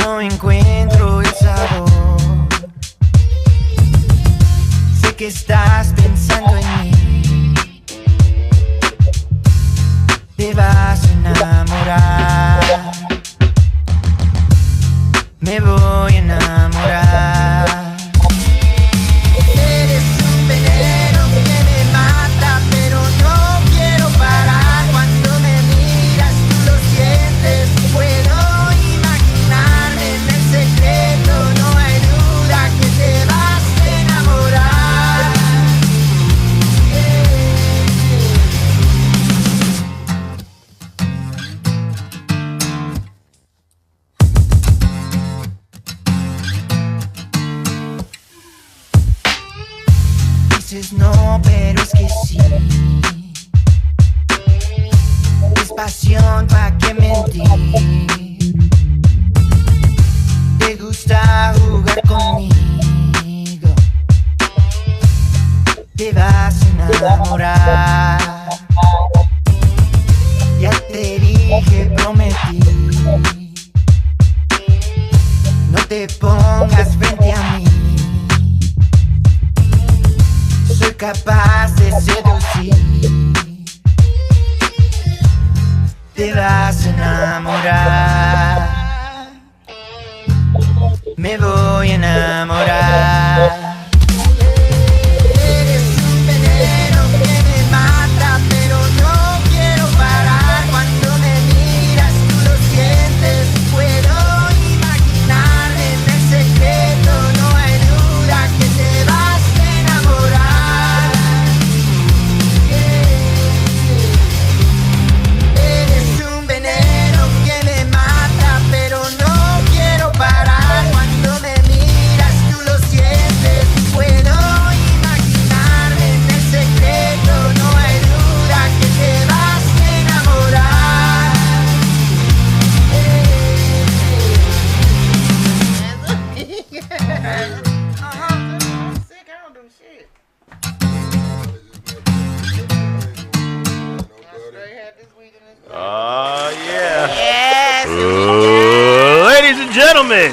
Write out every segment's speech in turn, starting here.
no encuentro el sabor. Sé que estás pensando en mí. Te vas a enamorar. Me voy a enamorar. Eres un veneno que me mata, pero no quiero parar. Cuando me miras tú lo sientes. Puedo imaginarme en el secreto. No hay duda que te vas a enamorar. Dices no, pero es que sí. Es pasión, ¿pa' qué mentir? Te gusta jugar conmigo. Te vas a enamorar. Ya te dije, prometí. No te pongas frente a mí. Soy capaz de seducir. Te vas a enamorar. Me voy a enamorar. Eres un veneno que me mata, pero no quiero parar. Cuando me miras tú lo sientes. Puedo imaginarme en el secreto. No hay duda que te vas a enamorar. Eres un veneno que me mata, pero no quiero parar. Cuando me miras tú lo sientes. Puedo imaginarme en el secreto. No hay duda que te vas a enamorar. Sick, I don't do shit. Oh, yeah. Yes. Ladies and gentlemen,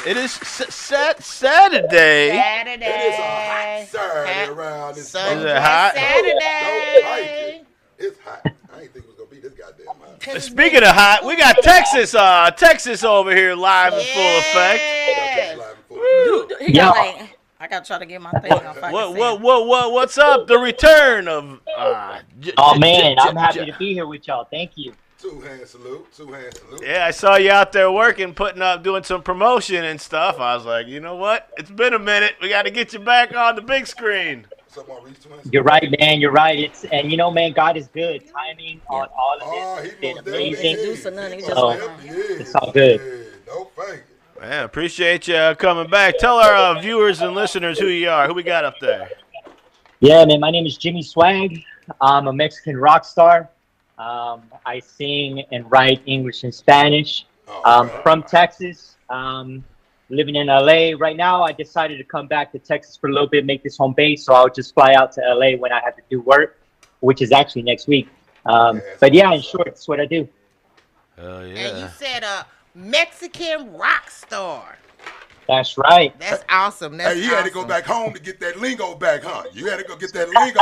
it is Saturday. Saturday. It is a hot Saturday around this Sunday, Is it hot? Saturday. It's hot. I ain't think it was gonna be this goddamn hot. Speaking of hot, we got Texas over here live in full effect. Yes. He got like, I gotta try to get my thing off. What's up? The return of. Oh man, I'm happy to be here with y'all. Thank you. Two-hand salute. Two-hand salute. Yeah, I saw you out there working, putting up, doing some promotion and stuff. I was like, you know what? It's been a minute. We got to get you back on the big screen. What's up, Maurice? Two-hand You're right, man. You're right. And you know, man, God is good. Timing on all of Oh, this he has most been definitely amazing. is. Do nothing, just Oh, like- it's all good. Yeah, no thank you. Man, appreciate you coming back. Tell our viewers and listeners who you are. Who we got up there? Yeah, man. My name is Jimmy Swag. I'm a Mexican rock star. I sing and write English and Spanish. From Texas. Living in LA right now. I decided to come back to Texas for a little bit, make this home base. So I'll just fly out to LA when I have to do work, which is actually next week. But yeah, in short, that's what I do. Oh And you yeah. said a Mexican rock star. That's right. That's awesome. That's Hey, you had to go back home to get that lingo back, huh? You had to go get that lingo.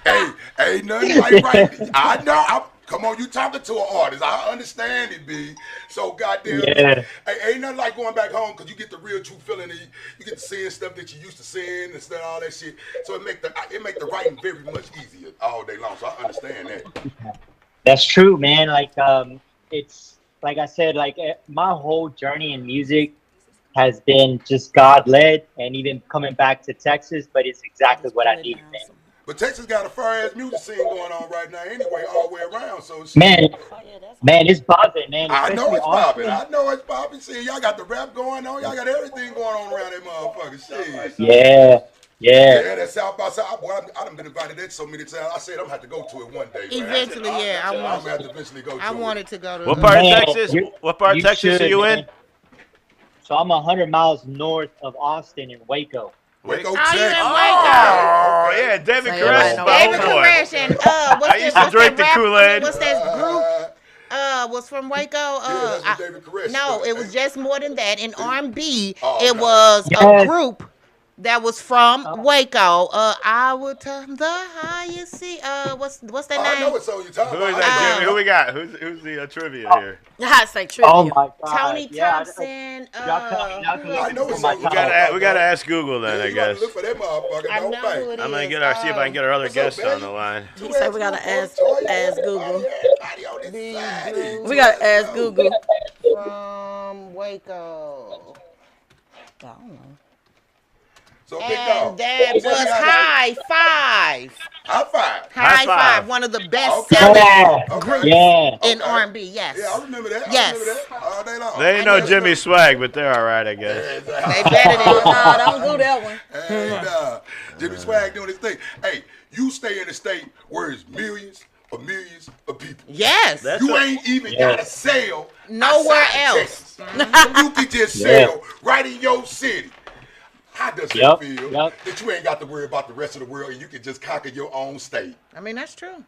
Hey, ain't nothing like right. I know. Come on, you talking to an artist. I understand it, B. So, goddamn. Yeah. Hey, ain't nothing like going back home because you get the real true feeling. You get to seeing stuff that you used to seeing and stuff, all that shit. So it make the writing very much easier all day long. So I understand that. That's true, man. Like, it's like I said, like my whole journey in music has been just God led, and even coming back to Texas, but it's exactly what I needed, man. But Texas got a fire-ass music scene going on right now anyway, all the way around. So shit. Man, it's popping, man. I know Especially it's popping. Austin. I know it's popping. See, y'all got the rap going on. Y'all got everything going on around that motherfucker. Shit. Yeah. Yeah, that South by South. Boy, I done been invited there so many times. I said I'm gonna have to go to it one day. Man. Eventually, yeah, I'm gonna have to eventually go to I it. wanted to go to. What part of Man, Texas? you- What part of you Texas are should, you man. in? So I'm 100 miles north of Austin in Waco. Waco, Oh, Texas. you in Waco. Oh, yeah, David Say Koresh everybody is know my David homeboy. Koresh and what's I used to what's drink the rap- Kool-Aid. What's that group? was from Waco. that's what David Koresh No, said. it was just more than that. In R&B, Oh, it okay. was Yes. a group that was from Waco. I would tell the highest sea. What's that I know name? what song you talking Who is about. that, Jimmy? Who we got? Who's the trivia here? I say trivia. Oh my God. Tony Yeah, Thompson. y'all can Who look else I know was what in song We you it? talking gotta about. we gotta ask Google Yeah, then, I you gotta guess. look for that motherfucker. I Don't know who think. it I'm gonna is. get our see if I can get our other What's up, guests on baby? the line. He said we gotta ask Google. Everybody on this The side. group We gotta ask Google. from Waco. I don't know. So big And dog. that Tell me was how High Five. High five. High Five. Five, one of the best Okay. selling Yeah. groups Yeah. in Okay. R&B. Yes. Yeah, I remember that. Yes. I remember that all day long. They ain't no Jimmy Swag, but they're all right, I guess. They better than Nah, don't do that one. Hey, nah. Jimmy Swag doing his thing. Hey, you stay in a state where it's millions of people. Yes. That's You a- ain't even Yeah. gotta sell Nowhere outside else. Texas. You can just sell right in your city. How does Yep, it feel yep. that you ain't got to worry about the rest of the world and you can just conquer your own state? I mean, that's true.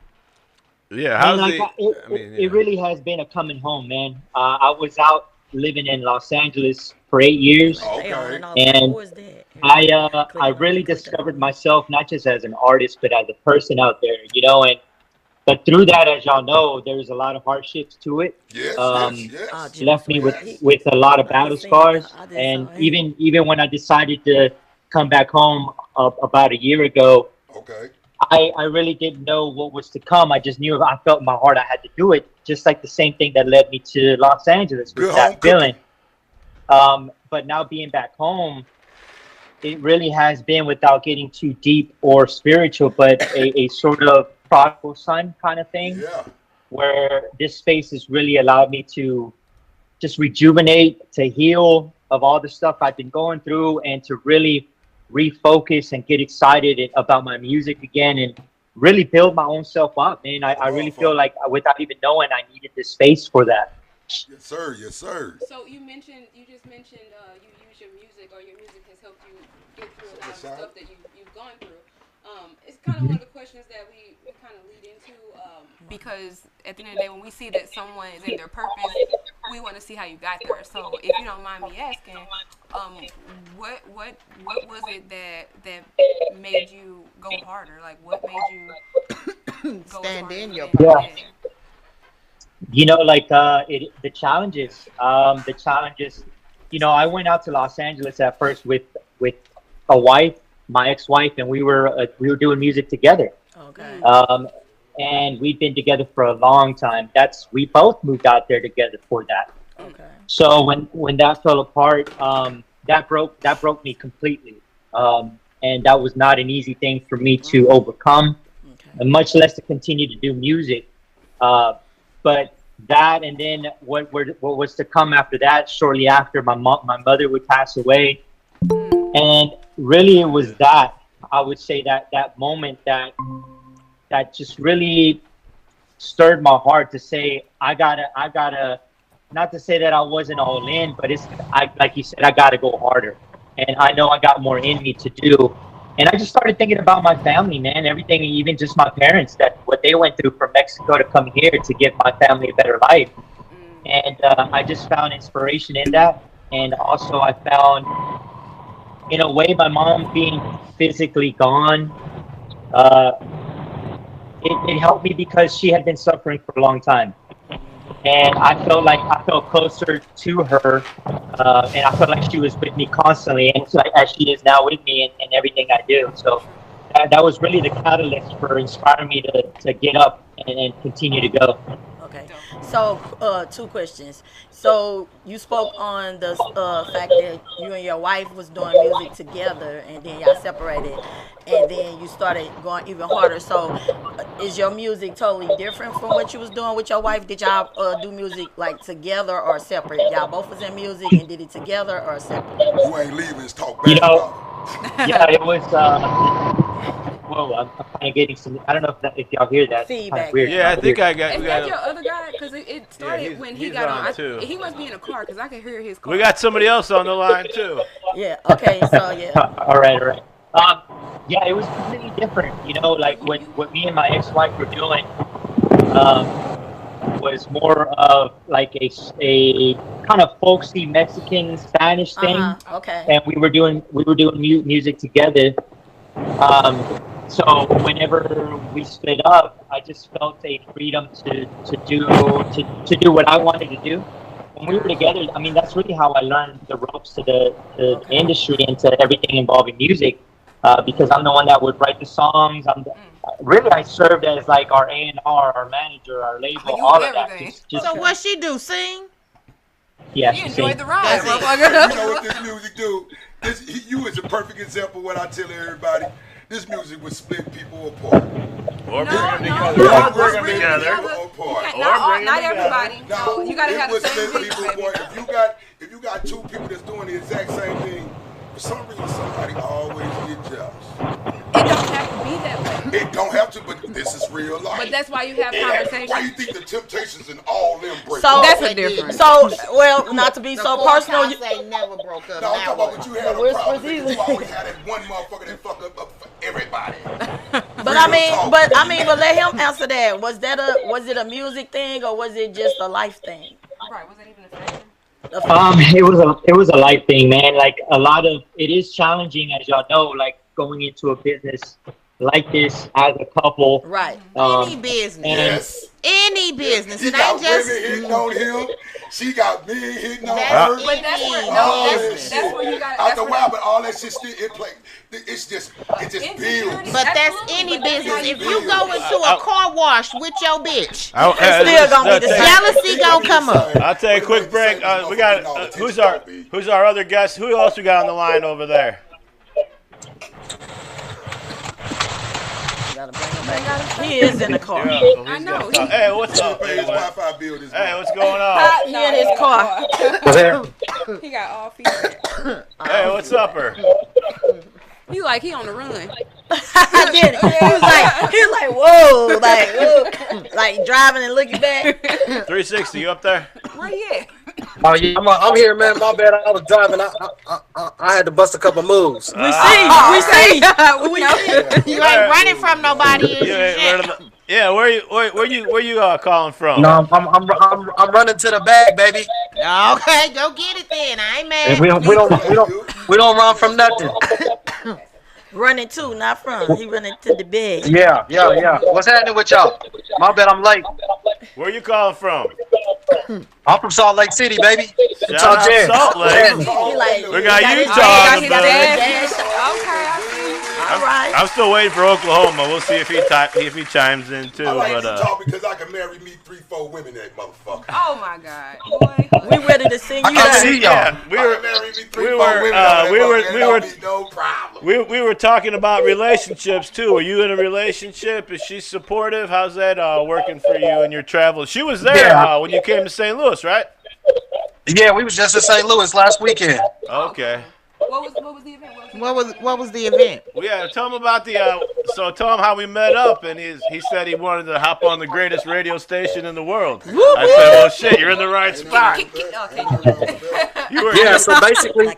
Yeah, And how's like, the? it really has been a coming home, man. I was out living in Los Angeles for 8 years. They on Okay. and off. And Who is that? I really discovered myself not just as an artist, but as a person out there, you know. But through that, as y'all know, there's a lot of hardships to it. Yes, yes. Jimmy Left me Swag. with a lot of battle seen scars, that. I just and saw him. even when I decided to come back home about a year ago, Okay. I really didn't know what was to come. I just knew, I felt in my heart I had to do it, just like the same thing that led me to Los Angeles with Good home that cooking. feeling. But now being back home, it really has been, without getting too deep or spiritual, but a sort of prodigal son kind of thing, Yeah. where this space has really allowed me to just rejuvenate, to heal of all the stuff I've been going through, and to really refocus and get excited about my music again, and really build my own self up, man. I really feel like, without even knowing, I needed this space for that. Yes, sir. Yes, sir. So you just mentioned you use your music, or your music has helped you get through a lot of stuff that you've gone through. It's kind of one of the questions that we kind of lead into, because at the end of the day, when we see that someone is in their purpose, we want to see how you got there. So if you don't mind me asking, what was it that made you go harder? Like, what made you go Stand harder in your than- purpose. You know, like the challenges, you know, I went out to Los Angeles at first with a wife, my ex-wife, and we were doing music together. Okay. And we've been together for a long time. We both moved out there together for that. Okay. So when that fell apart, that broke me completely. And that was not an easy thing for me to overcome, and much less to continue to do music. But that, and then what was to come after that, shortly after my mother would pass away. And really it was that, I would say, that moment that just really stirred my heart to say, I gotta, not to say that I wasn't all in, but like you said, I gotta go harder. And I know I got more in me to do. And I just started thinking about my family, man, everything, even just my parents, that what they went through from Mexico to come here to give my family a better life. And I just found inspiration in that. And also I found, in a way, my mom being physically gone, it helped me because she had been suffering for a long time. And I felt closer to her, and I felt like she was with me constantly, and so, as she is now with me in everything I do. So that was really the catalyst for inspiring me to get up and continue to go. Okay. So, 2 questions. So, you spoke on the fact that you and your wife was doing music together, and then y'all separated, and then you started going even harder. So, is your music totally different from what you was doing with your wife? Did y'all do music like together or separate? Y'all both was in music and did it together or separate? Who ain't leaving is talk You bad know, about it. yeah, it was. Whoa, I'm kind of getting some. I don't know if y'all hear that. It's kinda Feedback. weird. Yeah, I think I got. Is We that your got. other guy? Because it started he's- when he he's got on, on. too. He must be in a car because I can hear his car. We got somebody else on the line too. Yeah. Okay. So yeah. All right. Yeah, it was completely different. You know, like what me and my ex-wife were doing. was more of like a kind of folksy Mexican Spanish thing, Okay. and we were doing music together. So whenever we split up, I just felt a freedom to do what I wanted to do. When we were together, I mean, that's really how I learned the ropes to the industry and to everything involving music. Because I'm the one that would write the songs. Really, I served as like our A&R, our manager, our label, all of that. So what she do? Sing? Yeah, You she enjoyed sings. the ride, You motherfucker. know what this music do? You is a perfect example of what I tell everybody. This music would split people apart. Or bring them no, together. no, Or bring them bring together. Apart. Not everybody. Now, No, you gotta it have would the same split vision, people baby. apart. If you got two people that's doing the exact same thing, for some reason somebody always get jealous. It don't have to be that way. It don't have to, but this is real life. But that's why you have Why conversations. you think the Temptations and all them break So up? That's a difference. So, well, not to be so personal. They never broke up. No, I'm Now talking about what? what you had a Whispers problem with. either. You always had that one motherfucker that fuck up for everybody. But I mean, but let him answer that. Was it a music thing or was it just a life thing? Right, was that even a factor? It was a life thing, man. Like a lot of it is challenging, as y'all know, like going into a business like this as a couple. Right. Any business. And Yes. Any business. He It got ain't just. women hitting on him. She got men hitting on That's her. But that's where All that that's shit. where you got. After a while, but all that shit still it play. It just builds. But that's any business. If you go into a car wash with your bitch, Still gonna be the same. jealousy gonna come up. I'll take a quick break. We got who's our other guest? Who else we got on the line over there? He is in the car. I know. Hey, what's up? Pay his Wi-Fi bill this Hey, month. what's going on? He in his car. was there? He got all feedback. Hey, what's up, her? He like he on the run. I did. He was like, whoa, like driving and looking back. 360, you up there? Where he at? Oh yeah, I'm here, man. My bad. I was driving. I had to bust a couple moves. We see. You ain't running from nobody. Is you shit. Yeah, where you calling from? No, I'm running to the bag, baby. Okay, go get it then. I ain't mad. We don't run from nothing. Running to, not from. He running to the bed. Yeah. What's happening with y'all? My bad. I'm late. Where you calling from? I'm from Salt Lake City, baby. Shout out Salt Lake. He like, We got his Utah dad, in the he got his building. dad. Okay, I see you. All right. I'm still waiting for Oklahoma. We'll see if he chimes in too. I like But Utah because I can marry me 3-4 women, that motherfucker. Oh my God, boy. We ready to sing I you can't down. see y'all. yeah, I can marry me 3-4 women. No problem. we were talking about relationships too. Are you in a relationship? Is she supportive? How's that working for you in your travels? She was there when you came to St. Louis, right? Yeah, we was just in St. Louis last weekend. Okay. What was the event? What was the event? Well, yeah, tell him about tell him how we met up, and he said he wanted to hop on the greatest radio station in the world. I said, well, shit, you're in the right spot. Yeah, so basically,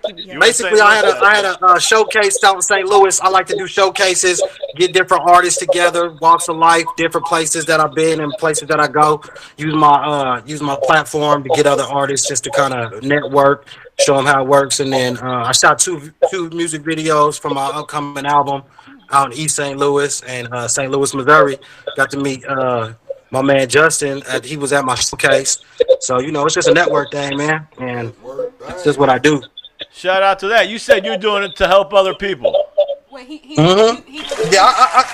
I had a showcase out in St. Louis. I like to do showcases, get different artists together, walks of life, different places that I've been and places that I go. Use my platform to get other artists just to kind of network, show them how it works, and then I shot two music videos for my upcoming album out in East St. Louis and St. Louis, Missouri. Got to meet my man Justin. He was at my showcase. So, it's just a network thing, man. And it's just what I do. Shout out to that. You said you're doing it to help other people. Wait, Yeah, I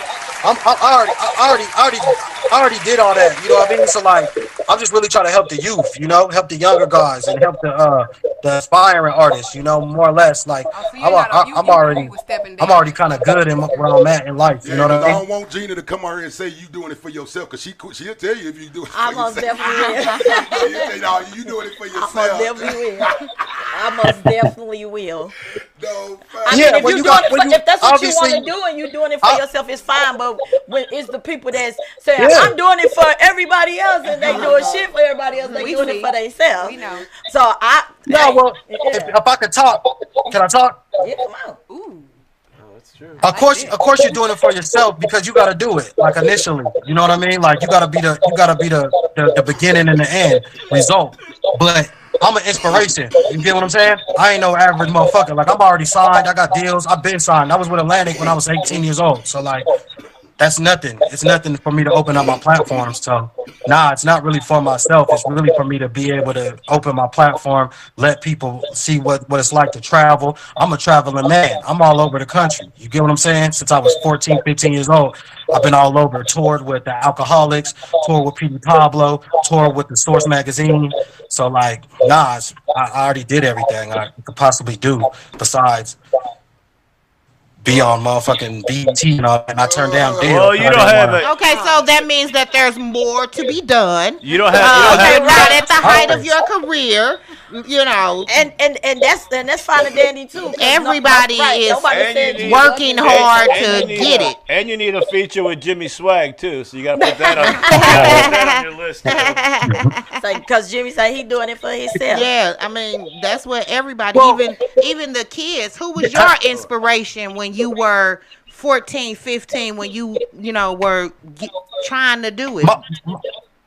already did all that. You know what I mean? So like, I'm just really trying to help the youth. Help the younger guys and help the aspiring artists. More or less. Like, I'm already kind of good in where I'm at in life. You know what I mean? I don't want Gina to come out here and say you doing it for yourself, because she'll tell you if you do it for I most yourself. definitely will. You say, no, you doing it for yourself. I most definitely will. No, I mean, if that's what you want to do and you're doing it for yourself, it's fine. But when it's the people that's saying, I'm doing it for everybody else and they doing shit for everybody else, they doing it for themselves. We know. So if I could talk, can I talk? Yeah, come on. Ooh. Of course, you're doing it for yourself because you got to do it. Like initially, you know what I mean? Like you got to be the beginning and the end result. But I'm an inspiration. You get what I'm saying? I ain't no average motherfucker. Like I'm already signed. I got deals. I've been signed. I was with Atlantic when I was 18 years old. So like, that's nothing. It's nothing for me to open up my platforms. So, nah, it's not really for myself. It's really for me to be able to open my platform, let people see what it's like to travel. I'm a traveling man. I'm all over the country. You get what I'm saying? Since I was 14, 15 years old, I've been all over. Toured with the Alcoholics, toured with Petey Pablo, toured with the Source magazine. So, like, nah, I already did everything I could possibly do besides be on motherfucking BT and all, and I turned down deals. Well, you don't have it. Okay, so that means that there's more to be done. You don't have. You're not at the height of your career, you know. And that's fine and dandy too. Everybody is working hard to get it. And you need a feature with Jimmy Swag too, so you got to put that on your list. Because Jimmy said he doing it for himself. Yeah, I mean that's what everybody, even the kids. Who was your inspiration when you were 14, 15, when you were trying to do it?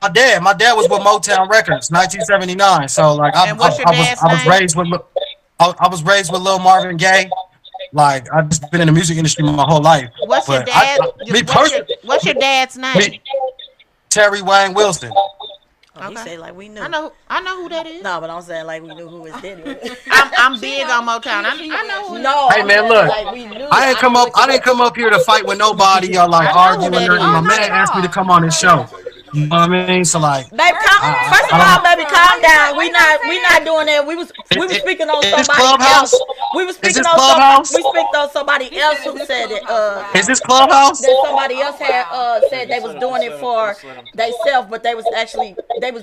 My dad was with Motown Records, 1979. So like I was raised with Lil Marvin Gaye. Like I've just been in the music industry my whole life. What's your dad's name? Terry Wayne Wilson. Oh, he say like we knew. I know who that is. No, but I'm saying like we knew who his daddy was. I'm big on Motown. I know who. No. Hey man, look. Like we knew. I didn't come up here to fight with nobody or like arguing or nothing. My man asked me to come on his show. You know what I mean? So like, baby, first of all, baby, calm down. We not doing that. We was speaking on somebody else. We was speaking on somebody else who said it. Is this Clubhouse? That somebody else had said they was doing it for themselves, but they was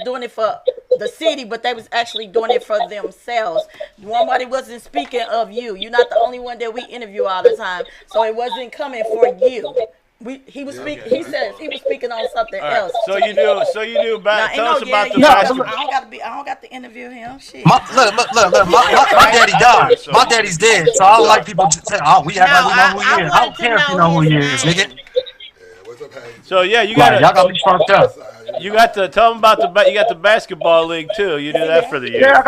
doing it for the city, but they was actually doing it for themselves. Nobody wasn't speaking of you. You're not the only one that we interview all the time, so it wasn't coming for you. He was speaking. He said he was speaking on something else. So you do. Tell us about the basketball. I don't got to interview him. Shit. Look. My daddy died. My daddy's dead. So I don't like people to say, "Oh, we act like we know who he is." I don't care if you know who he is, nigga. So yeah, you got y'all got me fucked up. You got to tell them about you got the basketball league too. You do that for the year. Yeah,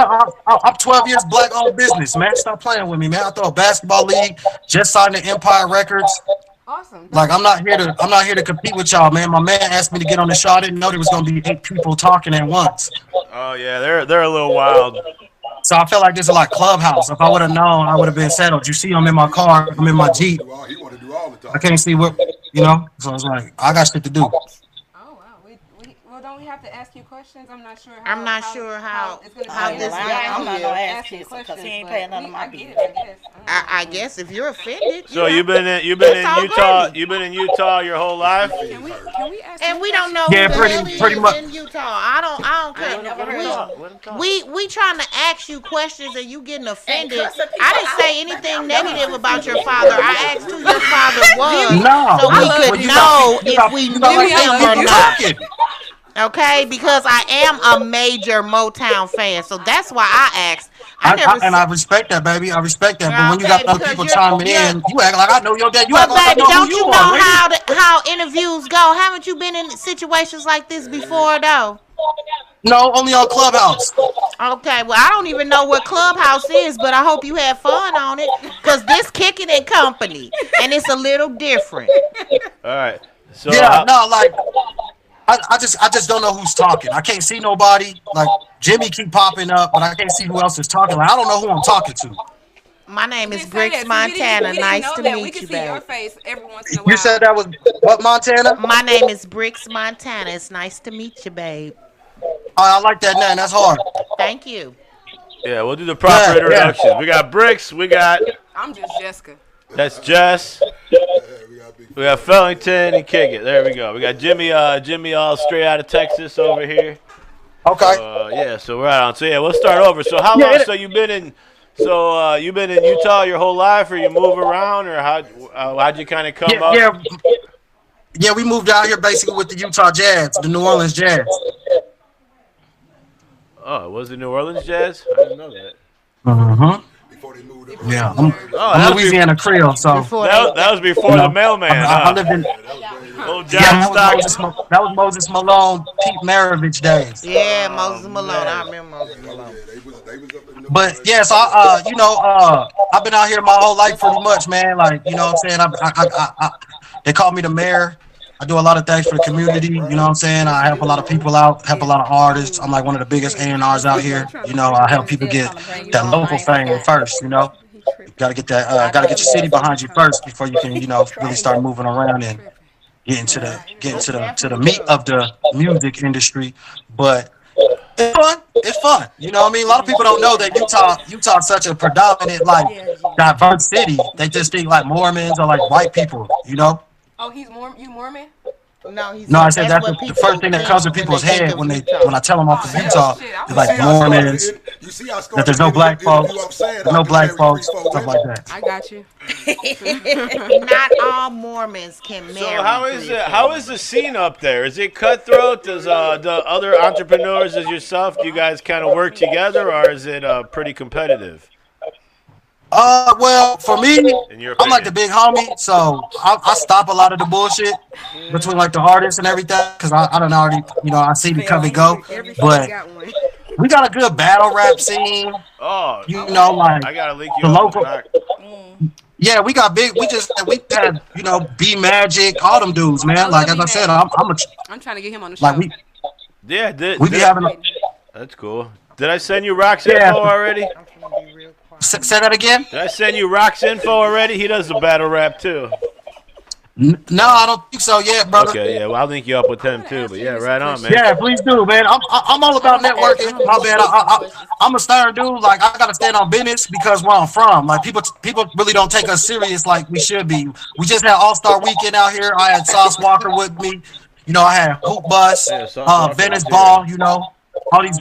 I'm 12 years black-owned business, man. Stop playing with me, man. I throw a basketball league. Just signed to Empire Records. Awesome. Like I'm not here to compete with y'all, man. My man asked me to get on the show. I didn't know there was gonna be 8 people talking at once. Oh yeah, they're a little wild. So I felt like this is like Clubhouse. If I would have known, I would have been settled. You see, I'm in my car. I'm in my Jeep. I can't see what, So it's like I got shit to do. Well, don't we have to ask you questions? I'm not sure how it's gonna I'm not gonna ask you because he ain't paying none of my bills. I guess if you're offended. So you've been in Utah. You've been in Utah your whole life. Can we ask? And we don't know who the hell pretty much in Utah. I don't care. We trying to ask you questions and you getting offended. I didn't say anything negative about your father. I asked who your father was, so we could know if we knew him or not. Okay, because I am a major Motown fan, so that's why I asked. I respect that, baby. I respect that. But when you got other people chiming in, you act like I know your dad. You act like I know don't who you you know are, how interviews go? Haven't you been in situations like this before, though? No, only on Clubhouse. Okay, well, I don't even know what Clubhouse is, but I hope you had fun on it, because this Kicking and Company, and it's a little different. All right. So I just don't know who's talking. I can't see nobody. Like Jimmy keep popping up, but I can't see who else is talking. Like I don't know who I'm talking to. My name is Bricks Montana. Nice to meet you, babe. We can see your face every once in a while. You said that was what, Montana? My name is Bricks Montana. It's nice to meet you, babe. I like that name. That's hard. Thank you. Yeah, we'll do the proper introductions. Yeah. We got Bricks. I'm just Jessica. That's Jess. We got Fellington and Kick It. There we go. We got Jimmy all straight out of Texas over here. Okay. So we're right on. So yeah, we'll start over. So how long? So you've been in Utah your whole life, or you move around, or how'd you kind of come up? Yeah, we moved out here basically with the Utah Jazz, the New Orleans Jazz. Oh, was it New Orleans Jazz? I didn't know that. before they moved up. Yeah, Oh, I'm Louisiana Creole, so that was before the mailman. I lived in. Old John Yeah, Stockton. that was Moses Malone, Pete Maravich days. Yeah, Moses Malone. I remember Moses Malone. They was up in But yeah, so I've been out here my whole life pretty much, man. Like, you know what I'm saying? They call me the mayor. I do a lot of things for the community. You know what I'm saying? I help a lot of people out, help a lot of artists. I'm like one of the biggest A&Rs out here. You know, I help people get that local fame first. You know, gotta get that, gotta get your city behind you first before you can, really start moving around and get into the meat of the music industry. But it's fun. It's fun. You know what I mean? A lot of people don't know that Utah's such a predominant, like, diverse city. They just think like Mormons or like white people, you know? Oh, you Mormon? No, I said that's the first thing that comes to people's head when I tell them I'm from Utah. It's like Mormons, that there's no black folks, stuff like that. I got you. Not all Mormons can marry. So how is the scene up there? Is it cutthroat? Does the other entrepreneurs as yourself, do you guys kind of work together, or is it pretty competitive? Well, for me, I'm like the big homie, so I stop a lot of the bullshit between like the artists and everything, because I don't already, I see the come and go. But we got a good battle rap scene. Oh, like I gotta link you the up local. Yeah, we got big. We had B Magic, all them dudes, man. Like as I said, I'm trying to get him on the show. We be having. That's cool. Did I send you Rock's info already? Say that again? Did I send you Rock's info already? He does the battle rap too. No, I don't think so yet, brother. Okay, yeah, well, I'll link you up with him too. But yeah, right on, man. Yeah, please do, man. I'm all about networking. My bad. I'm a stern dude. Like I gotta stand on business because where I'm from, like people really don't take us serious like we should be. We just had All-Star Weekend out here. I had Sauce Walker with me. I had Hoop Bus, Venice Ball. All these,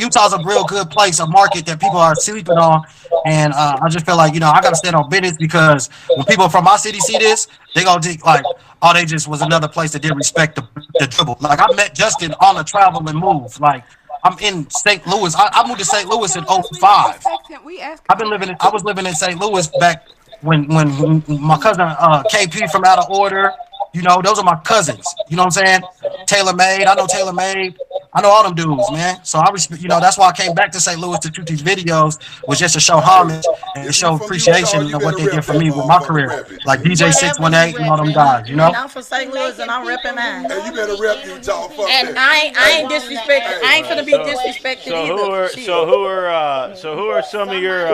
Utah's a real good place, a market that people are sleeping on, and I just feel like, I gotta stand on business because when people from my city see this, they gonna think like, oh, they just was another place that didn't respect the dribble. Like I met Justin on a travel and move. Like I'm in St. Louis. I moved to St. Louis in 05. I was living in St. Louis back when my cousin KP from Out of Order. Those are my cousins. You know what I'm saying? Taylor Made. I know Taylor Made. I know all them dudes, man. So I respect. That's why I came back to St. Louis to shoot these videos, was just to show homage and to show appreciation of what they did for me with my career, like DJ 618 and all them guys. I'm from St. Louis and I'm repping mine. Hey, you better rep Utah. And I ain't disrespecting. I ain't gonna be disrespected either. So who are some of your?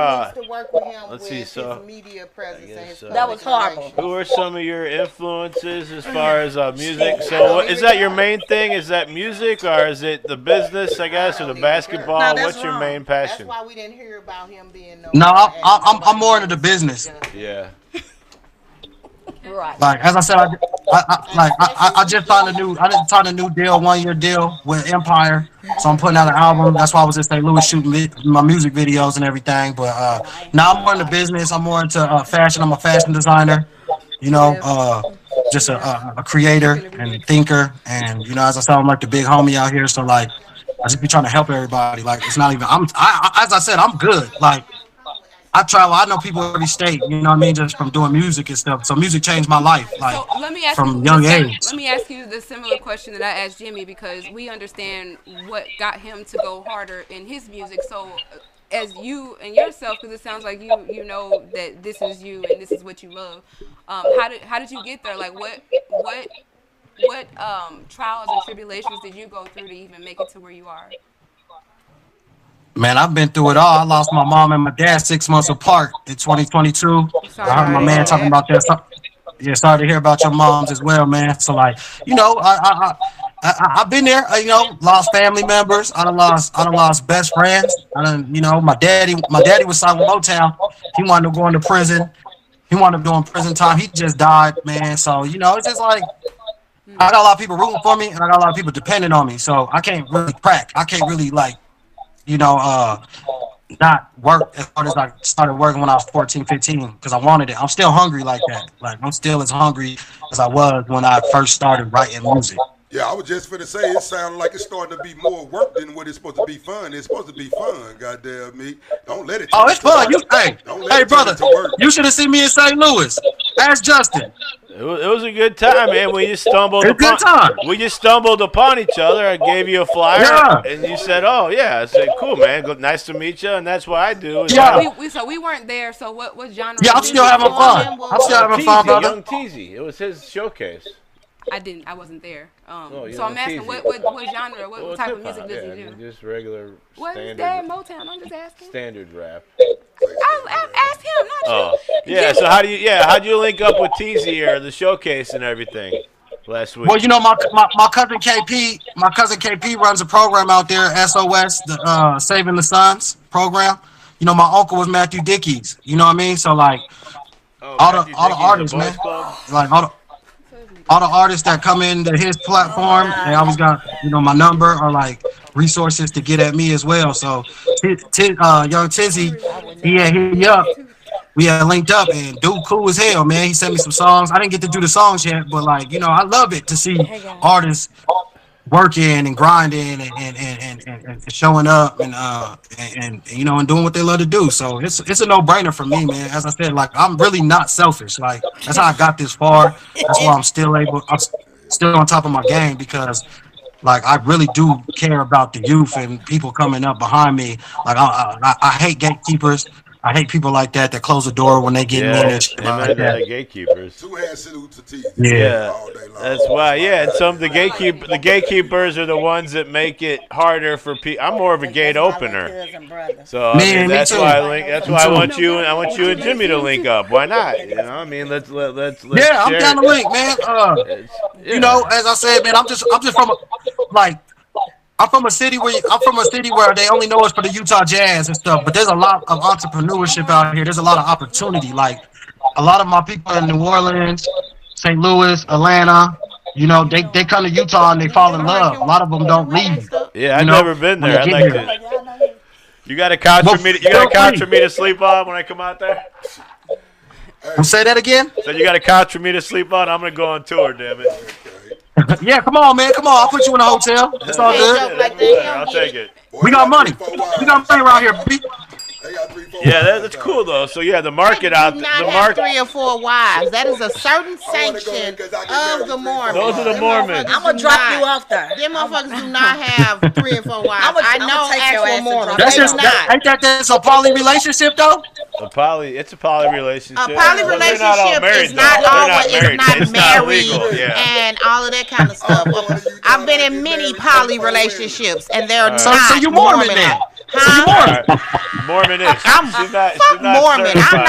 Let's see. So that was horrible. Who are some of your influences as far as music? So is that your main thing? Is that music, or is it the business, I guess, or the basketball? What's your main passion? That's why we didn't hear about him being No, I'm more into the business. Yeah. Right. Like as I said, I just signed a new deal, 1-year deal with Empire. So I'm putting out an album. That's why I was in St. Louis shooting my music videos and everything. But now I'm more into business. I'm more into fashion. I'm a fashion designer. Just a creator and thinker. And as I said, I'm like the big homie out here. So like, I just be trying to help everybody. Like it's not even. As I said, I'm good. Like. I travel. I know people in every state. You know what I mean? Just from doing music and stuff. So music changed my life, like from young age. Let me ask you the similar question that I asked Jimmy, because we understand what got him to go harder in his music. So, as you and yourself, because it sounds like you know that this is you and this is what you love. How did you get there? Like what trials and tribulations did you go through to even make it to where you are? Man, I've been through it all. I lost my mom and my dad 6 months apart in 2022. I heard my man talking about that. Yeah, sorry to hear about your moms as well, man. So like, I've been there. Lost family members. I done lost best friends. My daddy was signed with Motown. He wound up going to prison. He wound up doing prison time. He just died, man. So it's just like I got a lot of people rooting for me, and I got a lot of people depending on me. So I can't really crack. I can't really not work as hard as I started working when I was 14, 15, because I wanted it. I'm still hungry like that. Like I'm still as hungry as I was when I first started writing music. Yeah, I was just finna say it sounded like it's starting to be more work than what it's supposed to be fun. It's supposed to be fun, goddamn me. Don't let it. Oh, it's fun. Hey, brother, work. you should have seen me in St. Louis. Ask Justin. It was a good time, man. We just stumbled upon each other. I gave you a flyer, and you said, "Oh yeah." I said, "Cool, man. Nice to meet you." And that's what I do. Yeah. We weren't there. So what genre? Yeah, I'm still having fun. I'm still having fun, brother. Young Teasy. It was his showcase. I wasn't there. So I'm asking, what genre, what type of music does he do? Just regular. What is that? Motown. I'm just asking. Standard rap. I asked him, not you. Yeah. So how'd you link up with Teasy or the showcase and everything last week? Well, you know, my cousin KP runs a program out there, SOS, the Saving the Sons program. You know, my uncle was Matthew Dickies. You know what I mean? So like, all the artists, man, like all the artists that come into his platform, they always got, you know, my number or like resources to get at me as well. So, young Tizzy, he had hit me up. We had linked up, and dude, cool as hell, man. He sent me some songs. I didn't get to do the songs yet, but like, you know, I love it to see artists working and grinding and showing up and you know, and doing what they love to do. So it's a no-brainer for me, man. As I said, like, I'm really not selfish. Like, that's how I got this far. That's why I'm still on top of my game, because like, I really do care about the youth and people coming up behind me. Like, I hate gatekeepers. I hate people like that close the door when they get in and shit like that. Gatekeepers. Two-hand salute to T. Yeah, that's why. Yeah, and some of the gatekeepers are the ones that make it harder for people. I'm more of a gate opener, so I mean, that's why I want you and Jimmy to link up. Why not? You know, I mean, let's. Yeah, I'm down to link, man. You know, as I said, man, I'm just from I'm from a city where they only know us for the Utah Jazz and stuff, but there's a lot of entrepreneurship out here. There's a lot of opportunity. Like, a lot of my people in New Orleans, St. Louis, Atlanta, you know, they come to Utah and they fall in love. A lot of them don't leave. Yeah, I've never been there. I'd like to. You got a couch for me. You got a couch for me to sleep on when I come out there. Say that again. So you got a couch for me to sleep on? I'm gonna go on tour, damn it. Yeah, come on, man. Come on. I'll put you in a hotel. It's all good. I'll take it. We got money. We got money around here, B. Yeah, that's cool though. So yeah, the market out there. The market. 3 or 4 wives. That is a certain sanction of the Mormons. Those are the Mormons. I'm gonna drop you off there. Them motherfuckers do not have 3 or 4 wives. I know actual Mormons. Ain't that a poly relationship though? It's a poly relationship. A poly relationship is not always married and all of that kind of stuff. I've been in many poly relationships, and they're not. So you Mormon then? Mormonish. She's not Mormon. I'm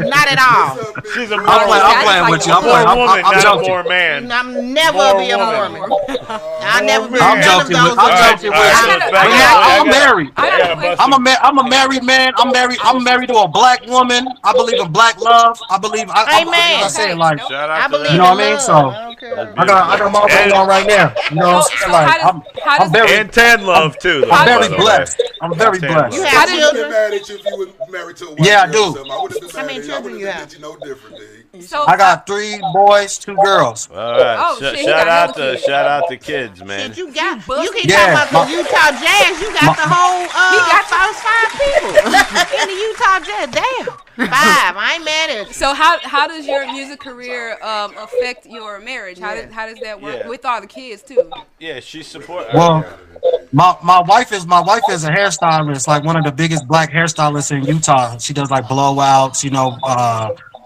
not at all. She's a Mormon. I'm playing with you. I'm joking. More man. I'm never be a Mormon. I'll never be I'm joking with you. I'm married. I'm a married man. I'm married to a black woman. I believe in black love. I believe. I say like. I believe. You know what I mean? So I got my thing on right now. You know what I'm saying? Like, I'm very. And tan love too. I'm very blessed. I'm very blessed. You have children? I would have been mad at you if you were married to a white girl. I do. I would have been How many children you have? No different, So I got 3 boys, 2 girls. All right. Shout out to kids, man. Shit, you can talk about the Utah Jazz. You got the whole first 5 people in the Utah Jazz. Damn. 5. I ain't mad at you. So how does your music career affect your marriage? How does that work with all the kids too? Yeah, she supports. Well, my wife is a hairstylist, like one of the biggest black hairstylists in Utah. She does like blowouts, you know,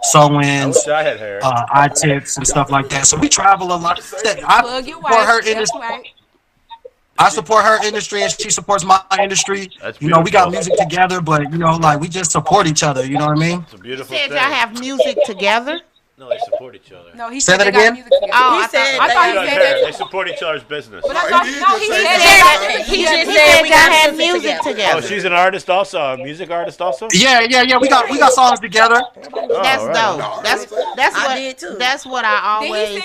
sew-ins, eye tips and stuff like that. So we travel a lot. I support her industry and she supports my industry. You know, we got music together, but you know, like, we just support each other. You know what I mean? It's a beautiful thing. Y'all have music together? No, they support each other. No, he said that again. Oh, I thought he said that. They support each other's business. But I thought he just said we gotta have music together. Oh, she's an artist also, a music artist also. Yeah. We got songs together. That's dope. That's what I always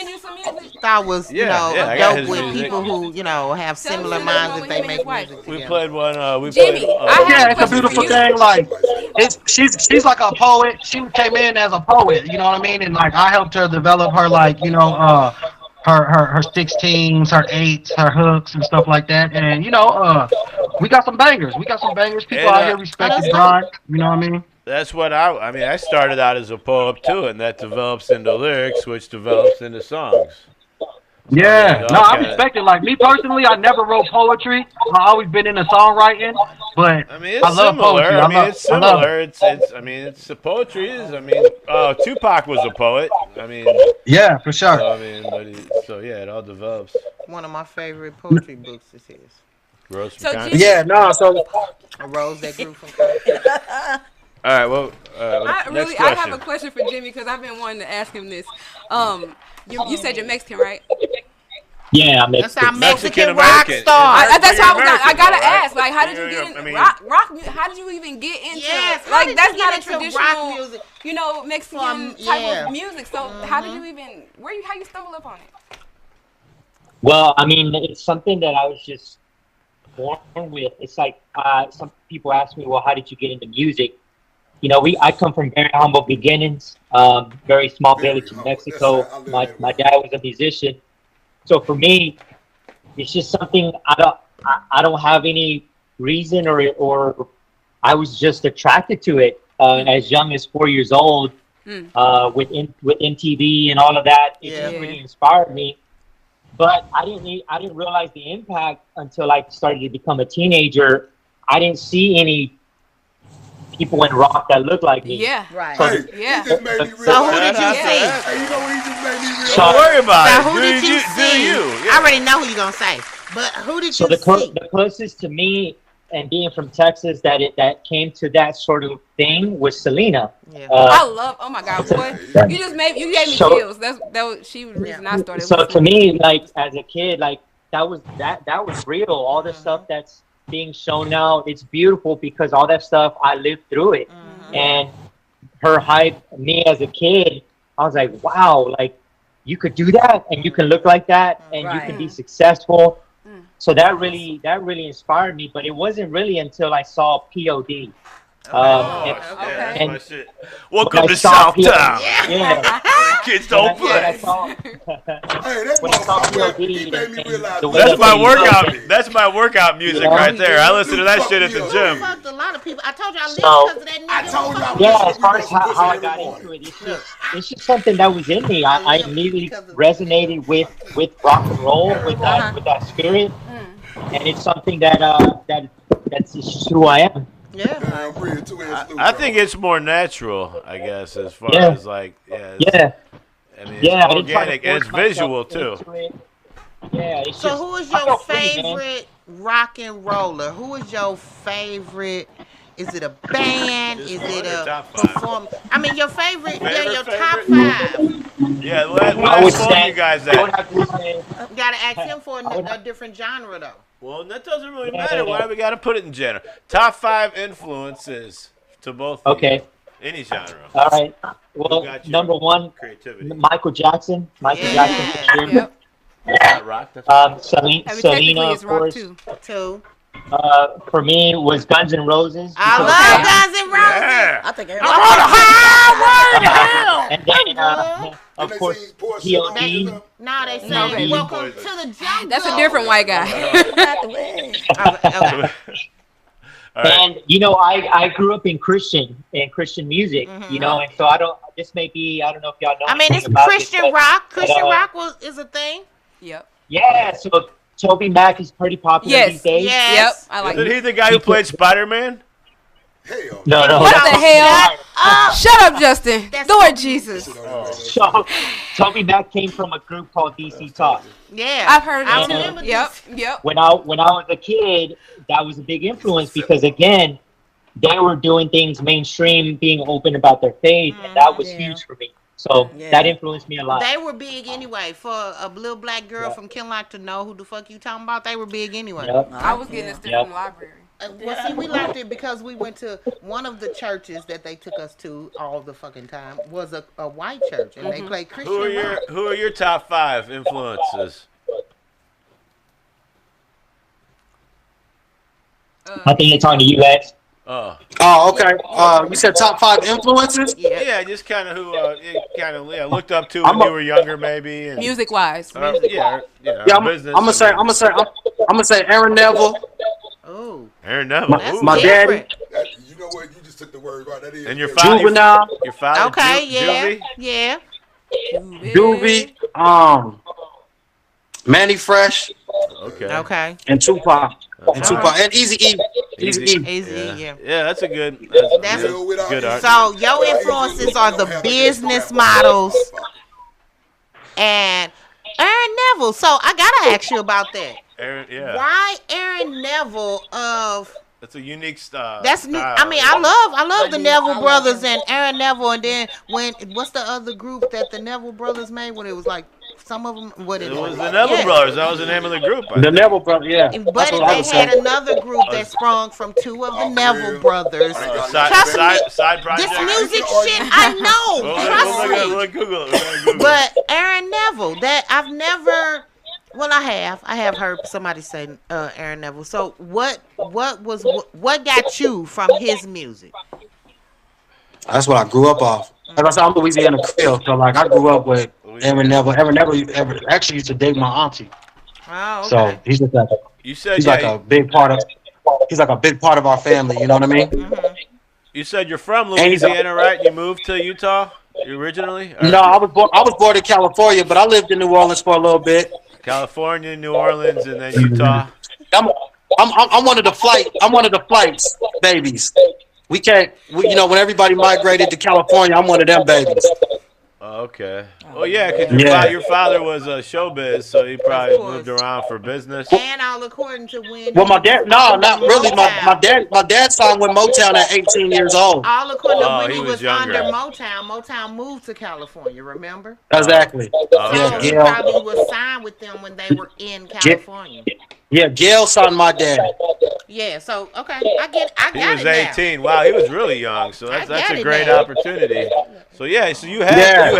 thought was dope with people who have similar minds if they make music together. We played one. It's a beautiful thing. Like, she's like a poet. She came in as a poet. You know what I mean? And like, I helped her develop her, like, you know, her 16s, her 8s, her hooks and stuff like that. And we got some bangers. We got some bangers. People out here respect the grind. You know what I mean? That's what I mean. I started out as a poet too, and that develops into lyrics, which develops into songs. So, yeah, I respect it. Like me personally, I never wrote poetry. I always been into songwriting, but I mean, it's love similar. poetry. I mean, it's similar. It's the poetry is. I mean, Tupac was a poet. I mean, yeah, for sure. So, I mean, it all develops. One of my favorite poetry books is his. Rose from Compton. A rose that grew from Compton. All right, well, I have a question for Jimmy because I've been wanting to ask him this. You said you're Mexican, right? Yeah, I'm Mexican. That's our Mexican rock star. That's how I gotta ask. Like, how did you get in rock music? How did you even get into it? Like, that's not a traditional, Mexican type of music. So, how did you even? How you stumble upon it? Well, I mean, it's something that I was just born with. It's like some people ask me, well, how did you get into music? I come from very humble beginnings, very small village in Mexico. My dad was a musician. So for me, it's just something I don't have any reason or I was just attracted to it as young as 4 years old with MTV and all of that. It just really inspired me. But I didn't realize the impact until I started to become a teenager. I didn't see any people in rock that looked like me. Yeah, right. Hey, he just made me realize. So who did you see? Hey, you know what he just made me realize? Don't worry about it. Who did you see? I already know who you're gonna say, but who did you see? The closest to me, and being from Texas, that came to that sort of thing was Selena. Yeah. I love. Oh my God, boy! You gave me chills. She was the reason I started. So to me, like as a kid, like that was real. All the stuff that's being shown now, it's beautiful because all that stuff I lived through it. And her hype me as a kid, I was like, wow, like you could do that and you can look like that and you can be successful. So that really inspired me, but it wasn't really until I saw POD. And welcome to Southtown. Yeah. Kids don't play. Hey, that's my workout. That's my workout music right there. I listen to that shit at the gym. Fucked a lot of people. I told you I lived because of that nigga. I told you. Yeah, as far as how I got into it, it's just something that was in me. I immediately resonated with rock and roll, with that spirit, and it's something that's just who I am. Yeah, I think it's more natural, I guess, as far as like, I mean, it's organic and it's visual too. Yeah. So, who is your favorite rock and roller? Who is your favorite? Is it a band? Is it a performance? I mean, your favorite, your top 5. Yeah, let's phone you guys that. You gotta ask him for a different genre, though. Well, that doesn't really matter. Why we gotta put it in genre? Top 5 influences to both. Okay. Any genre. All right. Well, number 1, creativity. Michael Jackson. Jackson for sure. Yep. Selena, of course. Two. For me, was Guns N' Roses. I love Guns N' Roses. Yeah. I think and then, of course, POD. Now they say, welcome to the jungle. That's a different white guy. And I grew up in Christian music, and so I don't know if y'all know. I mean, it's Christian rock. Christian rock is a thing. Yep. Yeah, so Toby Mac is pretty popular these days. Yep. I like. Isn't he the guy who played Spider-Man? Hell. No. What the hell? Shut up, Justin. Lord Jesus. So Toby Mac came from a group called DC Talk. Yeah, I've heard of I it. remember Yep. When I was a kid, that was a big influence because again, they were doing things mainstream, being open about their faith, and that was huge for me. So that influenced me a lot. They were big anyway. For a little black girl from Kinlock to know who the fuck you talking about, they were big anyway. I was getting this from the library. Well, see, we liked it because we went to one of the churches that they took us to all the fucking time was a white church, and they played Christian rock. Who are your top 5 influences? I think it's on the U.S. Oh, okay. You said top 5 influences? Yeah, just kind of who looked up to when you were younger, maybe. And, music wise. yeah, business. I'm gonna say Aaron Neville. Oh, Aaron Neville. That's My different. daddy. You know what? You just took the word right. That is. And your father. Juvenile. Your father. Okay, Juvie? yeah. Juvie. Manny Fresh. Okay. And Tupac. And Easy E. Easy, yeah. Yeah, that's a good. That's good art. So your influences are the business models and Aaron Neville. So I gotta ask you about that. Aaron, yeah. Why Aaron Neville of? That's a unique style. That's new. I mean, I love the Neville brothers and Aaron Neville. And then what's the other group that the Neville brothers made? When it was like some of them. It was the Neville brothers. That was the name of the group. The Neville brothers, yeah. But they had another group that sprung from 2 of the Neville brothers. Side project. This music shit, I know. Trust me. We'll Google it. But Aaron Neville, that I've never. Well, I have heard somebody say Aaron Neville. So what got you from his music? That's what I grew up off. Like I said, I'm Louisiana Creole, so like I grew up with Aaron Neville. Aaron Neville actually used to date my auntie. Oh, okay. So he's just like he's like a big part of our family. You know what I mean? Mm-hmm. You said you're from Louisiana, right? You moved to Utah originally? No, I was born in California, but I lived in New Orleans for a little bit. California, New Orleans, and then Utah. I'm one of the flights babies. We can't. When everybody migrated to California, I'm one of them babies. Oh, okay. Oh yeah, because your father was a showbiz, so he probably moved around for business. And all according to when. Well, my dad. No, not really. My dad signed with Motown at 18 years old. All according to when he was younger. under Motown. Motown moved to California. Remember? Exactly. So he probably was signed with them when they were in California. Yeah, Gail signed my dad. Yeah. So okay, I got it. He was 18. Now. Wow, he was really young. So that's a great opportunity. So so you have.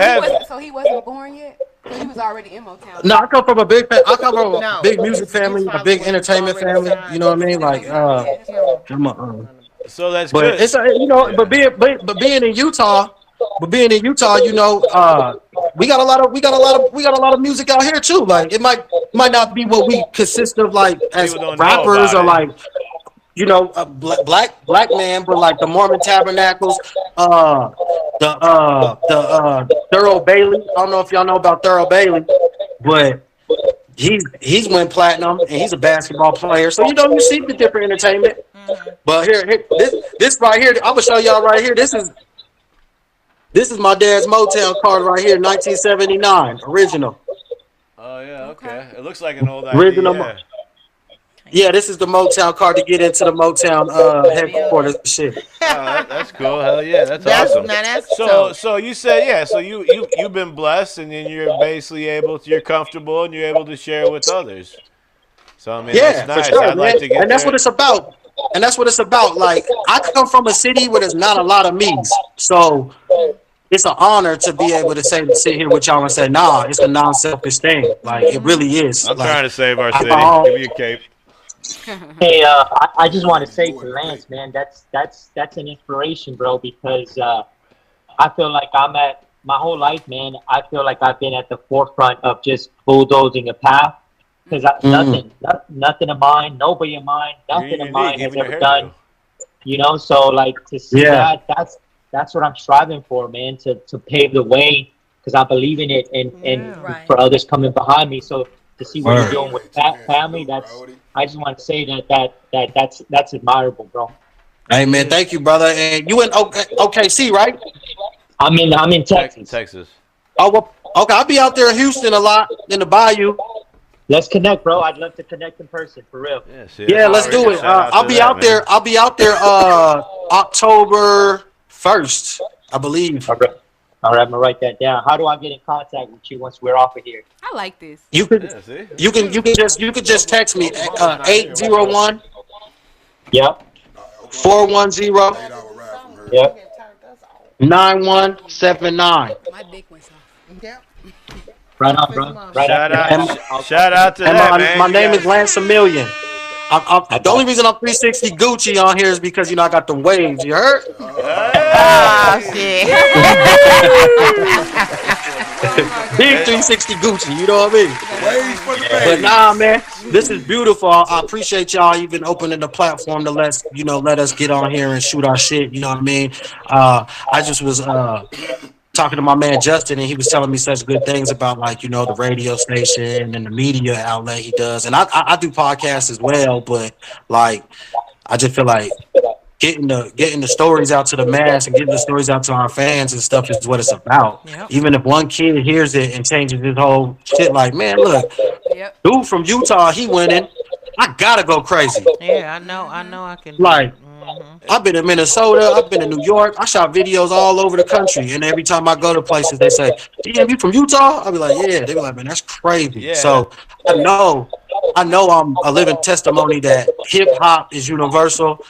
So he wasn't born yet. So he was already in Motown. No, I come from a big music family, a big entertainment family. You know what I mean? Like, so that's but good. It's but being in Utah, we got a lot of music out here too. Like it might not be what we consist of like as rappers or like a black man, but like the Mormon Tabernacles, the Thurl Bailey. I don't know if y'all know about Thurl Bailey, but he's went platinum and he's a basketball player. So you see the different entertainment. But here this right here, I'm gonna show y'all right here. This is my dad's Motown card right here, 1979, original. Oh yeah, okay. It looks like an old original. ID, yeah, this is the Motown card to get into the Motown headquarters shit. Oh, that's cool. Hell yeah, that's awesome. So you said so you've been blessed, and then you're basically you're comfortable, and you're able to share with others. So I mean, that's nice. For sure, I'd like to get and that's what it's about. And that's what it's about. Like I come from a city where there's not a lot of me's, so it's an honor to be able to sit here with y'all and say, nah, it's a non-selfish thing. Like it really is. I'm trying to save our city. Give me a cape. Hey, I just want to say to Lance, man, that's an inspiration, bro, because I feel like I'm at my whole life, man. I feel like I've been at the forefront of just bulldozing a path because nothing of mine, nobody of mine, nothing of mine has ever done. So like to see that's what I'm striving for, man, to pave the way because I believe in it and for others coming behind me. So to see what you're doing with that family, I just want to say that's admirable, bro. Hey man, thank you, brother. And you in OKC, right? I'm in Texas. Texas. Oh well, okay. I'll be out there in Houston a lot in the Bayou. Let's connect, bro. I'd love to connect in person for real. Yeah, let's do it. I'll be out there. I'll be out there October 1st, I believe. All right, I'm gonna write that down. How do I get in contact with you once we're off of here? I like this. You can just text me 801. Yep. 410. Yep. 9179. My dick went off. Yep. Right on, bro. Shout out to that, man. My name is Lance Emilian. The only reason I'm 360 Gucci on here is because I got them waves. You heard? Oh shit. Big 360 Gucci. You know what I mean? Waves for the But nah, man, this is beautiful. I appreciate y'all even opening the platform to let us get on here and shoot our shit. You know what I mean? I just was talking to my man Justin, and he was telling me such good things about the radio station and the media outlet he does. And I do podcasts as well, but I just feel like getting the stories out to the mass and getting the stories out to our fans and stuff is what it's about. Yep. Even if one kid hears it and changes his whole shit, like, man, look, dude from Utah, he winning. I gotta go crazy. Yeah, I know I can. I've been in Minnesota, I've been in New York, I shot videos all over the country, and every time I go to places, they say, "Damn, you from Utah?" I'll be like, "Yeah." They be like, "Man, that's crazy." Yeah. So I know I'm a living testimony that hip hop is universal.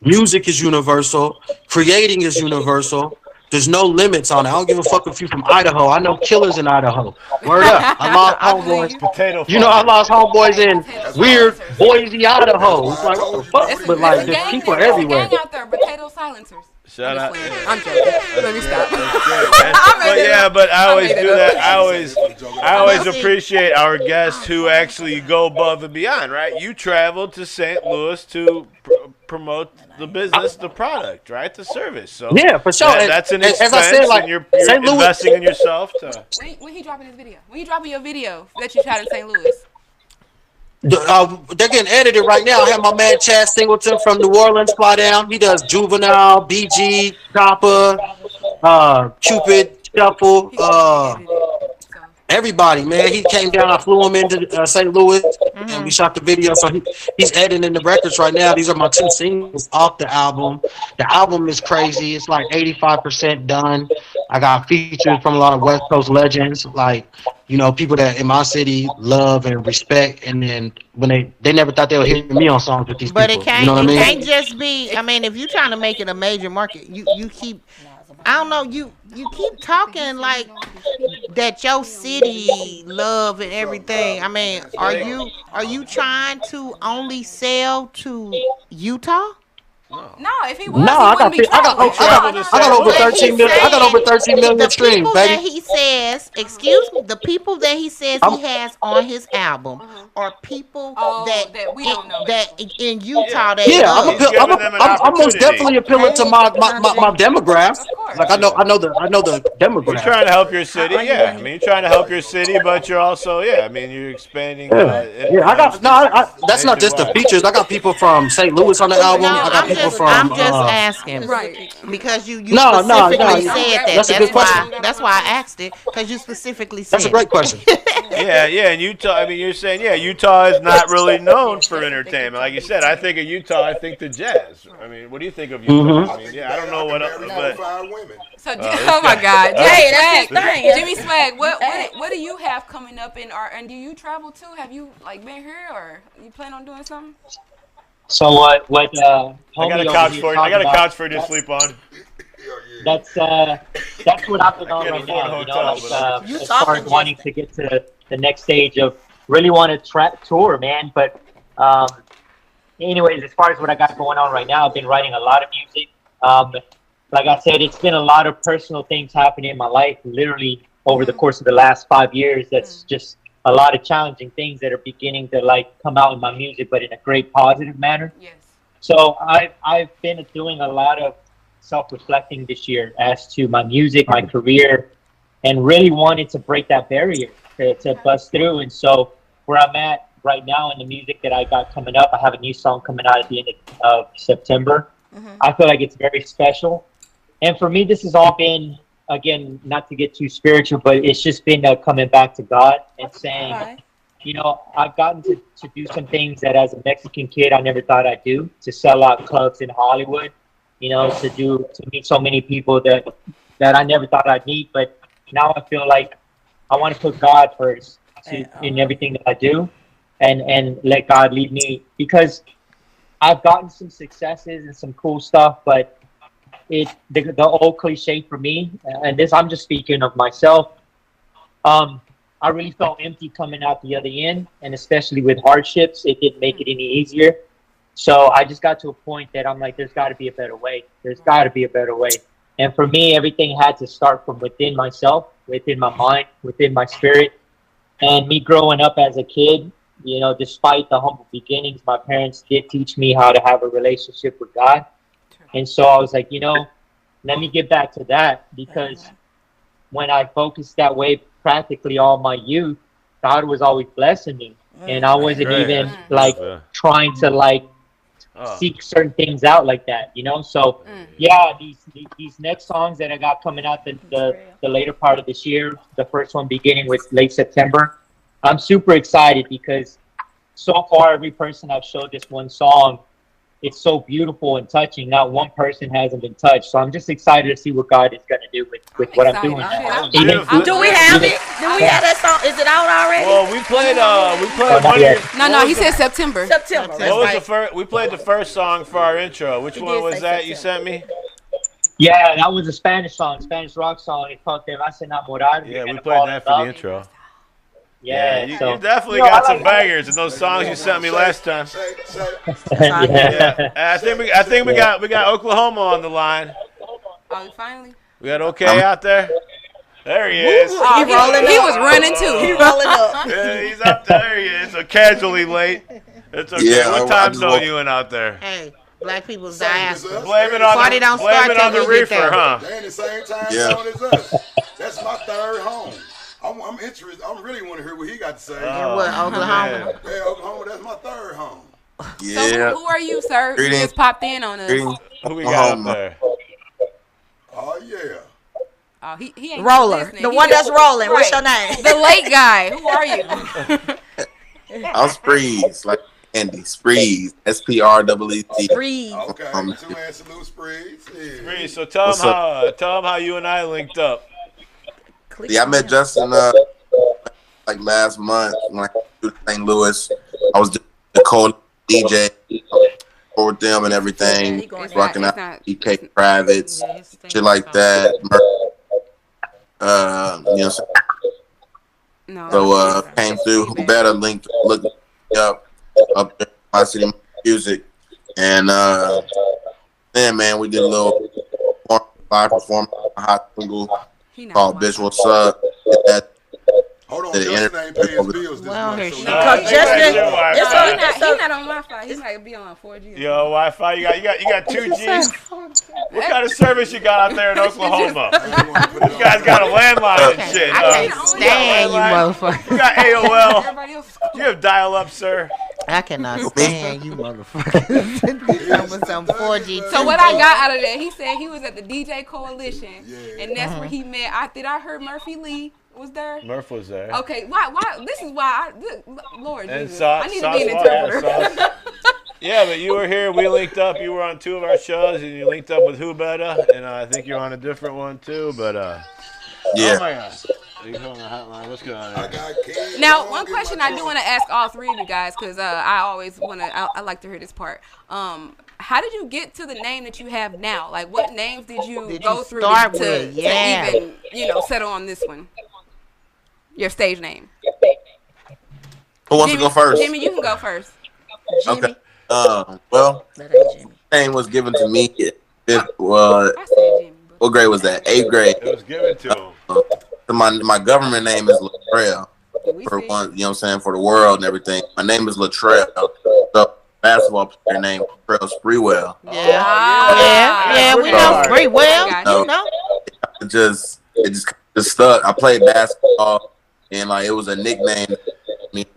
Music is universal. Creating is universal. There's no limits on it. I don't give a fuck if you're from Idaho. I know killers in Idaho. Word up. I lost homeboys. I lost homeboys in weird Boise, Idaho. It's like, what the fuck? But there's people everywhere. Gang out there, potato silencers. Shout out. I'm joking. Let me stop. But I always do that. I always appreciate our guests who actually go above and beyond, right? You traveled to St. Louis to promote the business, the product, right? The service. So yeah, for sure. That's an expense, as I said, and you're investing in yourself. When he dropping his video? When you dropping your video that you shot in St. Louis? They're getting edited right now. I have my man Chad Singleton from New Orleans fly down. He does Juvenile, BG, Chopper, Cupid, Shuffle, everybody, man. He came down. I flew him into St. Louis, and we shot the video. So he's editing the records right now. These are my 2 singles off the album. The album is crazy. It's like 85% done. I got features from a lot of West Coast legends, people that in my city love and respect. And then when they never thought they would hear me on songs with these people. But it can't. It can't just be. I mean, if you're trying to make it a major market, you keep. I don't know. You keep talking like that your city love and everything. I mean, are you trying to only sell to Utah? No, if he was, I got over 13 million. I got over 13 million streams, baby. That he says, excuse me, the people that he says he has on his album are people that we don't know that in Utah that I'm most definitely appealing to my demographics. Like I know the demographics. You're trying to help your city, yeah. I mean, you're trying to help your city, but you're also, I mean, you're expanding. That's not just the features. I got people from St. Louis on the album. I got people from. I'm just asking, right? Because you specifically said that. That's a good question. That's why I asked it, because you specifically said. That's a great question. Yeah, and Utah. I mean, you're saying, Utah is not really known for entertainment. Like you said, I think of Utah, I think the Jazz. I mean, what do you think of Utah? I mean, I don't know what else, but. So, oh my God, Jimmy Swag, what do you have coming up and do you travel too? Have you been here or you plan on doing something? So what? I got a couch for you. I got a couch for you to sleep on. That's what I've been on right now. As far as wanting to get to the next stage of really want to tour, man. But anyways, as far as what I got going on right now, I've been writing a lot of music. Like I said, it's been a lot of personal things happening in my life, literally over the course of the last 5 years. That's just a lot of challenging things that are beginning to come out in my music, but in a great positive manner. Yes. So I've been doing a lot of self-reflecting this year as to my music, my career, and really wanted to break that barrier to bust through. And so where I'm at right now in the music that I got coming up, I have a new song coming out at the end of September. I feel like it's very special. And for me, this has all been, again, not to get too spiritual, but it's just been coming back to God and saying, I've gotten to do some things that as a Mexican kid, I never thought I'd do, to sell out clubs in Hollywood, to meet so many people that I never thought I'd meet. But now I feel like I want to put God first in everything that I do and let God lead me, because I've gotten some successes and some cool stuff, but the old cliche for me, and this I'm just speaking of myself, I really felt empty coming out the other end, and especially with hardships, it didn't make it any easier. So I just got to a point that I'm like, there's got to be a better way. There's got to be a better way. And for me, everything had to start from within myself, within my mind, within my spirit. And me growing up as a kid, you know, despite the humble beginnings, my parents did teach me how to have a relationship with God. And so I was like, you know, let me get back to that, because when I focused that way practically all my youth, God was always blessing me. And I wasn't even like trying to like seek certain things out like that, you know? So yeah, these next songs that I got coming out the later part of this year, the first one beginning with late September, I'm super excited because so far every person I've showed this one song, it's so beautiful and touching. Not one person hasn't been touched. So I'm just excited to see what God is going to do with what I'm doing. Do we have it? Do we have that song? Is it out already? Well, we played one. No, he said September. September. What was the first? We played the first song for our intro. Which one was that you sent me? Yeah, that was a Spanish song, Spanish rock song. It's called Te Vas a Enamorar. Yeah, we played that for the intro. Yeah, you so, definitely got some bangers in those songs you sent me last time. Yeah. I think we got Oklahoma on the line. Oh, finally. We got OK out there. There he is. Oh, he was running too. He rolling up. Yeah, he's up there. He is. So casually late. It's okay. Yeah, what time zone you in out there? Hey, black people's diaspora. Blame it on the reefer, huh? They in the same time zone as us. That's my third home. I'm interested. I really want to hear what he got to say. What, Oklahoma? Yeah, Oklahoma. That's my third home. Yeah. So who are you, sir? You just popped in on us. Who we got up there? Oh yeah. Oh, he ain't Roller. The one that's rolling. Right. What's your name? The late guy. Who are you? I'm Spreeze, like Andy. Spreeze. SPREEZ. Spreeze. Okay. Two-man salute, Spreeze. Yeah. Spreeze. So tell him how you and I linked up. Yeah, I met Justin like last month when I came to St. Louis. I was doing the cold DJ for them and everything, rocking out EK Privates, shit like that. You know, so came through. Who better looked up there, My City Music, and then man, we did a little live performance, a hot single called "Bitch What's Up." Hold on, Justin ain't pay his bills this month. Because Justin, he's not on Wi-Fi. He might be on 4G. Yo, Wi-Fi. You got 2Gs. What kind of service you got out there in Oklahoma? You guys got a landline and shit. I can't stand you, motherfucker. You got AOL. You have dial-up, sir. I cannot stand you, motherfucker. I was on 4G. So what I got out of that, he said he was at the DJ Coalition, and that's where he met. I heard Murphy Lee was there. Murph was there. Okay, why? This is why. Lord and Jesus, I need to be an interpreter. interpreter. Yeah, but you were here. We linked up. You were on 2 of our shows, and you linked up with Who Better, and I think you're on a different one too. But yeah. Oh my God. You on the hotline? What's going on? Now, one question I do want to ask all three of you guys, because I always want to. I like to hear this part. How did you get to the name that you have now? Like, what names did you go through to even, settle on this one? Your stage name. Who wants to go first? Jimmy, you can go first. Okay. Well, name was given to me. What grade was that? 8th grade. It was given to him. My government name is Latrell. For one, you know what I'm saying, for the world and everything. My name is Latrell. So basketball player named Latrell Sprewell. Yeah, we know Sprewell. You know. It just stuck. I played basketball, and like it was a nickname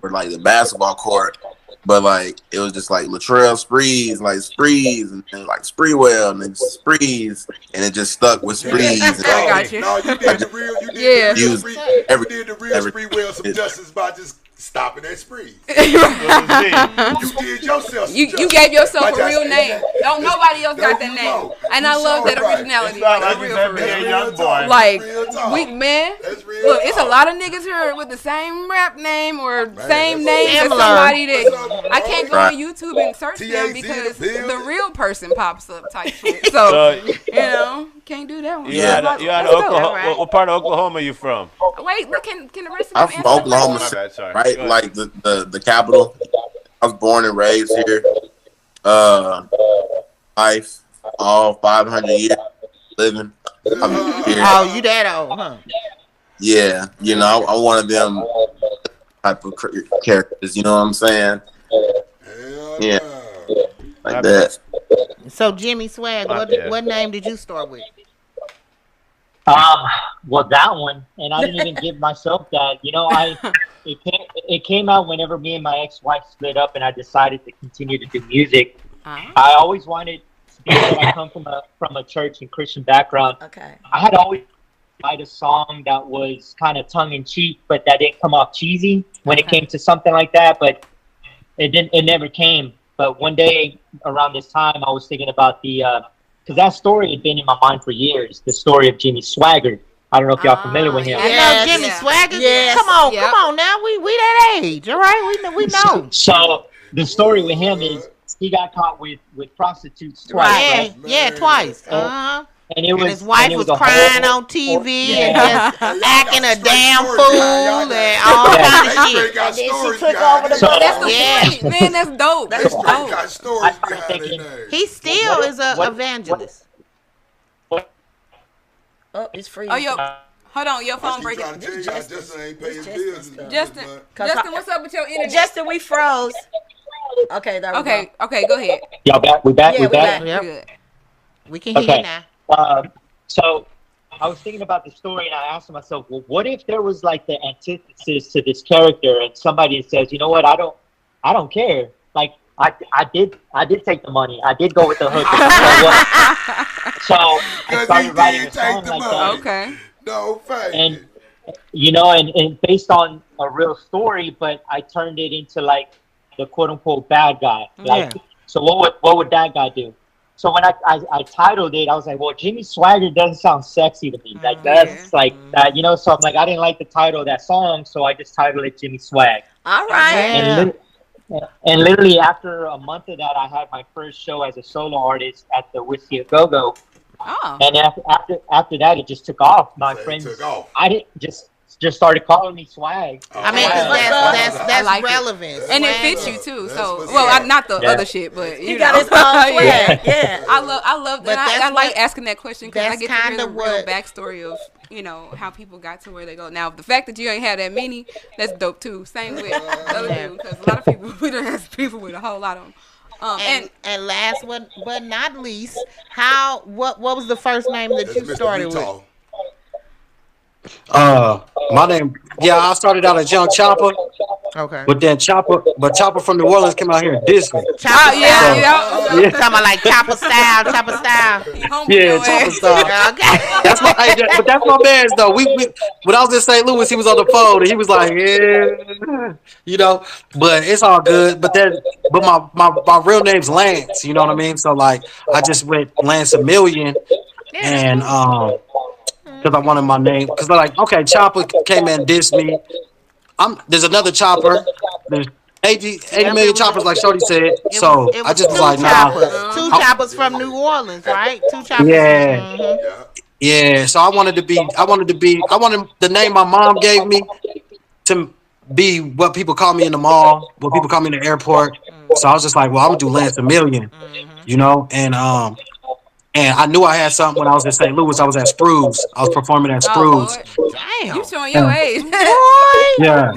for like the basketball court. But like it was just like Latrell Spreeze, like Spreeze, and then like Sprewell, and then Spreeze, and it just stuck with Spreeze. I got you. No, you did the real Sprewell some It's justice by just stopping at Spree. You did yourself. You gave yourself a real name. Don't nobody else got that name. And I love that originality. Like real young boy. Like man, look, it's a lot of niggas here with the same rap name or same name as somebody that I can't go on YouTube and search them because the real person pops up type shit. So can't do that one. You out of Oklahoma. What part of Oklahoma are you from? Wait, can the rest of I'm them from answer? Oklahoma My City, bad, sorry. right? Like the capital. I was born and raised here. Life, all 500 years living. I'm here. Oh, you that old, huh? Yeah, you know, I'm one of them type of characters. You know what I'm saying? Hell Yeah, no. like that. So Jimmy Swag, what name did you start with? Well, that one, and I didn't even give myself that. You know, it came out whenever me and my ex-wife split up, and I decided to continue to do music. I always wanted, being that I come from a church and Christian background. Okay. I had always write a song that was kind of tongue in cheek, but that didn't come off cheesy when it came to something like that. But it never came. But one day around this time, I was thinking about because that story had been in my mind for years. The story of Jimmy Swagger. I don't know if y'all familiar with him. I know Jimmy Swagger. Yes. Come on now. We that age, all right? We know. So the story with him is he got caught with prostitutes twice. Right? Yeah, twice. And it was, his wife was crying on TV and just acting a damn fool and all kind of shit. And then she took over the That's the point, man. That's dope. That's dope. Got stories behind their name. He still is an evangelist. Oh, it's free. Oh, hold on, your phone breaking. Justin ain't paying bills. Justin, what's up with your internet? Justin, we froze. Okay, there we go. Okay, go ahead. Y'all back? We back? Yeah, we we back? back. Good. We can hear you now. So I was thinking about the story, and I asked myself, well, what if there was like the antithesis to this character, and somebody says, you know what, I don't care. Like I did take the money. I did go with the hook. So I started writing a song like that. Okay. No fact. And you know, and based on a real story, but I turned it into like the quote unquote bad guy. Like, so what would that guy do? So when I titled it, I was like, well, Jimmy Swagger doesn't sound sexy to me. Like that's like that, you know. So I'm like, I didn't like the title of that song, so I just titled it Jimmy Swag. All right. And literally after a month of that, I had my first show as a solo artist at the Whiskey A Go Go. Oh. And after that, it just took off. My friends, I didn't just started calling me Swag. I mean, that's like relevant, and it fits you too. So, well, not the other shit, but you got his own swag. Yeah. I love that. I like asking that question because I get to hear the real backstory of how people got to where they go. Now, the fact that you ain't have that many, that's dope too. Same with the other people, because a lot of people we don't have people with a whole lot of them. And last but not least, what was the first name that you started with? My name, I started out as Young Chopper. Okay. But then Chopper from New Orleans came out here and dissed me. Chopper style. Talking about like Chopper style. Yeah, Chopper style. Okay. That's my man's though. We when I was in St. Louis, he was on the phone and he was like, but it's all good. But my real name's Lance, you know what I mean? So like I just went Lance a Million and because I wanted my name. Because they're like, okay, Chopper came in and dissed me. There's another Chopper. There's 80 million choppers, like Shorty said. So I just was like, nah. Two choppers from New Orleans, right? Two choppers. Yeah. Yeah. So I wanted the name my mom gave me to be what people call me in the mall, what people call me in the airport. So I was just like, well, I'm gonna do Lance a Million, and I knew I had something when I was in St. Louis. I was at Sprues. I was performing at Sprues. Damn, you showing your age. Yeah.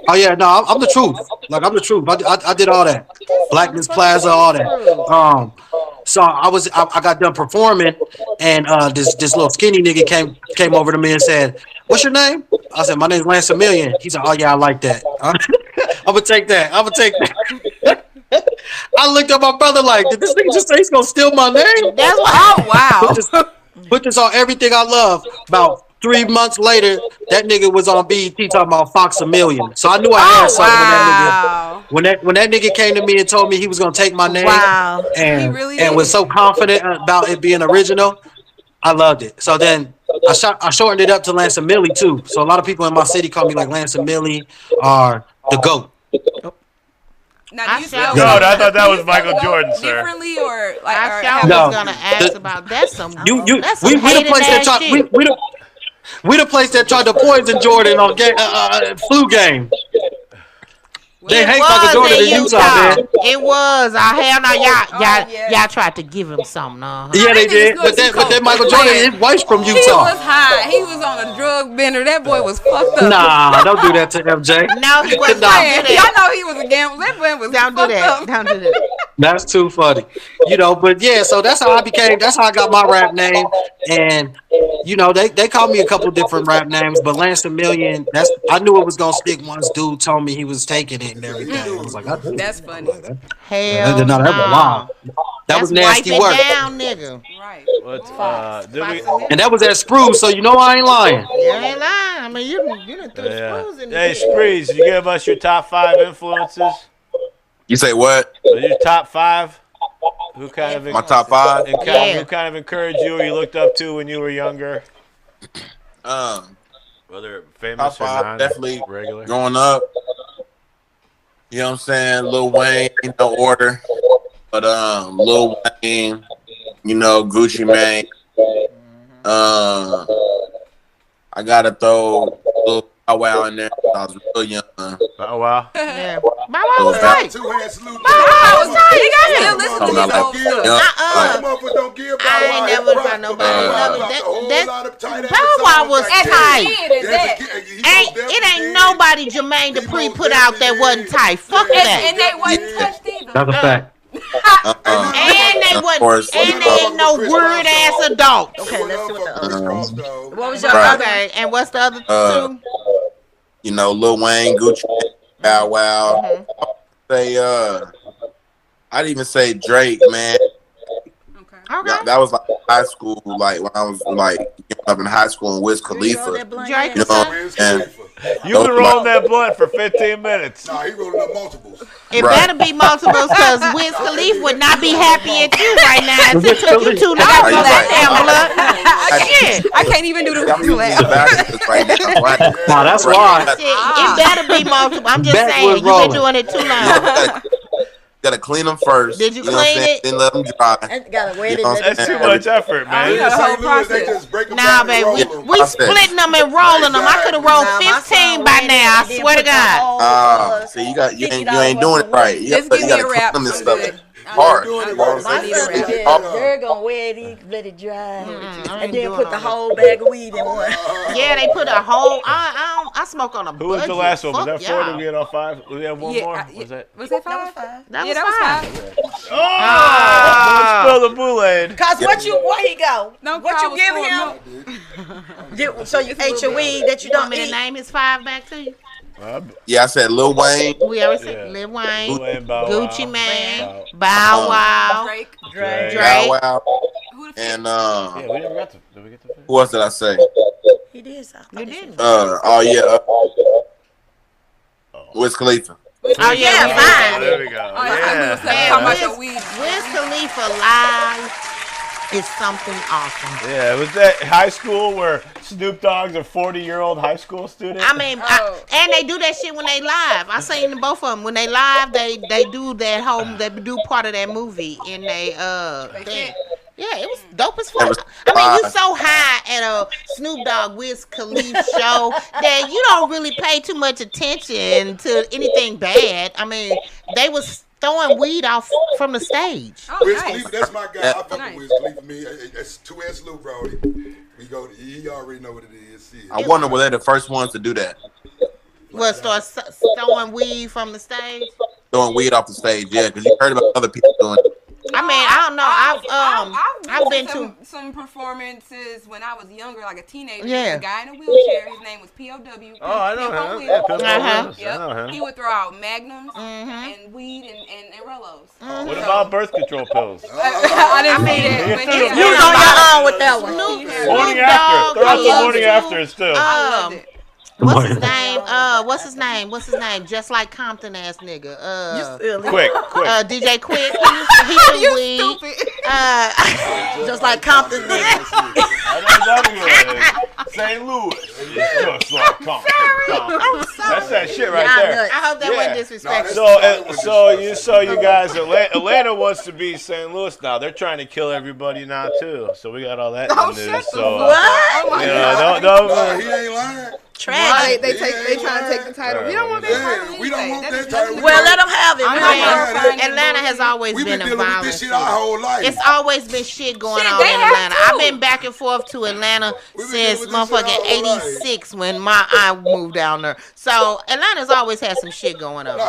Oh yeah. No, I'm the truth. Like I'm the truth. I did all that. Blackness Plaza, all that. So I got done performing, and this little skinny nigga came over to me and said, "What's your name?" I said, "My name's Lance a Million." He said, "Oh yeah, I like that. I'm gonna take that. I looked at my brother like, did this nigga just say he's gonna steal my name? That's wow. Put this on everything I love. About 3 months later, that nigga was on BET talking about Fox a Million. So I knew I had something when that nigga came to me and told me he was gonna take my name and was so confident about it being original. I loved it. So then I shortened it up to Lance a Millie too. So a lot of people in my city call me like Lance a Millie or the GOAT. Now, I thought that was Michael Jordan, sir. Differently or like I was gonna ask about that's some. We the place that talk. We the place that tried to poison Jordan on flu game. They hate Michael Jordan in Utah, man. It was. Hell no, y'all tried to give him something. Yeah, they did. But that Michael Jordan, his wife's from Utah. He was high. He was on a drug bender. That boy was fucked up. Nah, don't do that to MJ. No, he wasn't. Y'all know he was a gambler. That boy was Don't do that. Don't do that. That's too funny. But yeah, so that's how I got my rap name. And they called me a couple different rap names, but Lance a Million, I knew it was gonna stick once dude told me he was taking it and everything. I was like, that's funny. Hell no. That was nasty work. Down, nigga. Right. And that was at Spruce, so I ain't lying. You ain't lying. I mean, you done threw Spruce in there. Hey, Spreeze, you give us your top 5 influences? You say what? Your top 5? Who kind of my top 5? Who kind of encouraged you or you looked up to when you were younger? Whether famous top 5, or not, definitely regular. Growing up, you know what I'm saying? Lil Wayne, no order, but Lil Wayne, Gucci Mane. I gotta throw Lil Bow Wow in there. I was real young. Bow Wow. Yeah. Bow Wow was tight. Two hands salute. Bow Wow was tight. You guys still listen to these old stuff. Motherfuckers don't give Bow I Wow. ain't never found nobody. Bow Wow was tight. It ain't nobody Jermaine Dupri put out that wasn't tight. Fuck that. And they wasn't touched either. That's a fact. And they wasn't. And they ain't no weird ass adult. Okay, let's see what the other. What was your other? And what's the other two? Lil Wayne, Gucci, Bow Wow. I'd even say Drake, man. Okay. That was like high school, like when I was like up in high school in Wiz Khalifa. And You've been rolling that blunt for 15 minutes. Nah, he rolling up multiples. It better be multiples because Wiz Khalifa would not be happy at you right now. It took you too long for that damn blunt. Shit. I can't even do the laugh. Nah, that's why. It better be multiple. I'm just saying, you've been doing it too long. Gotta clean them first. Did you clean it? Then let them dry. Gotta wait That's too much effort, man. Nah, baby, we splitting them and rolling them. I could have rolled 15 by now. I swear to God. So you ain't doing it right. You gotta clean them and stuff. Hard. They're gonna wear it, let it dry, and then put the whole bag of weed in one. Yeah, they put a whole. I smoke on a budget. Who was the last one? Was that 4? Y'all. Did we get on 5? We have one more? Was that 5? That Yeah, was 5. Oh! Don't spill the Kool-Aid. Cause where he go? No, what you give him? So you ate your weed that you don't Want me to eat? name his 5 back to you? Yeah, I said Lil Wayne. We already said Lil Wayne, Bow Gucci Wow, Mane, Bow Wow, Drake. Bow Wow. And Yeah, we never got to. Did we get to? who else did I say? He did. You didn't. Wiz Khalifa. Oh yeah, fine. There we go. Man, Wiz Khalifa live is something awesome. Yeah, was that high school where Snoop Dogg's a 40-year-old high school student? I mean, and they do that shit when they live. I seen both of them when they live. They do that whole. They do part of that movie in they thing. Yeah, it was dope as fuck. I mean, you so high at a Snoop Dogg Wiz Khalifa show that you don't really pay too much attention to anything bad. I mean, they was throwing weed off from the stage. Oh, Wiz nice. Khalifa, that's my guy. I fuck Nice. with Wiz Khalifa. Me, that's 2S Lou, bro. He already know what it is. I wonder were they the first ones to do that? What, start throwing weed from the stage? Throwing weed off the stage, yeah, because you heard about other people doing it. I mean, I don't know. I've been to some performances when I was younger, like a teenager. Yeah. A guy in a wheelchair. His name was P.O.W. Oh, I know Pimp on him. Wheels. Yeah, Pimp on Wheels. Yep. I know him. He would throw out Magnums and weed and Rellos. What about birth control pills? I didn't say that. But he You was on your own with that one. Morning after. Throw out the morning after still. I loved it. What's his name? What's his name? Just like Compton ass nigga. Quick. DJ Quick. He threw weed. Stupid. Just like Compton niggas. I know exactly what it is. St. Louis is just like Compton. That's that shit right there. I hope that wasn't disrespectful. So you guys, Atlanta wants to be St. Louis now. They're trying to kill everybody now too. So we got all that in the news. So what? He ain't lying. Tragic. Right, they trying to take the title. We don't want that title. We don't want that title. Well, let them have it. Atlanta has always We've been been a dealing with violent this shit city. our whole life. It's always been shit going on in Atlanta. I've been back and forth to Atlanta since motherfucking 86 when I moved down there. So Atlanta's always had some shit going on.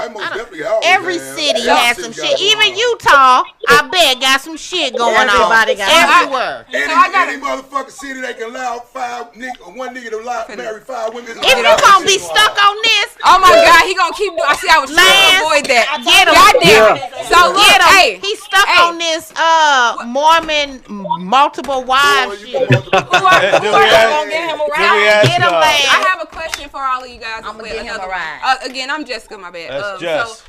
Every city has some shit. Even Utah, I bet, got some shit going on. Everybody got everywhere. Any motherfucking city they can allow one nigga to marry 5 women. If you gonna be stuck on this, oh my God, he gonna keep doing. I see. I was trying to avoid that. Get him. Goddamn. So look, hey, he's stuck on this Mormon multiple wives shit. Who are gonna get him a ride? Get him, I have a question for all of you guys. I'm gonna get him a ride. Again, I'm Jessica. My bad. That's Jess.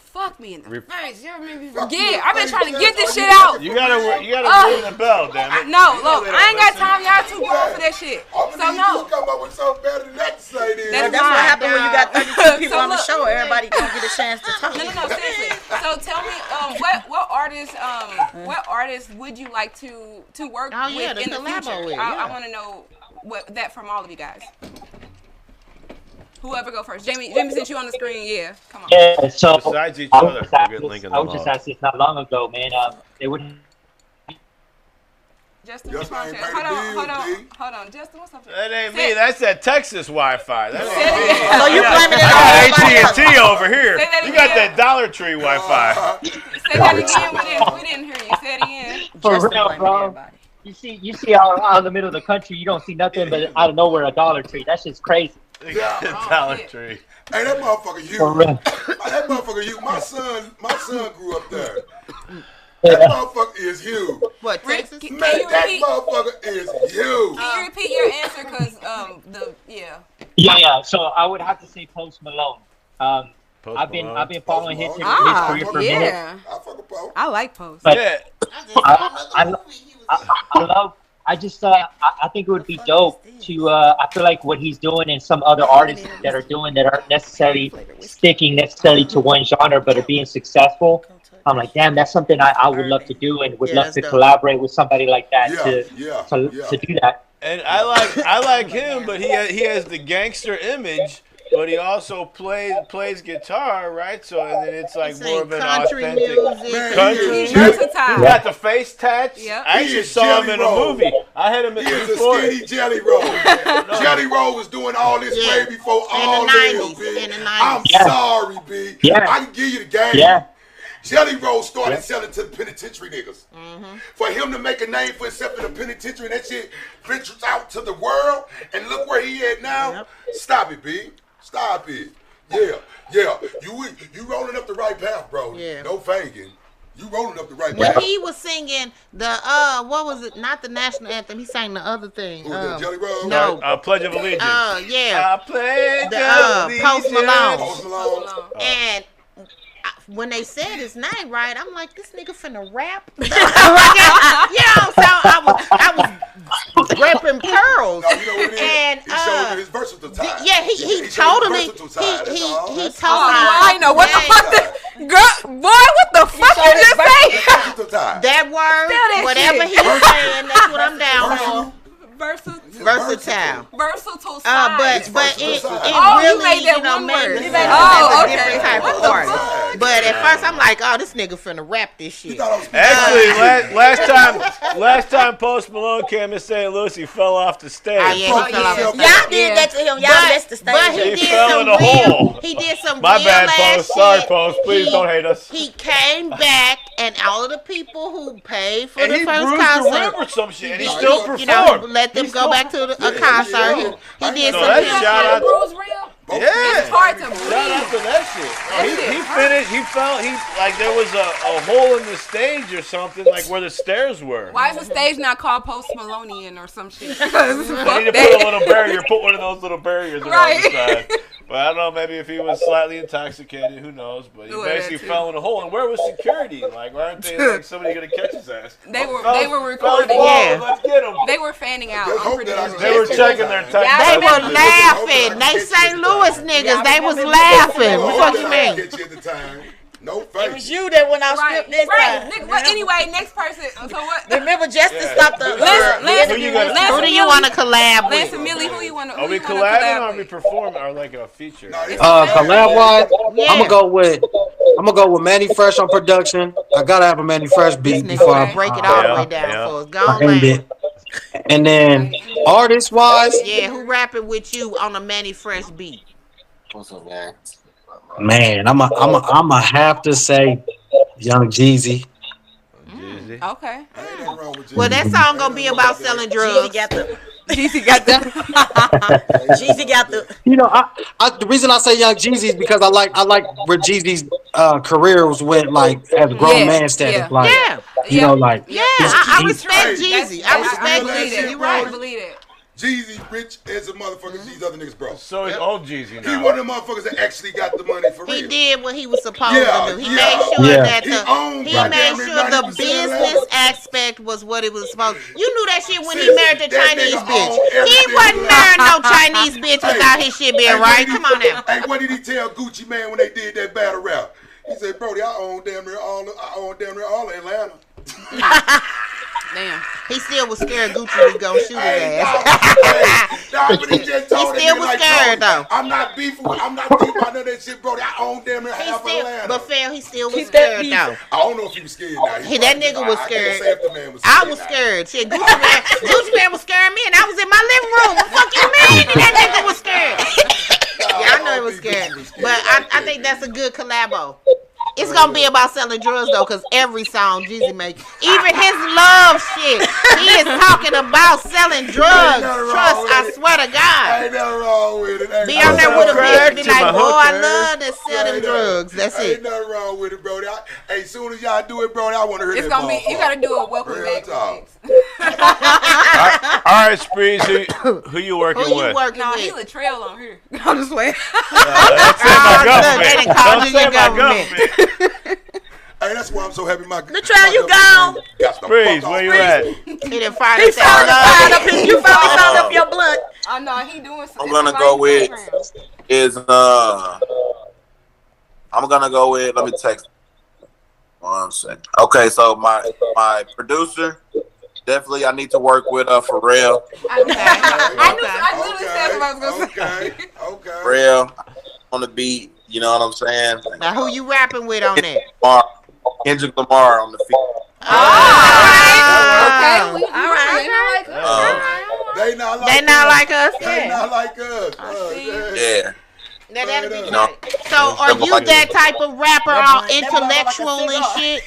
Fuck me in the face. You ever made me forget? I've been trying to get this shit out. You gotta ring the bell, damn it. No, look, I ain't got time. Y'all too grown for that shit. So no. Come up with something better than that to say then. That's what happened when you got 32 people on the show. Everybody gonna get a chance to talk. No, seriously. So tell me, what artists would you like to work with in the future? I want to know that from all of you guys. Whoever go first. Jamie, since you on the screen, yeah. Come on. Yeah, so besides each other, I was just asked this not long ago, man. They would. Justin, hold on. Justin, what's up? That ain't me. That's that Texas Wi-Fi. That ain't me. So you blaming it I on got AT&T over here. You got that Dollar Tree Wi-Fi. Say that again. We didn't hear you. Say it again. For real, bro. You see out in the middle of the country, you don't see nothing but out of nowhere a Dollar Tree. That shit's crazy. Dollar Tree. Hey, that motherfucker huge. That motherfucker huge. My son grew up there. That motherfucker is huge. What, Texas? Man, that motherfucker is huge. Can you repeat your answer? Cause Yeah. So I would have to say Post Malone. I've been following his career for a minute. I like Post. But I think it would be dope to. I feel like what he's doing and some other artists that aren't necessarily sticking to one genre, but are being successful. I'm like, damn, that's something I would love to do and would love to collaborate with somebody like that to do that. And I like him, but he has the gangster image, but he also plays guitar, right? So and then it's like more of an authentic country. He's versatile. He got the face tats. Yep. I actually saw him in a movie. I had him in He's a skinny Jelly Roll. Jelly Roll was doing all this way before all this, B. In the 90s. I'm sorry, B. I can give you the game. Yeah. Jelly Roll started selling to the penitentiary niggas. For him to make a name for himself in the penitentiary, and that shit ventures out to the world, and look where he at now. Stop it, B. Stop it. Yeah. You rolling up the right path, bro. Yeah. No faking. You rolling up the right When path. he was singing the what was it? Not the national anthem. He sang the other thing. Who, the Jelly Roll? No. Pledge of Allegiance. Yeah. I pledge The Post Malone. Post Malone. And when they said his name right, I'm like, this nigga finna rap. So I was rapping pearls. No, you know what it is? And he showed his versatile side. Yeah, he totally he totally. I know what the fuck. Girl, boy, what the fuck you just say? That word, whatever he's saying, that's what I'm down for. Versatile. Versatile side. But it you really, made that one made word. it a different type of artist. But at first I'm like, oh, this nigga finna rap this shit. Actually, last time Post Malone came to St. Louis, he fell off the stage. He fell off the stage. Y'all did that to him. Y'all missed the stage. But he fell in a hole. He did some My real bad, ass Post. Sorry, shit. Post. Please don't hate us. He came back, and all of the people who paid for the he first bruised concert, the rib or some shit, and he still performed. You know, let them go back to a concert. He did some. Shout out. Yeah, it's hard to breathe. Shout out to that shit. He finished. He felt like there was a hole in the stage or something, like where the stairs were. Why is the stage not called Post Malonian or some shit? They need to put a little barrier. Put one of those little barriers around the side. But I don't know, maybe if he was slightly intoxicated, who knows? But he basically fell in a hole. And where was security? Like, why aren't they like somebody gonna catch his ass? They were recording. Yeah, let's get him. They were fanning out. They were checking their time. They were laughing. They St. Louis niggas. They was laughing. What the fuck you mean? No face. It was you that went out script this time. But anyway, next person. So what? Remember, Justin stopped the. Who do you want to collab with? Lance and Millie, who you want to? Are we collabing or are we performing or like a feature? Collab wise, I'm gonna go with Manny Fresh on production. I gotta have a Manny Fresh beat before I break it all the way down for us. Go on, it. And then artist wise, who rapping with you on a Manny Fresh beat? What's up, man? Man, I'm a have to say Young Jeezy. Okay. Well, that song gonna be about selling drugs. Jeezy got the. You know, the reason I say Young Jeezy is because I like where Jeezy's career went like as a grown man status. Like, you know, like I respect Jeezy. I respect Jeezy. You right? Believe it. Jeezy rich as a motherfucker. These other niggas broke. So it's old Jeezy now. He one of the motherfuckers that actually got the money for real. He did what he was supposed to do. He made sure that the business aspect was what it was supposed. You knew that shit when he married the Chinese bitch. He wasn't marrying no Chinese bitch without his shit being right. Come on now. Hey, what did he tell Gucci Man when they did that battle rap? He said, "Brody, I own damn near all of Atlanta." Damn. He still was scared Gucci was gonna shoot his ass. But he just told he still was scared though. I'm not beefing about none of that shit, bro. I own damn near half of Atlanta. But Phil, he still was scared though. I don't know if he was scared now. That nigga was scared. I was scared. Shit, Gucci Man was scaring me and I was in my living room. What the fuck you mean? That nigga was scared. Yeah, I know he was scared. But I think that's a good collabo. It's gonna be about selling drugs though, cause every song Jeezy makes, even his love shit, he is talking about selling drugs. Trust, I swear to God. Ain't nothing wrong with it. Be on there with a bitch, be like, boy, I love to sell them drugs. That's it. Ain't nothing wrong with it, bro. Hey, as soon as y'all do it, bro, I want to hear it's that. Gonna be, you gotta do a welcome back. All right, Spreeze, who you working with? No, he Latrell on here. I'm just playing. Don't say my government. Hey, that's why I'm so happy. Latrell, you gone. Spreeze, where you at? He didn't find it. You finally found up your blunt. Oh no, he doing something. I'm gonna go with let me text 1 second. Okay, so my producer, definitely I need to work with Pharrell. I literally said what I was gonna say. Okay. Pharrell on the beat, you know what I'm saying? Now who you rapping with on that? Kendrick Lamar on the feet. All right. They not like us. They not like us. Yeah. Now that'll be right. So are you that type of rapper, all intellectual and shit?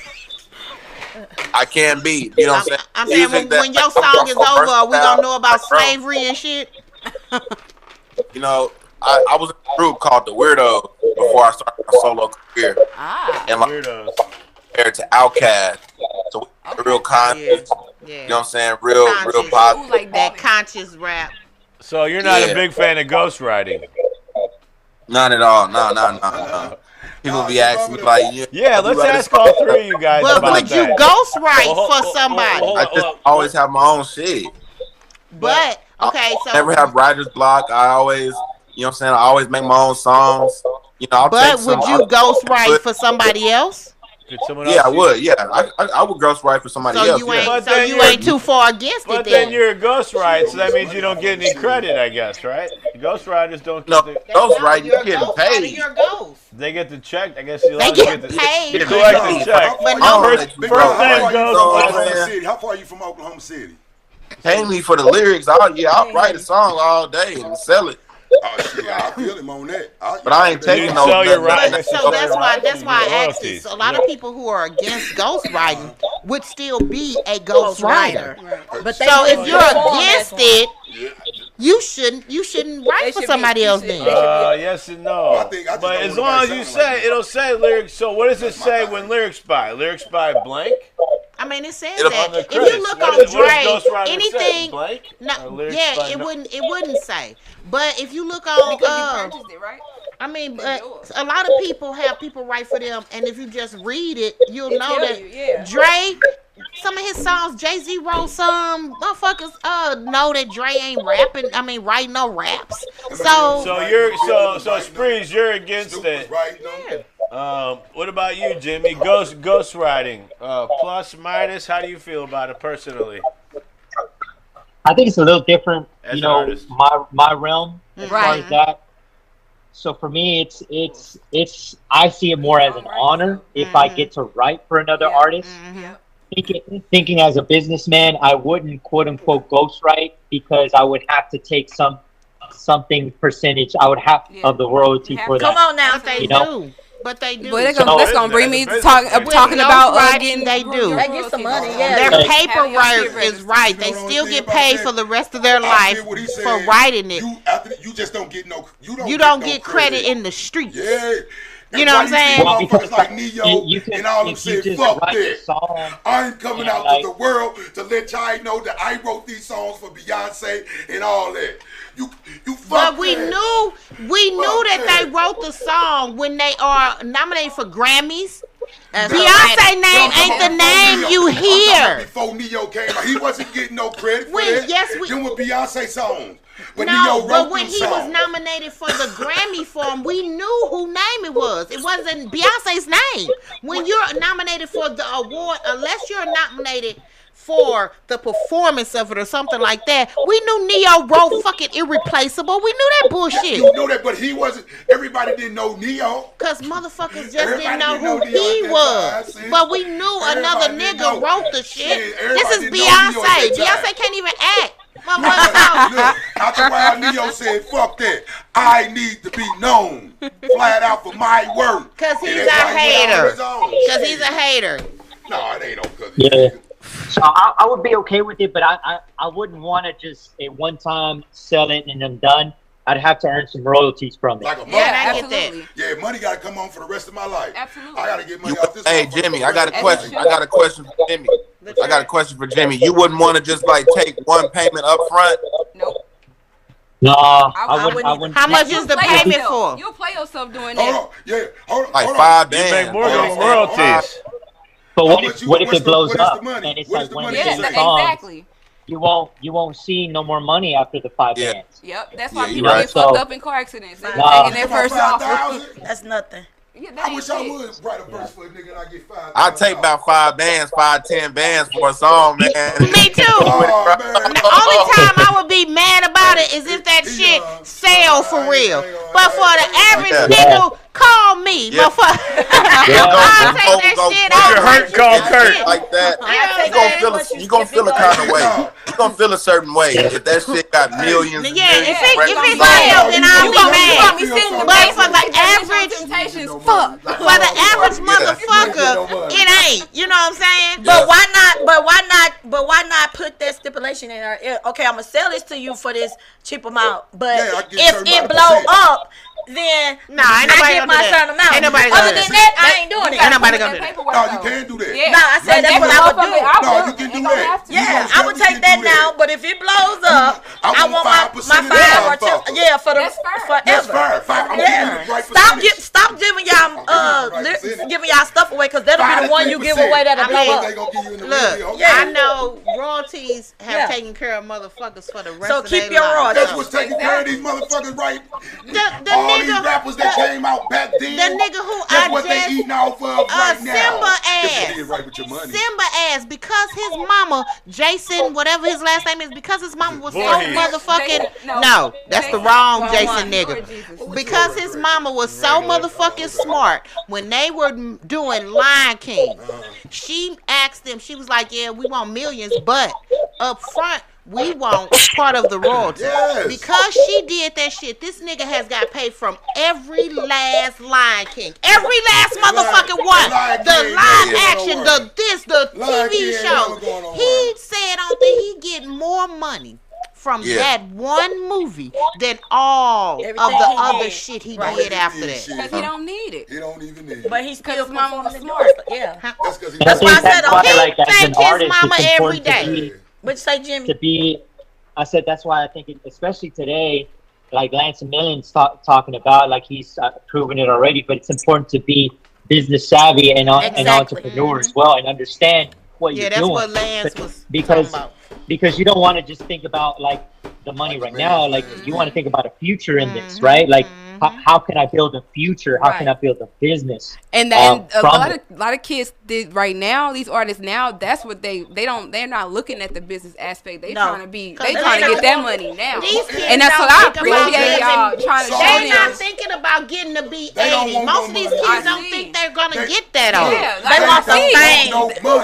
I can't be. You know what I'm saying? I'm saying when your song is over, are we gonna know about slavery and shit? You know, I was in a group called the Weirdos before I started my solo career. And like, Weirdos. Compared to Outkast, so real conscious. Yeah. You know what I'm saying? Real positive. Like that conscious rap. So you're not a big fan of ghostwriting? Not at all. No. People be asking me like, let's ask all three of you guys but about would you ghostwrite for somebody? I just always have my own shit. But okay, so I never have writer's block. I always, you know what I'm saying? I always make my own songs. You know, but would you ghostwrite for somebody else? Yeah, I would. Yeah, I would ghostwrite for somebody else. You ain't too far against it. But then you're a ghostwriter, so that means you don't get any credit, I guess, right? Ghostwriters don't get the ghostwriting. You getting paid. They get the check. I guess you they get paid. You collect the check. But no, first name goes. How far are you from Oklahoma City? Pay me for the lyrics. I'll write a song all day and sell it. Oh shit, I feel him on that. But I ain't taking no. So that's why I asked this. A lot of people who are against ghostwriting would still be a ghostwriter. But so if you're against it, you shouldn't write for somebody else then. Yes and no. But as long as you say, it'll say lyrics. So what does it say when lyrics by? Lyrics by blank? I mean, it says It'll- that. On the If you look on Dre, anything, it wouldn't say. But if you look on, because you purchased it, right? I mean, but a lot of people have people write for them, and if you just read it, you'll know that Dre. Some of his songs, Jay-Z wrote some. Motherfuckers know that Dre ain't rapping. I mean, writing no raps. So Sprees, you're against it. What about you, Jimmy? Ghost writing. Plus, minus, how do you feel about it personally? I think it's a little different, As you an know, artist. my realm as far as that. So for me, it's I see it more as an honor if I get to write for another artist. Thinking as a businessman, I wouldn't quote unquote ghostwrite because I would have to take something percentage. I would have of the royalty for that. Come on now, they do. But they do. But that's gonna bring me to talking about writing. They do. They get some money. Their paperwork is right. They still get paid for the rest of their life for writing it. You just don't get no. You don't get credit in the streets. Yeah. You know what I'm saying? Well, motherfuckers like Neo and all them said, fuck that. I ain't coming out to the world to let y'all know that I wrote these songs for Beyonce and all that. You fuck But we that. knew that they wrote the song when they are nominated for Grammys. Beyonce name ain't the name you hear. Before Neo came out, he wasn't getting no credit for that. Them were Beyonce songs. But when he was nominated for the Grammy for him, we knew who name it was. It wasn't Beyonce's name. When you're nominated for the award, unless you're nominated for the performance of it or something like that, we knew Neo wrote fucking Irreplaceable. We knew that bullshit. You knew that, but he wasn't. Everybody didn't know Neo. Because motherfuckers just didn't know who he was. But we knew another nigga wrote the shit. This is Beyonce. Beyonce can't even act. Look, after a while, Neo said, fuck that. I need to be known. Flat out for my work. Because he's a hater. Because he's a hater. No, it ain't no cause. Yeah. So I would be okay with it, but I wouldn't want to just at one time sell it and I'm done. I'd have to earn some royalties from it. Like a mother. I get that. Yeah, money got to come on for the rest of my life. Absolutely. I got to get money off this. Hey, Jimmy, I got a question. I got a question for Jimmy. You wouldn't want to just like take one payment up front? Nope. No, I wouldn't. How much is the payment for? You'll play yourself doing that. Hold on. Like 5 bands. You make more than royalties. But what if it blows up? And it's like one of the songs. Exactly. You won't see no more money after the 5 bands. Yep, that's why Yeah, people get fucked up in car accidents. They're taking their first off. That's nothing. Yeah, I wish I would write a verse for a nigga and I get 5. I take about 5 bands, 10 bands for a song, man. Me too. Oh, man. The only time I would be mad about it is if that shit sell for real. But for the average nigga, call me, motherfucker. I'll take that shit If you're hurt, call Kurt. Like that, you gonna feel a kind of way. You gonna feel a certain way if that shit got millions. Yeah, if it sells, then I'll be mad. But for the average motherfucker, it ain't. You know what I'm saying? But why not put that stipulation in there? Okay, I'm gonna sell this to you for this cheap amount. But if it blow up, then I get my certain amount. Other than that, I ain't doing it. Ain't nobody gonna do that. No, you can't do that. No, I said that's what I would do. No, you can do that. Yeah, I would take that now. But if it blows up, I want my 5 or 2. Yeah, for the forever. That's fair. I'm giving you the right percentage. Stop giving y'all stuff away, because that'll be the one you give away that'll blow up. Look, I know royalties have taken care of motherfuckers for the rest of their lives. So keep your royalties. That's what's taking care of these motherfuckers, right? All these rappers that came out back then. The nigga who that's what they eating off of right now. Simba ass. Did right with your money. Simba ass, because his mama, Jason, whatever his last name is, because his mama was so motherfucking. No, that's the wrong Jason nigga. Because his mama was so motherfucking smart when they were doing Lion King. She asked them, she was like, yeah, we want millions, but up front, we want part of the royalty. Yes. Because she did that shit, this nigga has got paid from every last Lion King. Every last motherfucking one. The live action, the TV show. He said on that he get more money from that one movie than all of the other shit he did after that. Because he don't need it. He don't even need it. But he's still his mama was smart. Yeah. That's because That's why I said, he thank his mama every day. But say, Jimmy. I said that's why I think, especially today, like Lance Million's talking about, like he's proven it already, but it's important to be business savvy and an entrepreneur as well and understand what you're doing. Yeah, that's what Lance was because talking about. Because you don't want to just think about like the money right now, like you want to think about a future in this, right? Like how can I build a future? How can I build a business? And a lot of kids did right now. These artists now, that's what they're not looking at the business aspect. They trying to get that money now. And that's what I appreciate y'all trying to. They're not thinking about getting to be 80. Most of these kids don't think they're gonna get that old. They want the fame.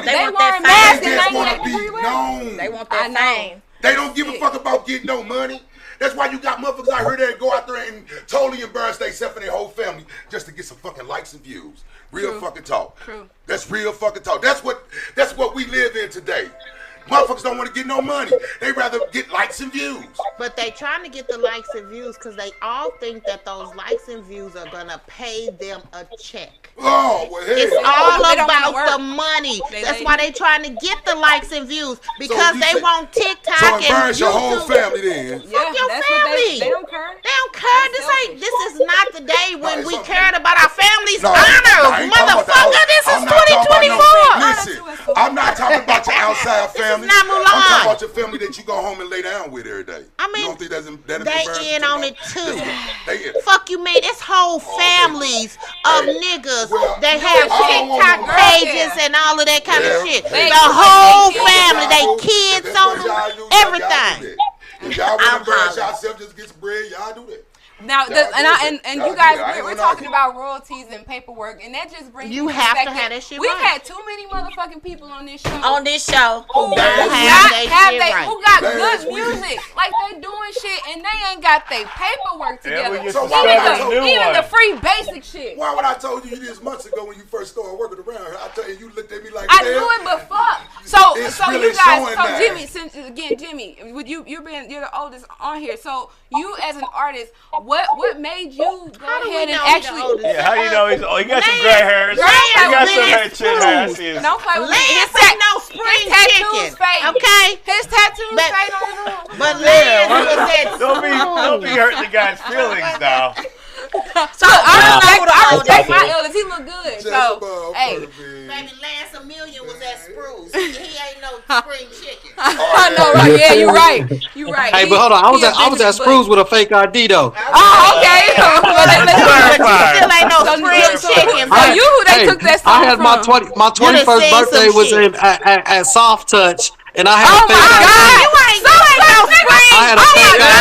They wearing masks and they want to be known. They want that fame. They don't give a fuck about getting no money. That's why you got motherfuckers out here that go out there and totally embarrass themselves and their whole family just to get some fucking likes and views. Real fucking talk. True. That's real fucking talk. That's what we live in today. Motherfuckers don't want to get no money. They rather get likes and views. But they trying to get the likes and views because they all think that those likes and views are gonna pay them a check. Oh, well, hey. It's all about the money. That's why they trying to get the likes and views because they want TikTok and embarrass your whole YouTube. family then. Fuck your family. They don't care. They don't care. This is not the day when we cared about our family's honor, motherfucker. This is 2024. Listen, I'm not talking about your outside family. This is not Mulan. I'm talking about your family that you go home and lay down with every day. I mean, you don't think that's they in on it too. They in. Fuck you, man. It's whole families of niggas that have TikTok pages and all of that kind of shit. The whole family, they kids on them, everything. If y'all want to embarrass yourself, just get some bread, y'all do that. Now, and you guys, we're talking about royalties and paperwork, and that just brings you have to have that shit. We've had too many motherfucking people on this show. Who got good music, like they doing shit, and they ain't got their paperwork together. Even the free basic shit. Why would I told you this months ago when you first started working around here? I tell you looked at me like I knew it, but fuck. So really you guys, now. Jimmy, since again, Jimmy, with you're the oldest on here. So you as an artist, what made you go ahead and actually? Yeah, how you know he's old? He got some gray hairs. He got some hair chin hair. I see his. Don't play with me. Lance ain't no spring chicken. Okay, his tattoos fade on his arm. But Lance was at Don't be hurting the guy's feelings now. So I respect my elders. He look good. So hey, baby, Lance Amelia was at Spruce. He ain't no spring chicken. I know, right? Yeah, you're right. You're right. Hey, but hold on, I was at Spruce with a fake ID though. Oh, okay. Still ain't no spring chicken. So you who they took that song I had from? my 21st birthday was at Soft Touch, and I had a fake ID. You ain't no spring. I had a fake ID.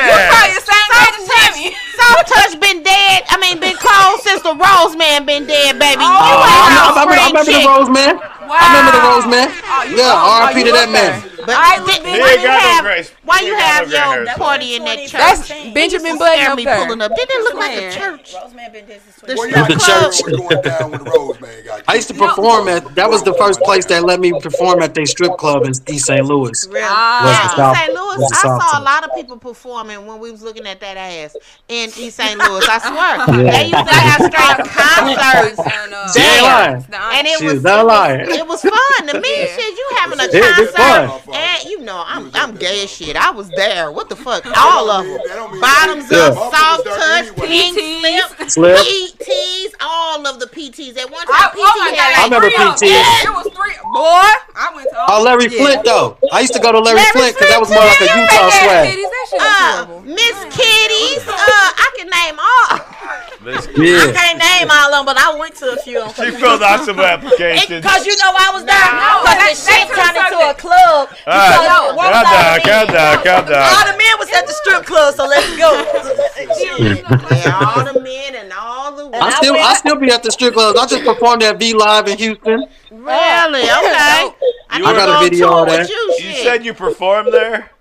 You probably the same age as Jimmy. Soft Touch been dead. I mean, been closed since the Rose Man been dead, baby. You I ain't no spring remember the chicken. Rose Man. I remember the Rose Man. Yeah, R.I.P. to that man. But why you have your party in that church? That's Benjamin Button up there. Pulling up. Didn't it look like a church? Roseman been dead since The church. Going down when the Rose Man got I used to perform at. That was the first place that let me perform at their strip club in East St. Louis. Really? Yeah, East St. Louis. I saw a lot of people performing when we was looking at that ass in East St. Louis. I swear, they used to have straight concerts there, and it was fun to me. Shit, you having a concert, and you know I'm gay as shit. I was there. What the fuck? All of them. Bottoms up, Soft Touch, Pink Slip, PTs, all of the PTs. At one time, PT had I remember PT. It was three. Boy, I went to all. Larry Flint though. I used to go to Larry Flint because that was more like a Utah swag. Miss Kitties. I can name all. I can't name all of them, but I went to a few of them. She filled out some applications. Because you know I was there. Because the shit turned into a club. Calm down. All the men was at the strip club, so let's go. All the men and all the women. I still be at the strip clubs. I just performed at V Live in Houston. Really? Okay. I got a video of that. You said you performed there?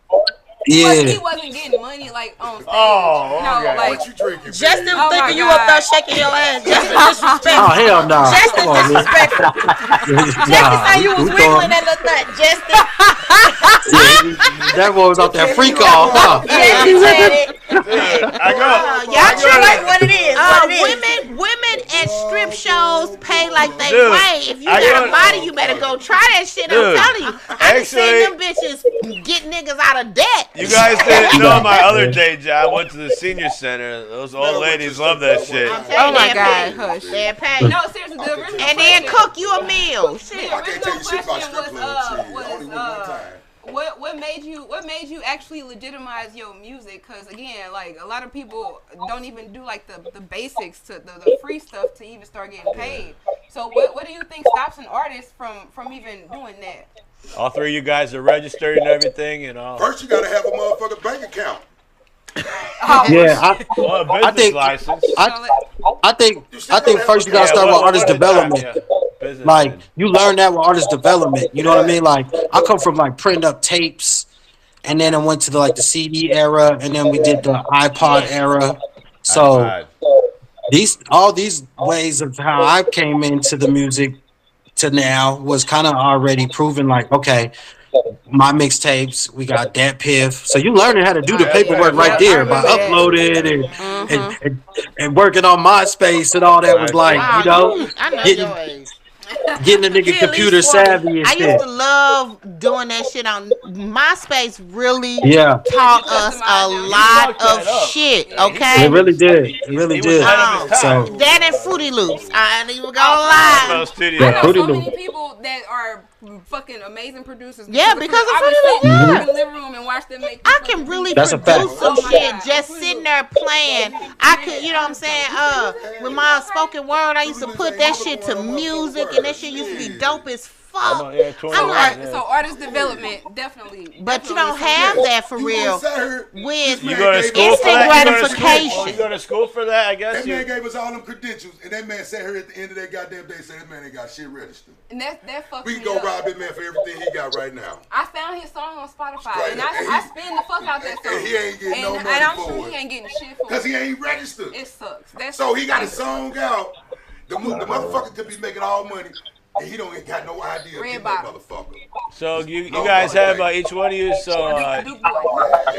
Yeah. He wasn't getting money like on stage. Oh, okay. No, like What you drinking? Justin thinking you up there shaking your ass. Justin disrespectful. Oh hell no! Justin disrespectful. Justin say you was wiggling that little nut. Justin. That boy was off that freak off, huh? Yes, he said it. Y'all treat like what it is. Women at strip shows pay like they weigh. If you got a body, you better go try that shit. I'm telling you. I just seen them bitches get niggas out of debt. You guys didn't know my other day job. I went to the senior center. Those old ladies love that shit. Oh my God, hush. They're paid. No, seriously, the original and then cook you a meal. Shit. The original question was what made you actually legitimize your music? Because again, like a lot of people don't even do like the basics to the free stuff to even start getting paid. So what do you think stops an artist from even doing that? All three of you guys are registered and everything, and all. First, you gotta have a motherfucking bank account. I think license. I think first you gotta start with artist development. Like you learn that with artist development. You know what I mean? Like I come from like printing up tapes, and then I went to the CD era, and then we did the iPod era. So all these ways of how I came into the music to now was kind of already proven. Like okay, my mixtapes, we got that piff. So you learning how to do the paperwork right there by uploading and working on MySpace and all that was like, I know your age. Getting a nigga computer savvy and shit. I used to love doing that shit on MySpace. Really taught us a lot of shit. Okay, it really did. It really did. So that and Fruity Loops. I ain't even gonna lie. I know so many people that are fucking amazing producers. Yeah, because of Fruity Loops. In the living room and watch them make. I can really produce some shit just sitting there playing. I could, you know what I'm saying? With my spoken word, I used to put that shit to music, and that shit used to be dope as fuck. I'm like, so artist development definitely. But you don't have that for real. With you go to school instant gratification. You go to school for that, I guess. That man gave us all them credentials, and that man sat here at the end of that goddamn day said that man ain't got shit registered. And that fucked we me can go up. rob that man for everything he got right now. I found his song on Spotify, and I spin the fuck out that song. And he ain't getting no money and I'm for sure it. he ain't getting shit for it. Because he ain't registered. It sucks. So he got a song out. The motherfucker could be making all money. And he don't ain't got no idea of getting that motherfucker. So you guys have each one of you. So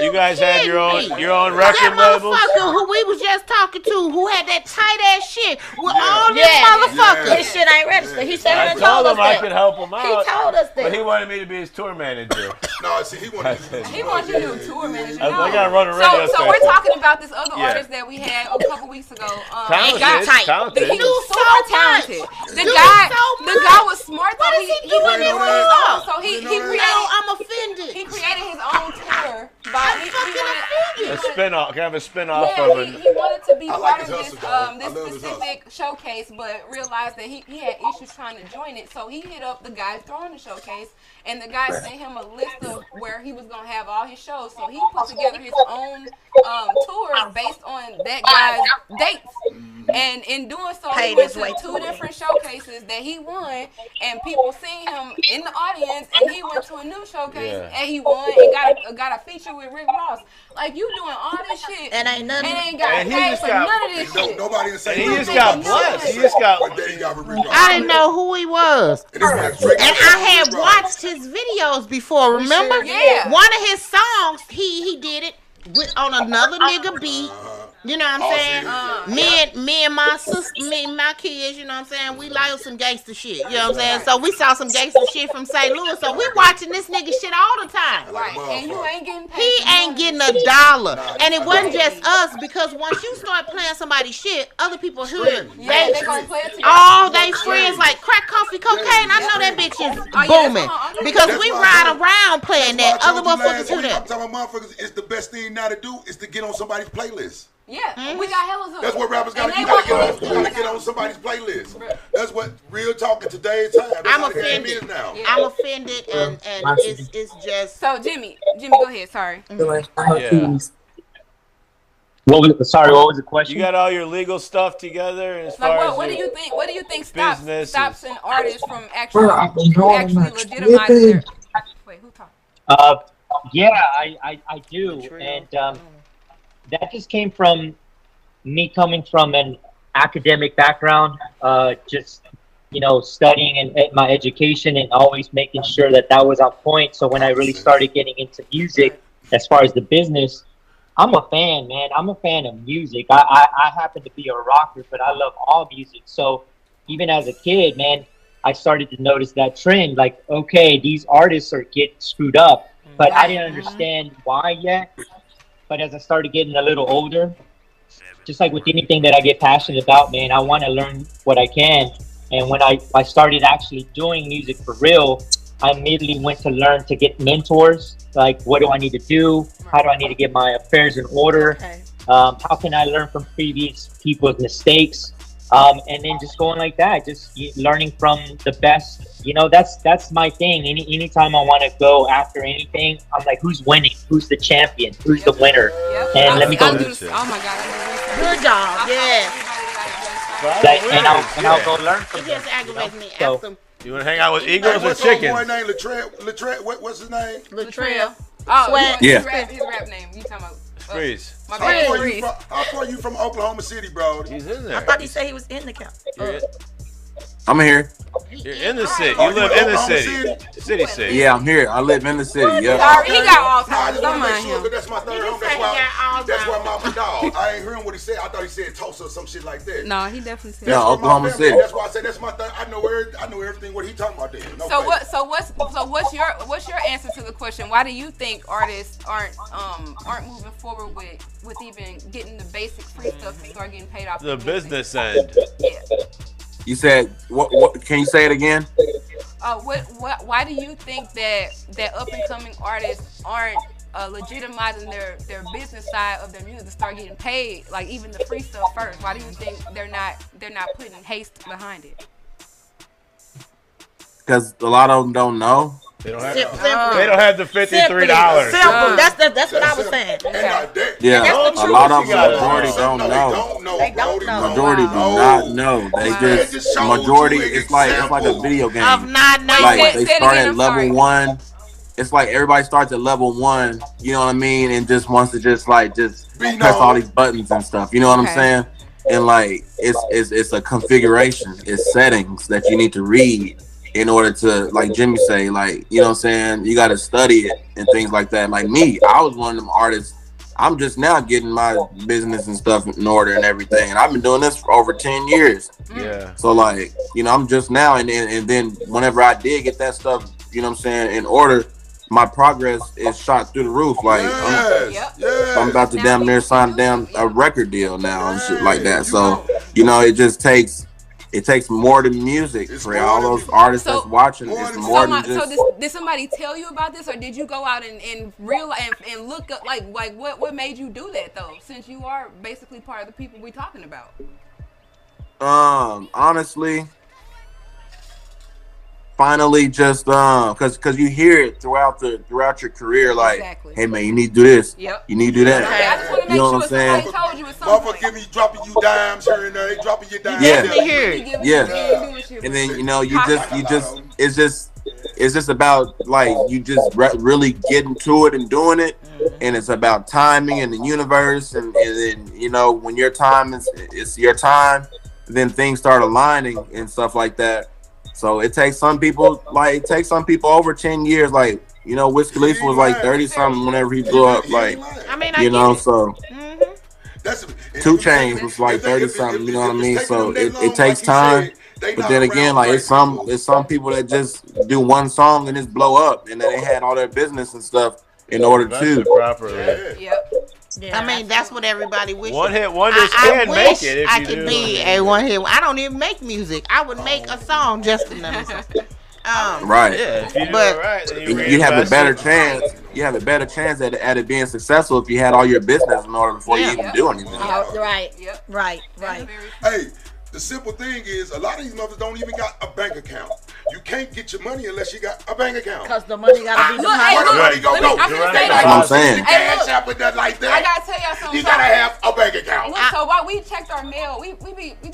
you guys have your own record labels. That motherfucker who we was just talking to, who had that tight ass shit with all them motherfuckers. His shit ain't registered. He said I told him I could help him out. He told us that. But he wanted me to be his tour manager. No, see, he wanted you to do tour manager. I gotta run a radio So we're talking about this other artist that we had a couple weeks ago. Talented. He was super talented. The guy was smart. What is he doing in his own? So he created. I'm offended. He created his own tour. A spin-off, kind of a spin-off of it. He wanted to be part of this specific showcase, but realized that he had issues trying to join it. So he hit up the guy throwing the showcase, and the guy sent him a list of where he was gonna have all his shows. So he put together his own tour based on that guy's dates. And in doing so, he went to 2 different showcases that he won, and people seen him in the audience, and he went to a new showcase, and he won, and got a feature with Rick Ross. Like, you doing all this shit, and ain't nothing, and ain't got paid for none of this shit. Nobody in he just got blessed. He just got. I didn't know who he was, and I had watched his videos before. Remember? Yeah. One of his songs, he did it on another nigga beat. You know what I'm saying? Me and my sister, me and my kids, you know what I'm saying? We like some gangster shit. You know what I'm saying? So we saw some gangster shit from St. Louis. So we watching this nigga shit all the time. Right. And you ain't getting paid. He ain't getting $1. And it wasn't just us, because once you start playing somebody's shit, other people hear it. They gonna play it to you. All they friends like crack, coffee, cocaine. I know that bitch is booming. Because we ride around playing that. Other motherfuckers hear that. I'm talking about motherfuckers, it's the best thing now to do is to get on somebody's playlist. Yeah, we got hella of. That's what rappers got. You gotta get on somebody's playlist. That's what real talk in today's time. I'm offended now. Yeah. I'm offended, and it's just. So Jimmy, go ahead. Sorry. Yeah. What was the question? You got all your legal stuff together as far as what do you think? What do you think stops an artist from actually legitimizing their? Wait, who talking? Yeah, I do, and that just came from me coming from an academic background, just studying and my education and always making sure that was on point. So when I really started getting into music, as far as the business, I'm a fan, man. I'm a fan of music. I happen to be a rocker, but I love all music. So even as a kid, man, I started to notice that trend. Like, okay, these artists are getting screwed up, but I didn't understand why yet. But as I started getting a little older, just like with anything that I get passionate about, man, I want to learn what I can. And when I started actually doing music for real, I immediately went to learn to get mentors. Like, what do I need to do? How do I need to get my affairs in order? Okay. How can I learn from previous people's mistakes? And then just going like that, just learning from the best. That's my thing. Anytime I want to go after anything, I'm like, who's winning? Who's the champion? Who's the winner? Yep. And let me go. Oh my God! Good job. Yeah. I'll go learn from He just aggravates me. So- Ask him. You want to hang out with eagles or What's old boy chickens? named Latrell? What's his name? Latrell. Oh, Swag. his Yeah. rap name. You talking about? Freeze. My How bad, far Freeze. how far you from Oklahoma City, bro? He's in I there. thought he said he was in the camp. I'm here. You're in the city. Oh, You live you in the Oklahoma city. City. Yeah, I'm here. I live in the city. Yeah. Sorry, he got all Nah, I time. just Don't want to make mind sure, him. because that's my third home. say he got That's why Alzheimer's. mama dog. I ain't hearing what he said. I thought he said Tulsa or some shit like that. No, he definitely said. Yeah, That's where my Oklahoma family- City. That's why I said that's my third. I know everything what he talking about there. No So fake. what's your answer to the question? Why do you think artists aren't moving forward with even getting the basic free stuff to start getting paid off The music? business end. Yeah. You said what? Can you say it again? Why do you think that up and coming artists aren't legitimizing their business side of their music to start getting paid, like even the free stuff first? Why do you think they're not putting haste behind it? Because a lot of them don't know. They don't have. Simple. They don't have the $53. Simple. That's what I was saying. And not that. Yeah, That's the a lot of truth. You majority gotta don't No, know. they don't know. They don't know. Majority do Wow. not know. They Wow. They just just showed majority. you an It's like a example video game. Of not knowing. Like Say they it start again, at I'm level sorry. 1. It's like everybody starts at level 1. You know what I mean? And just wants to just Be press known. all these buttons and stuff. You know what Okay. I'm saying? And like it's a configuration. It's settings that you need to read in order to, like Jimmy say, like, you know what I'm saying? You got to study it and things like that. Like me, I was one of them artists. I'm just now getting my business and stuff in order and everything. And I've been doing this for over 10 years. Yeah. So like, I'm just now and then whenever I did get that stuff, you know what I'm saying, in order, my progress is shot through the roof. Like I'm about to damn near sign down a record deal now and shit like that. So, it just takes more than music It's for more all than those music. artists So- that's watching. more It's than- more than just Did somebody tell you about this, or did you go out and realize and look up like what made you do that though? Since you are basically part of the people we're talking about. honestly, finally just because you hear it throughout your career, like, Exactly. hey man, you need to do this, Yep. you need to do that. Okay, I just want to You make know sure what I'm saying? somebody told you at some Motherfucker point. dropping you dimes here and there. They dropping you dimes. Yeah. Definitely hear it. Yeah. And then it's just about like you just really getting to it and doing it, and it's about timing and the universe, and then when your time it's your time, then things start aligning and stuff like that. So it takes some people over 10 years. Like Wiz Khalifa was like 30 something whenever he blew up. Like I mean, I get it. so. That's 2 Chainz was like 30 something, you know what I mean? So it takes time. But then again, like it's some people that just do one song and just blow up, and then they had all their business and stuff in order Invest it to. properly. Yep. I mean, that's what everybody wishes. One hit wonders I can wish make it if I you could do. be a one hit. I don't even make music. I would make a song just to them. Right. Yeah, if you do But- it right, then You have a reinvest better it. chance. You have a better chance at it being successful if you had all your business in order before you even do anything. Right. Yep. Right. That's Right. very Hey, the simple thing is, a lot of these mothers don't even got a bank account. You can't get your money unless you got a bank account. Because the money gotta be Look, hey, Where the look, money go? let me- I'm You're gonna right. say That's that. what I'm saying. Hey, Cash look, app with that like that. I gotta tell y'all something. You gotta have a bank account. Look, so while we checked our mail, we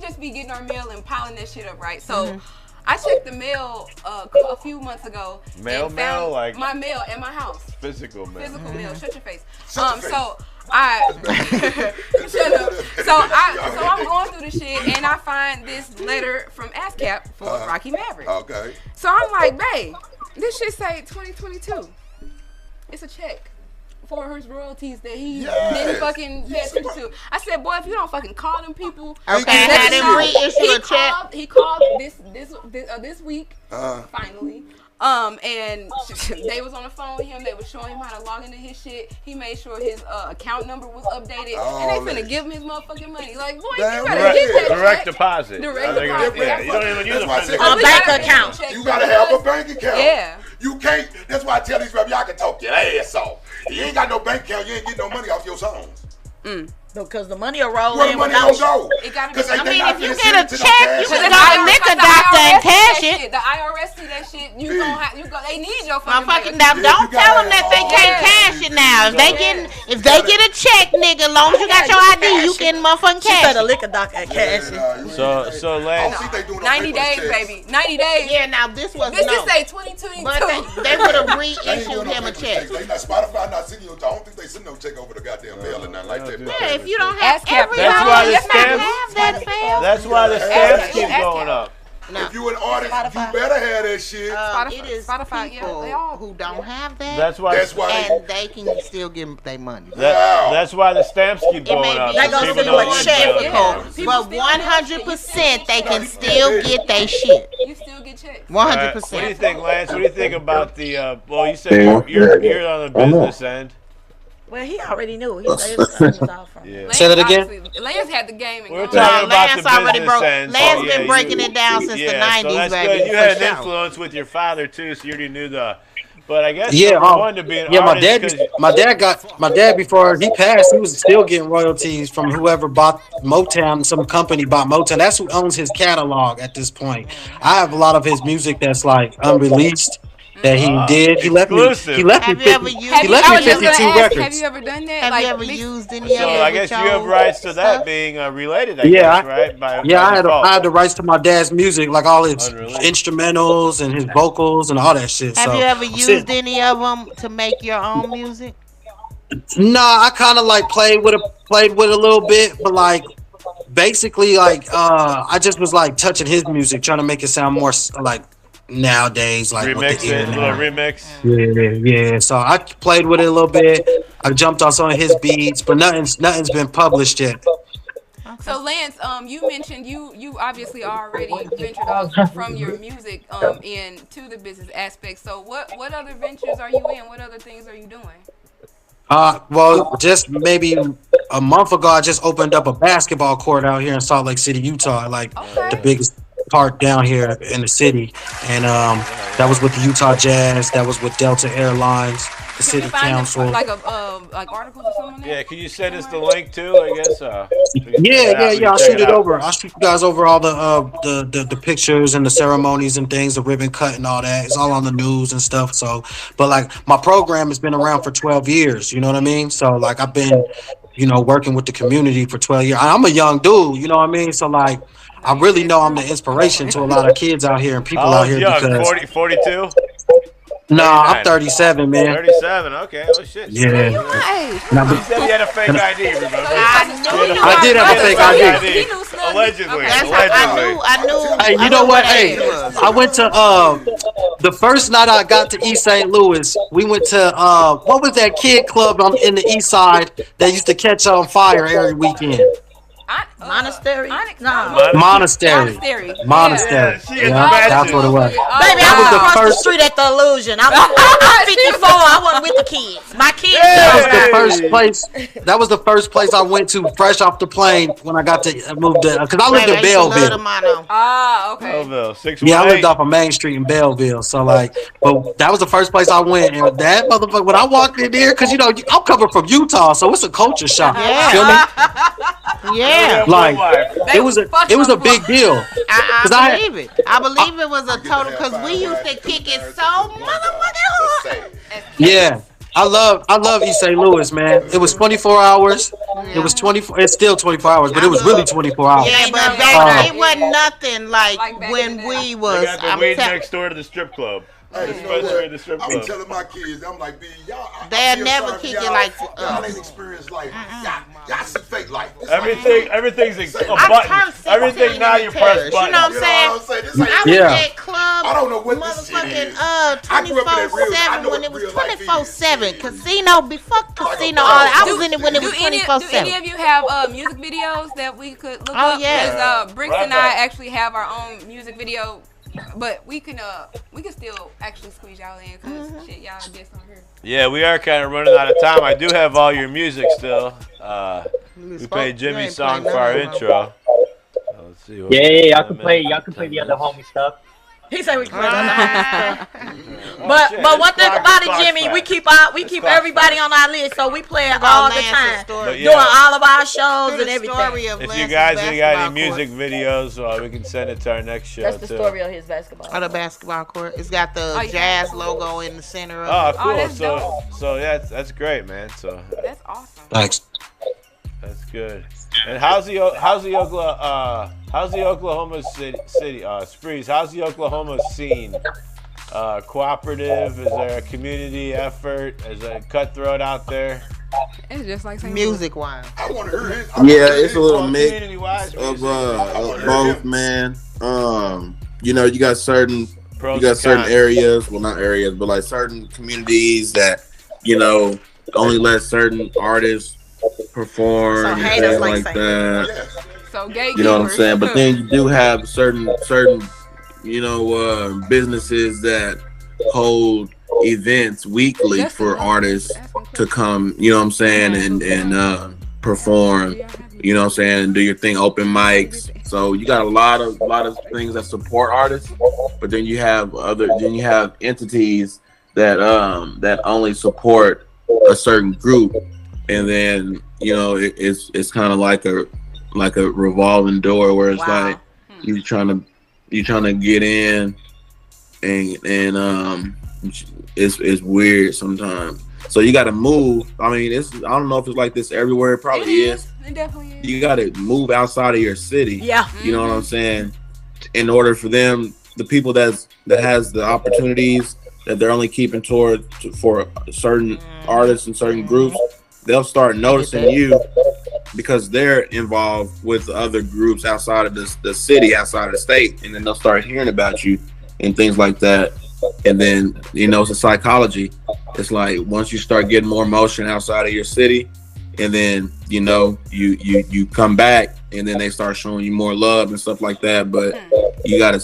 just be getting our mail and piling that shit up, right? So I checked the mail a few months ago. Mail, and found like- my mail at my house. Physical, man. Physical mail. Shut your face. Shut your face. So Shut up. So I'm going through the shit and I find this letter from ASCAP for Rocky Maverick. Okay. So I'm like, babe, this shit say 2022. It's a check for his royalties that he didn't fucking pay attention to. I said, boy, if you don't fucking call them people, okay, had him reissue a check. He called this week, finally. And they was on the phone with him. They was showing him how to log into his shit. He made sure his account number was updated, and they finna give him his motherfucking money. Like, boy, you better get that direct deposit. Direct deposit. Yeah, you don't even use a bank account. You gotta have a bank account. Yeah. You can't. That's why I tell these rappers, y'all can talk your ass off. You ain't got no bank account. You ain't getting no money off your songs. Because the money will roll Where in the money without gonna go? I mean, if you get a check, you can go to liquor doctor and cash it. The IRS see that shit. You gonna have they need your fucking motherfucking now. Don't tell them that they can't cash it now. If they get a check, nigga, as long as you got your ID, you can motherfucking cash. She said a liquor doctor and cash it. So Lance, 90 days, baby. 90 days. Yeah, now this was this say 2022. But they would have reissued him a check. Spotify not sending you. I don't think they send no check over the goddamn mail or nothing like that. Yeah, if you don't have that's why the stamps keep going up. Now, if you an artist, you better have that shit. It is people who don't have that. That's why and they can still give their money. That's why the stamps keep going up. They gonna send them a check, but 100% they can still get their shit. You still get checks. 100%. What do you think, Lance? What do you think about the? Well, you said you're on the business end. Well, he already knew. He was out from. Say that again. Lance had the game. We're talking about the business end. Lance been breaking it down since the 90s, so that's baby. Good. You had an influence with your father too, so you already knew the. But I guess wanted to be an artist. My dad before he passed, he was still getting royalties from whoever bought Motown. Some company bought Motown. That's who owns his catalog at this point. I have a lot of his music that's like unreleased. That he did. He left me 52 records. Have you ever done that? Have you ever used any of it? So I guess you have rights to that being related, I guess, right? I had the rights to my dad's music, like all his instrumentals and his vocals and all that shit. Have you ever used any of them to make your own music? Nah, I kind of like played with a little bit, but like basically like I just was like touching his music, trying to make it sound more like nowadays, like remix it, a little remix. Yeah. So I played with it a little bit. I jumped on some of his beats, but nothing's been published yet. So Lance, you mentioned you obviously already ventured off from your music into the business aspect. So what other ventures are you in? What other things are you doing? Well, just maybe a month ago, I just opened up a basketball court out here in Salt Lake City, Utah, like the biggest park down here in the city, and that was with the Utah Jazz, that was with Delta Airlines, the city council. Like articles or something. Yeah, can you send us the link too? I guess. Yeah. I'll shoot it over. I'll shoot you guys over all the pictures and the ceremonies and things, the ribbon cut and all that. It's all on the news and stuff. So, but like my program has been around for 12 years. You know what I mean? So like I've been, working with the community for 12 years. I'm a young dude. You know what I mean? So like. I really know I'm the inspiration to a lot of kids out here and people out here. Because 42? No, I'm 37, man. 37, okay. Oh, shit. Yeah. You said you had a fake ID, remember? I did have a fake ID. Allegedly. I knew. Hey, you know what? Hey, I went to, the first night I got to East St. Louis, we went to, what was that kid club in the East Side that used to catch on fire every weekend? Monastery? Monastery. Yeah, that's what it was. Baby, I was across the street at the Illusion. I'm 54. I wasn't with the kids. My kids. That was the first place I went to fresh off the plane when I got to move to, because I lived in Belleville. Okay. Belleville, 618. Yeah, I lived off of Main Street in Belleville. So like, but that was the first place I went, and that motherfucker, when I walked in there, because I'm coming from Utah, so it's a culture shock. Yeah. Feel me? Yeah. Like it was a big deal. I believe it. I believe it was a total, because we used to kick it so motherfucking hard. Yeah. I love East St. Louis, man. It was 24 hours. It was 24. It's still 24 hours, but it was really 24 hours. Yeah, but baby, it wasn't nothing like when we was. They got the weed next door to the strip club. Especially in the strip I'm club. telling my kids, I'm like, y'all. They'll never kick it like y'all ain't experienced life. Y'all see fake life. Everything's a button. Everything now you press buttons. You know what I'm saying? I was at club. I don't know what this shit is. 24/7 when it was 24/7 casino before casino. I was in it when it was 24/7. Do any of you have music videos that we could look up? Yeah. Because Bricks and I actually have our own music video, but we can still actually squeeze y'all in because shit, y'all get some here. Yeah, we are kind of running out of time. I do have all your music still. We played Jimmy's song for our intro. Let's see. Yeah, y'all can play the other homie stuff. He said we can play that. But one thing about it, Jimmy, we keep everybody on our list, so we play it all the time, doing all of our shows and everything. If you guys ain't got any music videos, we can send it to our next show. That's the story of his basketball. Oh, the basketball court. It's got the Jazz logo in the center of it. Oh, cool. So yeah, that's great, man. So that's awesome. Thanks. That's good. And how's the Oklahoma City Sprees? How's the Oklahoma scene? Cooperative? Is there a community effort? Is there cutthroat out there? It's just like music wise. I want to hear it. Yeah, it's a little mix of both, man. You know, you got certain areas, well, not areas, but like certain communities that, you know, only let certain artists perform and things like that. So you know what I'm saying? But then you do have certain you know businesses that hold events weekly for artists to come, you know what I'm saying, and perform, you know what I'm saying, and do your thing, open mics. So you got a lot of things that support artists, but then you have entities that that only support a certain group. And then, you know, it's kind of like a revolving door where it's like you're trying to get in, and it's weird sometimes. So you got to move. I mean, I don't know if it's like this everywhere. It probably is. It definitely is. You got to move outside of your city. Yeah. You know what I'm saying? In order for them, the people that has the opportunities that they're only keeping for certain artists and certain groups, they'll start noticing you because they're involved with other groups outside of the city, outside of the state, and then they'll start hearing about you and things like that. And then, you know, it's a psychology. It's like once you start getting more motion outside of your city, and then, you know, you come back, and then they start showing you more love and stuff like that. But you gotta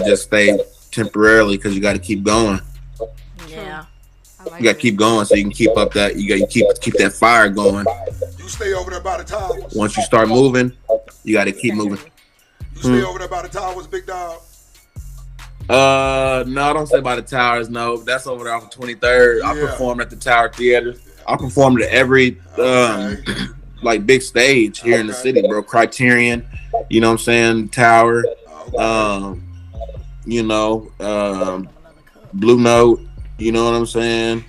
just stay temporarily because you got to keep going. Yeah. You got to keep going so you can keep up that. You got to keep that fire going. You stay over there by the towers. Once you start moving, you got to keep moving. You stay over there by the towers, big dog. No, I don't stay by the towers. No, that's over there off of 23rd. I perform at the Tower Theater. I performed at every like big stage here in the city, bro. Criterion, you know what I'm saying? Tower, you know, Blue Note. You know what I'm saying?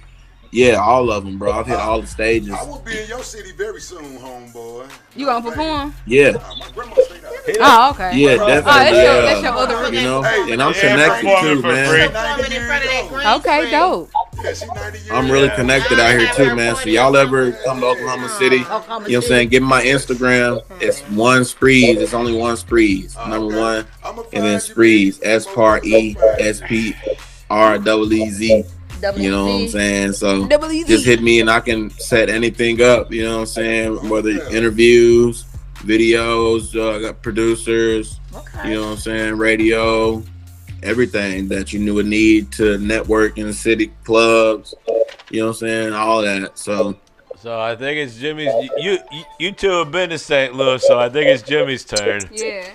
Yeah, all of them, bro. I've hit all the stages. I will be in your city very soon, homeboy. You gonna perform? Yeah. My grandma stayed out there. Oh, okay. Yeah, definitely. That's your other room. You know, and I'm connected too, man. Okay, dope. Yeah, she's 90 years I'm really connected out here too, man. So y'all ever come to Oklahoma City, you know what I'm saying? Give me my Instagram. It's one Sprees. It's only one Sprees. Number one. And then Sprees. SPREEZ. You know what I'm saying? So just hit me and I can set anything up, you know what I'm saying? Whether interviews, videos, I got producers, you know what I'm saying? Radio, everything that you would need to network in the city, clubs, you know what I'm saying? All that. So I think it's Jimmy's. You two have been to St. Louis, so I think it's Jimmy's turn. Yeah.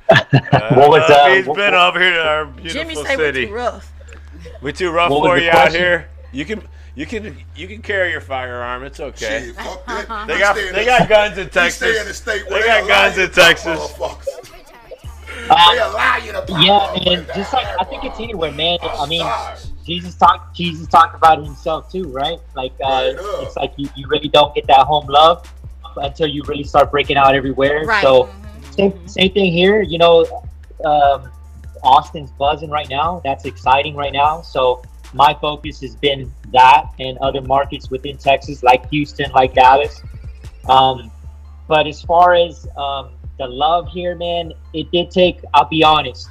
What was that? He's been over here to our beautiful Jimmy say city. we're too rough. We're too rough for you out here. You can carry your firearm. It's okay. Shit, fuck that. They got guns in Texas. Stay in the state They got guns in Texas. They allow you to pop yeah, and just like I think it's anywhere, man. I mean, Jesus talked about it himself too, right? Like it's like you really don't get that home love until you really start breaking out everywhere. Right. So same thing here. You know, Austin's buzzing right now. That's exciting right now. So my focus has been that and other markets within Texas, like Houston, like Dallas. But as far as the love here, man, it did take, I'll be honest,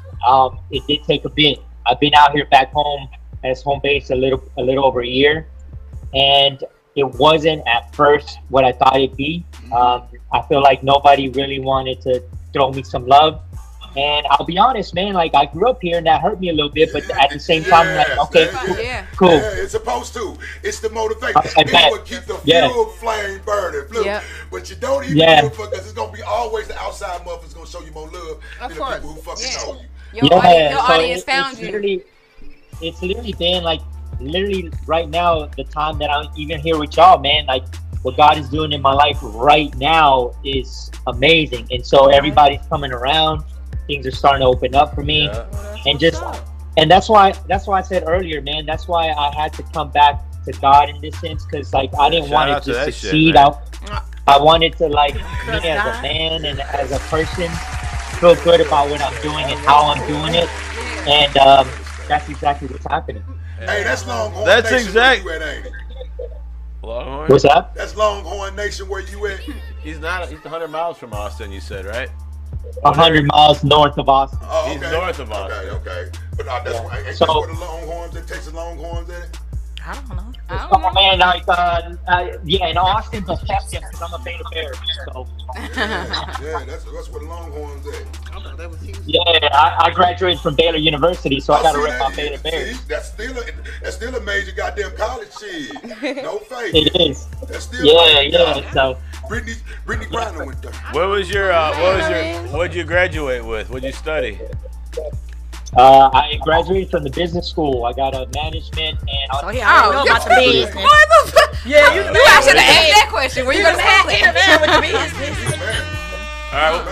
it did take a bit. I've been out here back home as home base a little over a year, and it wasn't at first what I thought it'd be. I feel like nobody really wanted to throw me some love. And I'll be honest, man, like I grew up here and that hurt me a little bit, but at the same time, I'm like, okay, cool. Yeah, it's supposed to. It's the motivation. It will keep the fuel flame burning. But you don't even give a fuck because it's going to be always the outside motherfuckers going to show you more love than the people who fucking know you. Your audience found you. It's literally been like, right now, the time that I'm even here with y'all, man, like what God is doing in my life right now is amazing. And so everybody's coming around. Things are starting to open up for me, and that's why I said earlier, man. That's why I had to come back to God in this sense, because like I didn't want it to succeed. I wanted to like me as a man and as a person feel good about what I'm doing and how I'm doing it, and that's exactly what's happening. Hey, that's Longhorn That's Nation exact. where you at, ain't it? Longhorn? What's that? That's Longhorn Nation where you at? He's 100 miles from Austin, you said, right? 100 miles north of Austin. Oh, He's north of Austin. Okay. But that's why. Ain't that where the Longhorns, the Texas Longhorns at? I don't know. Man, like, yeah, in Austin, but Texas, because I'm a Beta Bear. So. Yeah, that's where the Longhorns at. Yeah, I graduated from Baylor University, so I got to rep my Beta Bears. See, that's still a major goddamn college shit. No fake. It is. That's still So. Brittany Griner went there. What'd you graduate with? What'd you study? I graduated from the business school. I got a management and. So I know about the business. Yeah, you should have asked that question. Where you gonna say it? With the business. All right.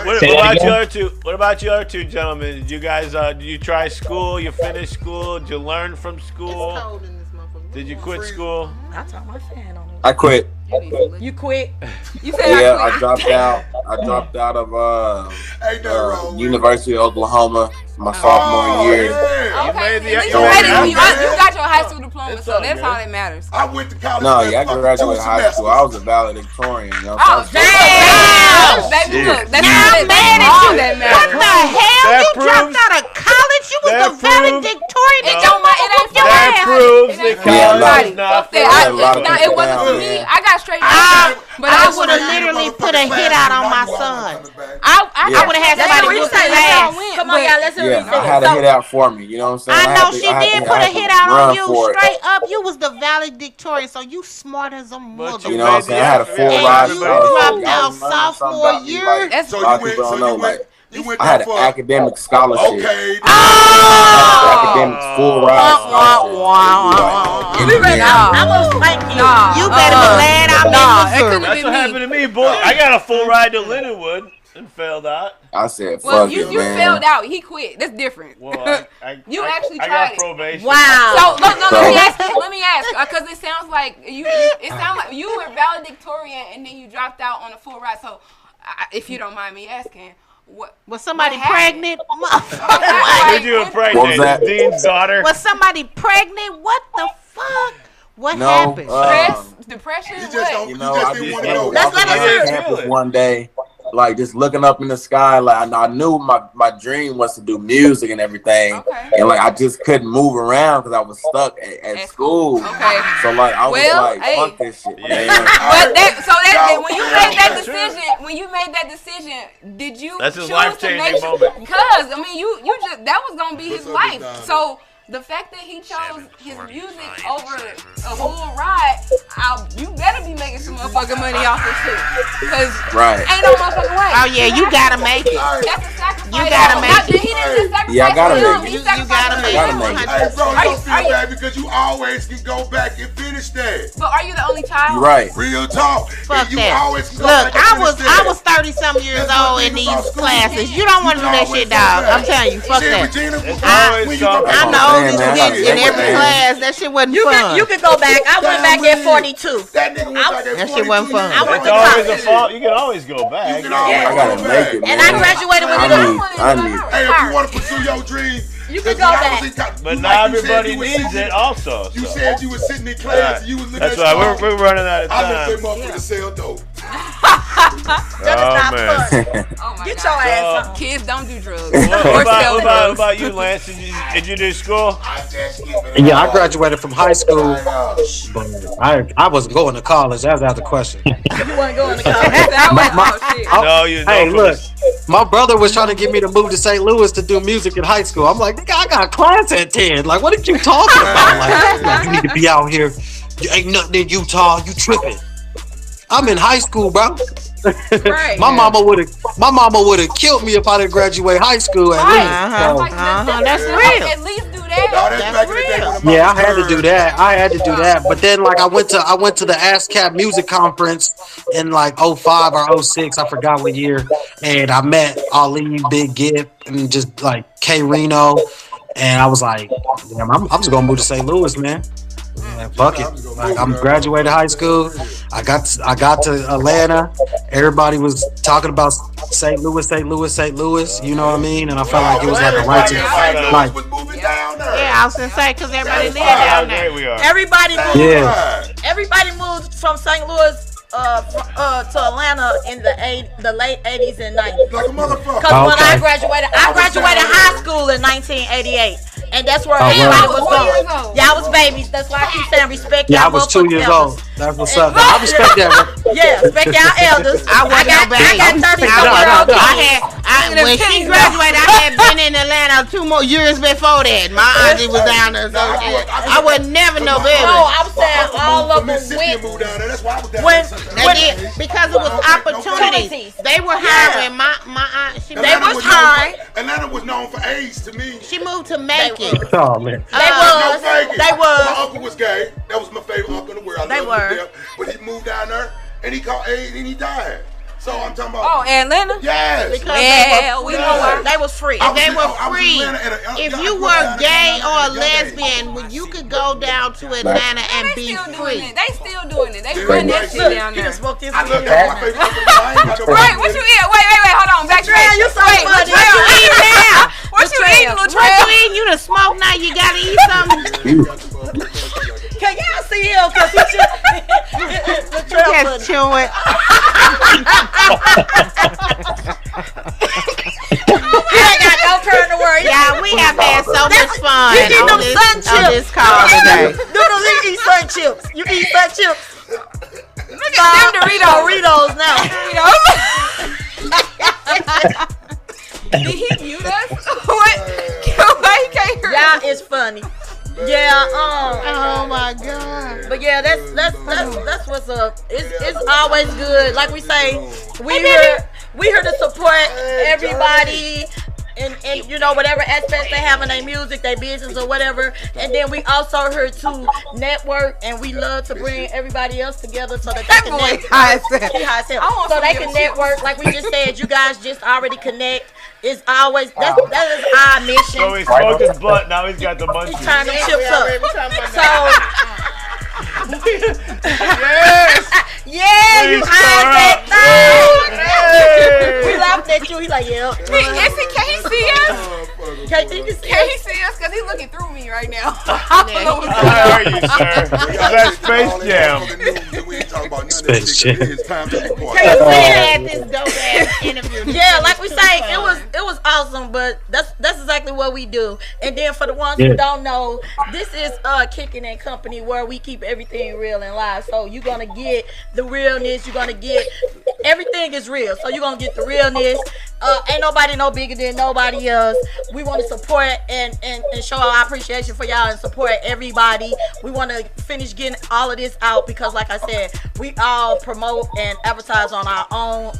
What about you other two gentlemen? Did you guys? Did you try school? You finished school? Did you learn from school? Did you quit school? I taught my fan on it. I quit. You quit? You said I dropped out. I dropped out of University of Oklahoma my sophomore year. Okay. You got your high school diploma, so that's all that matters. I went to college. No, I graduated high school. I was a valedictorian. You know, damn! Baby, look, that's I'm mad at you. That What the hell? You dropped out of college? You was the valedictorian. It don't matter. It ain't that proves that college is not for it wasn't for me. I got straight A's, but I would have literally put a hit out on my son. I would have had somebody whoop his ass. Come on, y'all, let's I had a hit out for me. You know what I'm saying? I know she did put a hit out on you. Straight up, you was the valedictorian, so you smart as a mother. You know what I'm saying? I had a full ride. You dropped out sophomore year. I had an academic scholarship. Okay. Academic full ride scholarship. I'm gonna spank you. You better be glad I'm in Missouri. That's what happened to me, boy. I got a full ride to Lindenwood and failed out. I said, well, fuck you it, man. failed out. He quit. That's different. Well, you actually tried I got it. probation. Wow. So let me ask, because it sounds like you were valedictorian and then you dropped out on a full ride. So, if you don't mind me asking, was somebody pregnant? Did you impregnate the dean's daughter? Was somebody pregnant? What the fuck? What happened? Stress, depression. You just what? you just didn't want to know. Let's let us hear campus one day, like just looking up in the sky, like I knew my dream was to do music and everything, and like I just couldn't move around because I was stuck at school. Okay. So like I was like, fuck this shit, man. But when you made that decision, did you? That's his life-changing moment. Because I mean, you just that was gonna be his life. So. The fact that he chose his music over a full ride, you better be making some motherfucking money off this shit. Cause ain't no motherfucking way. Oh yeah, you gotta make it. That's a sacrifice. You gotta make it. He didn't just sacrifice I gotta make it. He sacrificed make it. Hey, bro, don't feel bad because you always can go back and finish that. But are you the only child? Right. Real talk. Fuck you that. always can go Look, back and finish I was 30-something years old in these classes. You don't want to do that shit, dog. I'm telling you, fuck that. I know these bitches in every class. That shit wasn't fun. You can go back. I went back at 42. That nigga went back at 42. That shit wasn't fun. I went to It's always college. a fault. You can always go back. You can always I gotta go make back. it, man. And I graduated with I need. Hey, if you want to pursue your dream, You can go back. But not everybody needs it also. You said you were sitting in class and you was looking That's at why we're running out of time. I let them motherfuckers sell dope. That is not fun. Oh my Get God. your ass on. Kids don't do drugs. What about you, Lance? Did you do school? Yeah, I graduated from high school, but I wasn't going to college. That was out of the question. You wasn't going to college. Hey, look, my brother was trying to get me to move to St. Louis to do music in high school. I'm like, nigga, I got class at 10. Like, what are you talking about? Like, you need to be out here. You ain't nothing in Utah. You tripping. I'm in high school, bro. Right. My mama would have killed me if I didn't graduate high school at least. That's real. At least do that. That's real. Yeah, I had to do that. But then, like, I went to the ASCAP music conference in like 05 or 06. I forgot what year. And I met Ali, Big Gipp, and just like K Reno. And I was like, damn, I'm just gonna move to St. Louis, man. Yeah, fuck it. Like, I'm graduated high school. I got to Atlanta. Everybody was talking about St. Louis. You know what I mean? And I felt like it was like a right to like. Yeah, I was gonna say because everybody live down there. Everybody moved. Yeah. Everybody moved from St. Louis to Atlanta in the late 80s and 90s. Like a motherfucker. Because when I graduated high school in 1988. And that's where everybody was going. Y'all was babies. That's why I keep saying respect y'all. Yeah, I was 2 years old. That's what's up. I respect that. Yeah, respect y'all elders. I got 30 when she graduated, I had been in Atlanta 2 more years before that. My auntie was down there. So I would never know better. No, I was saying all of them went. Because it was opportunities. They were hiring. My aunt, they was hiring. Atlanta was known for AIDS to me. She moved to Macon. Oh man. They was. My uncle was gay. That was my favorite uncle in the world. They were. But he moved down there and he caught AIDS and he died. So I'm talking about. Oh, Atlanta? Yes. Because we know why. they was free. They were free. If you were gay or a lesbian, you could go down to Atlanta and be free. They still doing it. They run that shit down there. I looked at my favorite uncle. Right, what you eat? Wait, hold on. Back to you so funny. What you eating now? What you eating, Latrell? What you eating? You done smoke now. You gotta eat something. Can y'all see him? Cause he just chewing. He ain't got no turn to worry. Yeah, we have had so much fun on this call today. Doodles, you eat sun chips. You eat sun chips. Look at them Doritos now. Did he mute us? What? Why he can't hear us? Y'all is funny. Yeah. Oh my God. But yeah, that's what's up. It's always good. Like we say, we here to support everybody. And you know, whatever aspects they have in their music, their business or whatever. And then we also here to network, and we love to bring everybody else together so that they can so they can network. Like we just said, you guys just already connect. It's always that is our mission. So he smoked his blunt, now he's got the munchies. He's turning chips up. Yeah, you hide that thing. We laughed at you. He like, yeah. Can he see us? Can he see us? Because he's looking through me right now. How are you, sir? That's Space Jam. Space Jam. Yeah, like we say, it was awesome, but that's exactly what we do. And then for the ones who don't know, this is Kicking and Company, where we keep everything real and live. So you're gonna get the realness. You're gonna get everything is real. So you're gonna get the realness. Ain't nobody no bigger than nobody else. We want to support and show our appreciation for y'all and support everybody. We want to finish getting all of this out because, like I said, we all promote and advertise on our own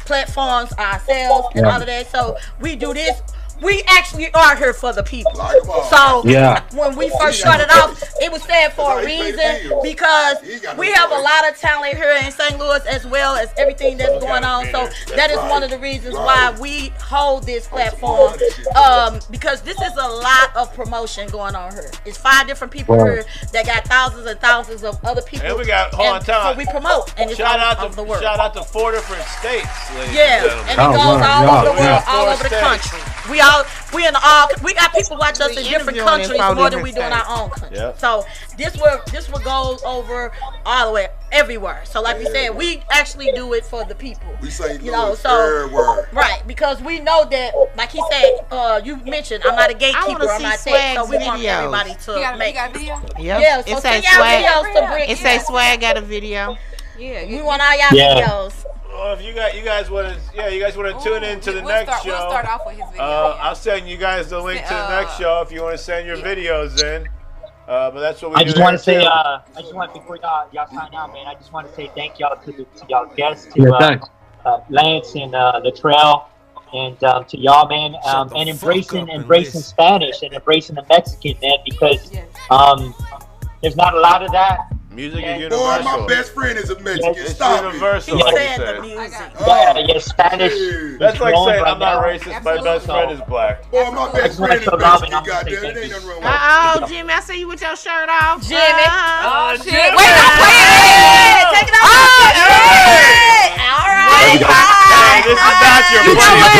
platforms ourselves and all of that. So we do this. We actually are here for the people. So when we first started off, it was said for a reason because we have a lot of talent here in St. Louis as well as everything that's going on. So that is one of the reasons why we hold this platform because this is a lot of promotion going on here. It's 5 different people here that got thousands and thousands of other people. And we got so we promote and it's shout out of the world. Shout out to 4 different states. And it goes all over the world, all over the country. we got people watch us in different countries more than we do in our own country. Yep. So this will go over all the way everywhere. So like we said, we actually do it for the people. We say so right, because we know that, like he said, you mentioned I'm not a gatekeeper, I'm not tech, so we want everybody to make video. Yeah, so send y'all videos to Brick. It say Swag got a video. Yeah, we want all y'all videos. Well, if you guys want to tune in to the next show. We'll start off with his video. I'll send you guys the link to the next show if you want to send your videos in. But that's what we do. I just want to say, before y'all sign out, man, I just want to say thank y'all to y'all guests, to Lance and the Trail, and to y'all, man, and embracing Spanish and embracing the Mexican, man, because there's not a lot of that. Music is universal. Boy, my best friend is a Mexican. It's Stop universal. it. Like the music. Yeah, Spanish. That's like saying I'm not racist. My best friend is black. Boy, my best friend is Mexican. Goddamn, it ain't nothing wrong with that. Jimmy, I see you with your shirt off. Jimmy. Oh shit! Wait, don't play it. Take it off. All right. This is not your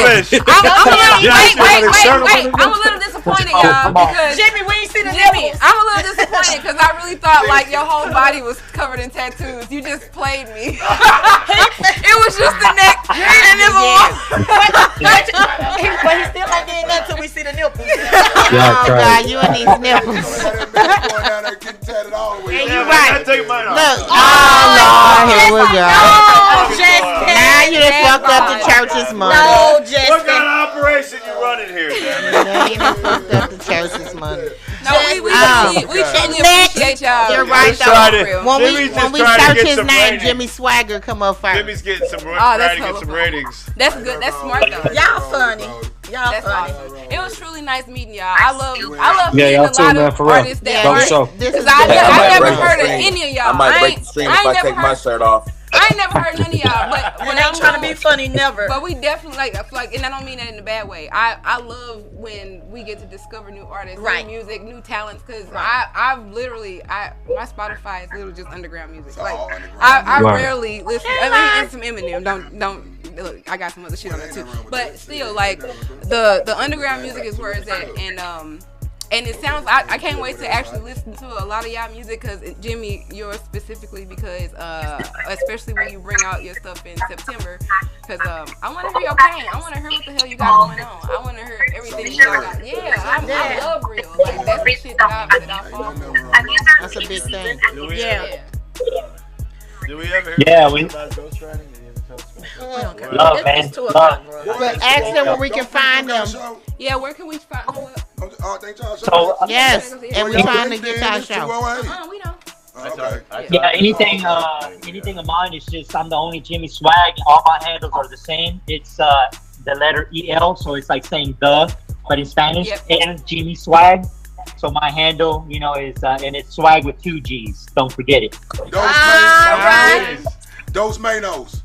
fish. Wait. I'm a little disappointed, y'all, because Jimmy, we ain't seen the nipples. I'm a little disappointed because I really thought like your whole body was covered in tattoos. You just played me. It was just the neck and then the wall. But he still ain't getting nothing until we see the nipples. Oh God, you and these nipples. Yeah, you right. Take mine off. Look, Lord, here we go. Now you done fucked up the church's money. No, Jessica. What kind of operation you running here, man? You done fucked up the church's money. No, we truly appreciate y'all. You're right, though. When we search his name, Jimmy Swagger come up first. Jimmy's getting some ratings. That's good. That's smart, though. Y'all funny. That's awesome. It was truly nice meeting y'all. I love meeting a lot of artists that aren't. Because I never heard of any of y'all. I might break the stream if I take my shirt off. I ain't never heard none of y'all, but when I'm trying to be funny, never. But we definitely like, and I don't mean that in a bad way. I love when we get to discover new artists, new music, new talents. Because I've literally, my Spotify is literally just underground music. Like I rarely listen. I mean, and some Eminem. Don't look. I got some other shit on there too. But still, like the underground music is where it's at, and it sounds. I can't wait to actually listen to a lot of y'all music, because Jimmy, yours specifically, because especially when you bring out your stuff in September, because I want to hear your pain. I want to hear what the hell you got going on. I want to hear everything you got. Yeah, I love real. Like that's the shit that I fall for. That's a big thing. Do we ever hear about ghostwriting? Love, man. Love. But ask them where we can find them. Yeah, where can we find them? So, yes, and we're trying to get to our show. We know. Yeah, anything of mine is just I'm the only Jimmy Swag. All my handles are the same. It's the letter EL, so it's like saying the, but in Spanish, and Jimmy Swag. So my handle, is and it's swag with 2 G's. Don't forget it. Dos Manos.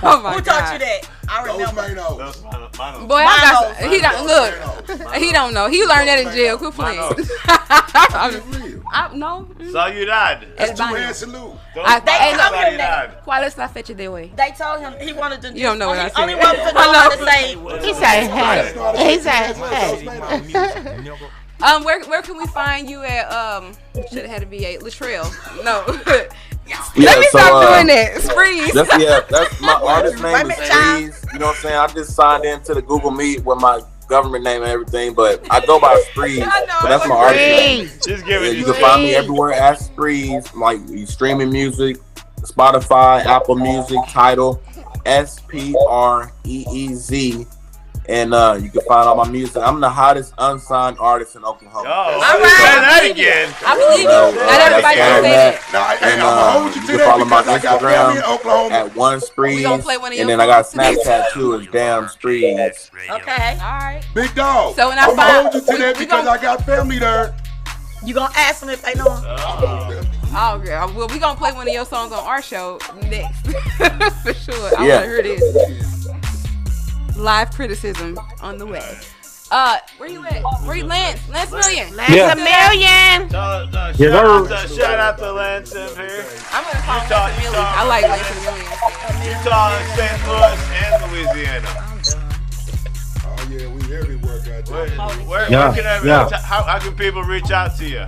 Oh my Who taught you that? I remember. Boy, he don't look. He don't know. He learned that in jail. Quit playing. No. Sayudad. That's 2 hand salute. ¿Cuál es la fecha de hoy? They told him he wanted to. You don't know what I said. Only wanted to know how to say. He said, "Hey." He said, "Hey." Where can we find you at? Should have had a VA. Latrell. No. Let me stop doing that. Spreeze. That's my artist name is Spreeze. You know what I'm saying? I just signed into the Google Meet with my government name and everything, but I go by Spreeze. So that's my artist name. Just give it. You can find me everywhere as Spreeze. Like streaming music, Spotify, Apple Music, Tidal, SPREEZ. And you can find all my music. I'm the hottest unsigned artist in Oklahoma. All right. Say that again. I believe you. Not everybody can say that. And you can follow my Instagram at one Spreeze. And then I got Snapchat too. It's damn Spreeze. Okay. All right. Big dog. So when I I'm gonna hold you to that because I got family there. You gonna ask them if they know him? Oh, girl. Well, we gonna play one of your songs on our show next. For sure. I wanna hear this. Live criticism on the way. Where you at? Where you, Lance? Lance Million. Lance a million. Shout out to Lance in here. I'm gonna call him Lance a Million. I like Lance a Million. Utah, St. Louis, and Louisiana. How can people reach out to you?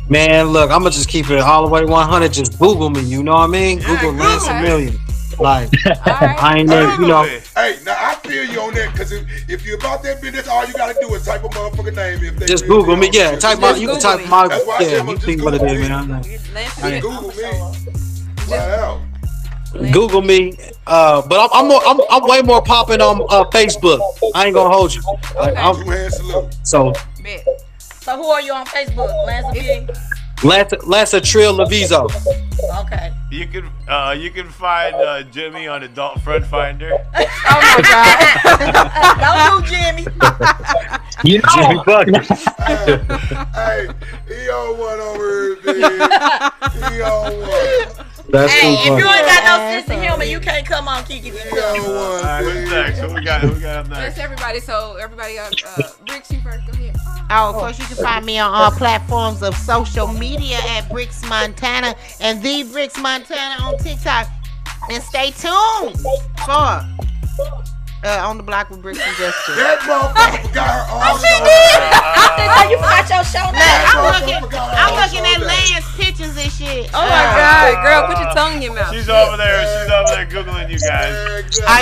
Man, look, I'm gonna just keep it all the way 100. Just Google me, you know what I mean? Yeah, Google Lance a Million. Like, I ain't there, you know. Hey, now I feel you on that, because if you're about that business, all you gotta do is type a motherfucking name. If they just Google me, yeah. Type my, you can type my, yeah. You see what it is, man. Google me. Wow. Google me, but I'm way more popping on Facebook. I ain't gonna hold you. Like, so who are you on Facebook? Lance Trill Lavizo. Okay. You can find Jimmy on Adult Friend Finder. Oh my God! Don't do Jimmy. You know, Jimmy Buck. Hey, he on one over here, he on one. That's hey, if you ain't got no sense of humor, you can't come on Kiki. Who's next? Who we got up next? That's everybody. So everybody got Bricks. You first. Go ahead. Oh, of course, you can find me on all platforms of social media at Bricks Montana and The Bricks Montana on TikTok. And stay tuned for On the Block with Bricks and Justin. That motherfucker forgot her all you forgot your show name. I'm looking at Lance's pictures and shit. Oh my God, girl, put your tongue in your mouth. She's over there Googling you guys.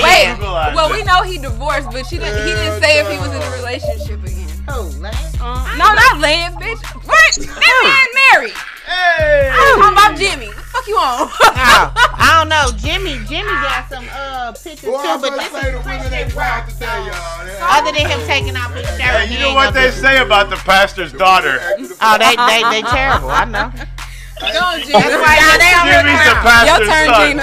Wait, well, we know he divorced, but he didn't say if he was in a relationship again. Oh, Lance? No, not Lance, bitch. What? That man married. Hey. I'm talking about Jimmy. What the fuck you on? I don't know. Jimmy got some pictures too, but this is Christian rock. Other than him taking off his shirt. Hey, you know what they say about the pastor's daughter? Oh, they terrible. I know. Go on, Gina. Jimmy's the pastor's son.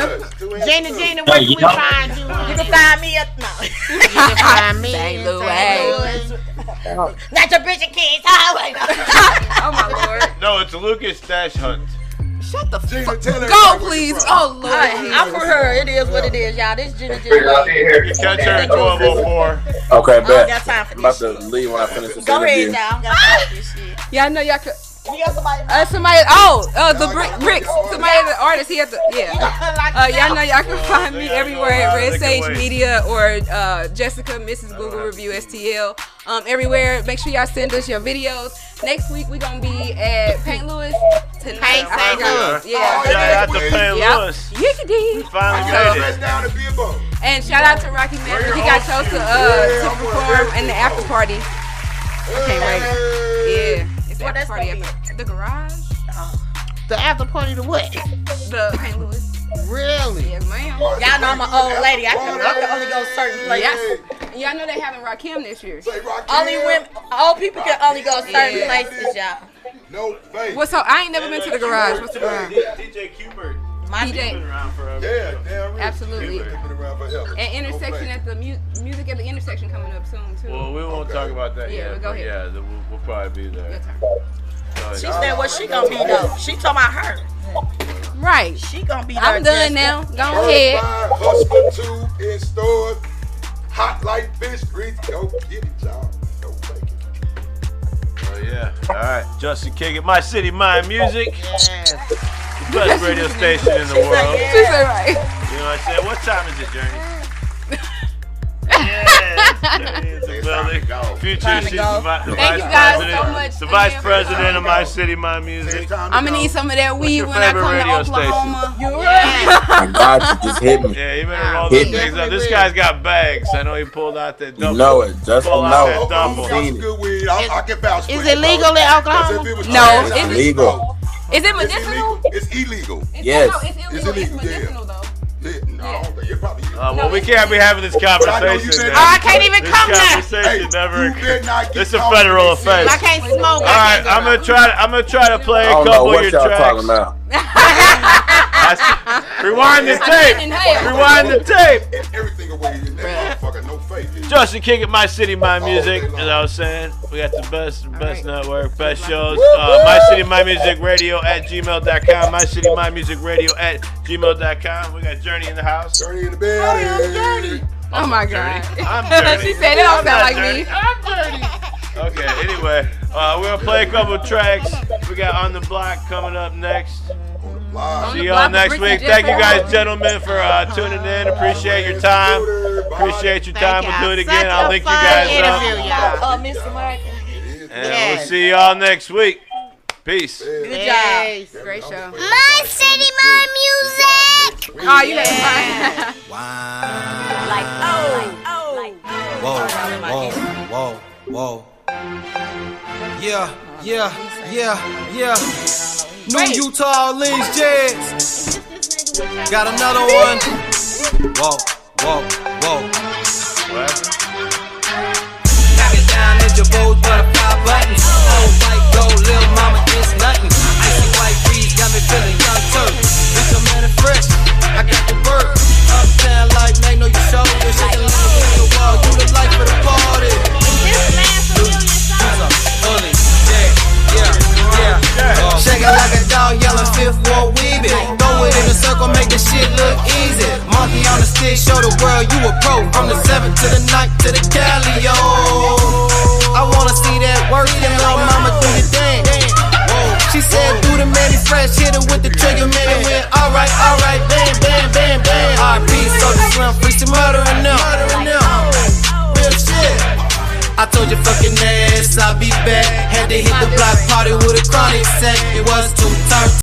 Gina, where can we find you? You can find me at You can find me St. Louis. Not your bitch and kids highway. Oh my Lord. No, it's Lucas Stash Hunt. Shut the fuck. Go, please. Oh Lord. I'm for her. It is what it is, y'all. This Gina. You can catch her at 12:04. Okay, bet. Got time for I'm about to leave when I finish this Go interview. ahead, y'all. Got time for this shit. Yeah, I know y'all could. You got somebody? The Bricks. Somebody, the artist. He had to. Yeah. Y'all know y'all can find me everywhere at Red Sage Media or Jessica, Mrs. Google Review STL. Everywhere. Make sure y'all send us your videos. Next week we gonna be at Paint Louis. Paint St. Louis. Yeah. Shout out to Paint Louis. You did. Finally made it. And shout out to Rocky Method. He got chose to perform in the after party. I can't wait. Yeah. The after party at the garage. The after party to what? The St. Louis. Really? Yes, ma'am. Y'all know I'm an old lady. I can only go certain places. Y'all know they having Rakim this year. Only women, old people can only go certain places, y'all. No face. What's up? I ain't never been to the garage. What's the garage? DJ Cubert. DJ. Been around forever. Yeah, damn right. Absolutely. Been around forever. And intersection at the music at the intersection coming up soon too. Well, we won't talk about that yet. We'll go ahead. Yeah, we'll probably be there. She said what she gonna be though. She talking about her. Right. She gonna be there. I'm done now. Go ahead. Hustler 2 in stores. Hot like fish grease. Go get it, y'all. Go take it. Oh yeah. All right. Justin Kick It. My City, My Music. Yes. The best radio station in the world. She said right. You know what I said? What time is it, Journey? Future, she's the vice president. The vice president of My City, My Music. I'm gonna need some of that weed when I come to Oklahoma. You right? My God, you just hit me. Yeah, you better roll those things up. This guy's got bags. I know he pulled out that double. You know it. Just Pull out that double. Some good weed. I can vouch for Is it legal in Oklahoma? No, it's illegal. Is it medicinal? It's illegal. Yes. No, it's illegal. It's medicinal though. No, it probably is. Well, we can't be having this conversation. I can't even come there. This conversation never. This It's a federal offense. I can't smoke. All right, I'm gonna try to play a I don't know couple of what your y'all tracks. talking about. Rewind the tape. Rewind the tape. Everything away in that motherfucker. No faith. Justin Kick It, My City, My Music. As I was saying, we got the best network, best shows. My City, My Music Radio at gmail.com. My City, My Music Radio at gmail.com. We got Journey in the house. Journey in the bed. Oh my God. I'm dirty. She said it don't sound like me. I'm dirty. Okay, anyway, we're gonna play a couple of tracks. We got On the Block coming up next. See y'all next week. Thank you guys, gentlemen, for tuning in. Appreciate your time. Appreciate your time. We'll do it again. I'll link you guys up. And we'll see y'all next week. Peace. Good job. Great show. My city, my music. Oh, you got it. Wow. Like, Whoa. Yeah. New Utah Orleans Jazz. Got another one. Whoa. What? Knock it down at your bows, butterfly buttons. Old white gold, little mama, it's nothing. Icy white breeze got me feeling young turf. Bitch, I'm man and fresh. I got the bird. Uptown like Magno, you show. You're shaking like a the wall. You the life of the party. Shake it like a dog yelling fifth wall weaving. Throw it in a circle, make the shit look easy. Monkey on the stick, show the world you a pro. From the 7th to the 9th to the Cali, yo. I wanna see that work, and little mama do your thing. She said do the Manny Fresh, hit it with the trigger, man, it went alright, bam. R.I.P. Soulja Slim, free to murdering them. Real shit. I told you fucking ass, I'll be back. Had to hit the block party with a chronic set. It was 2 turns.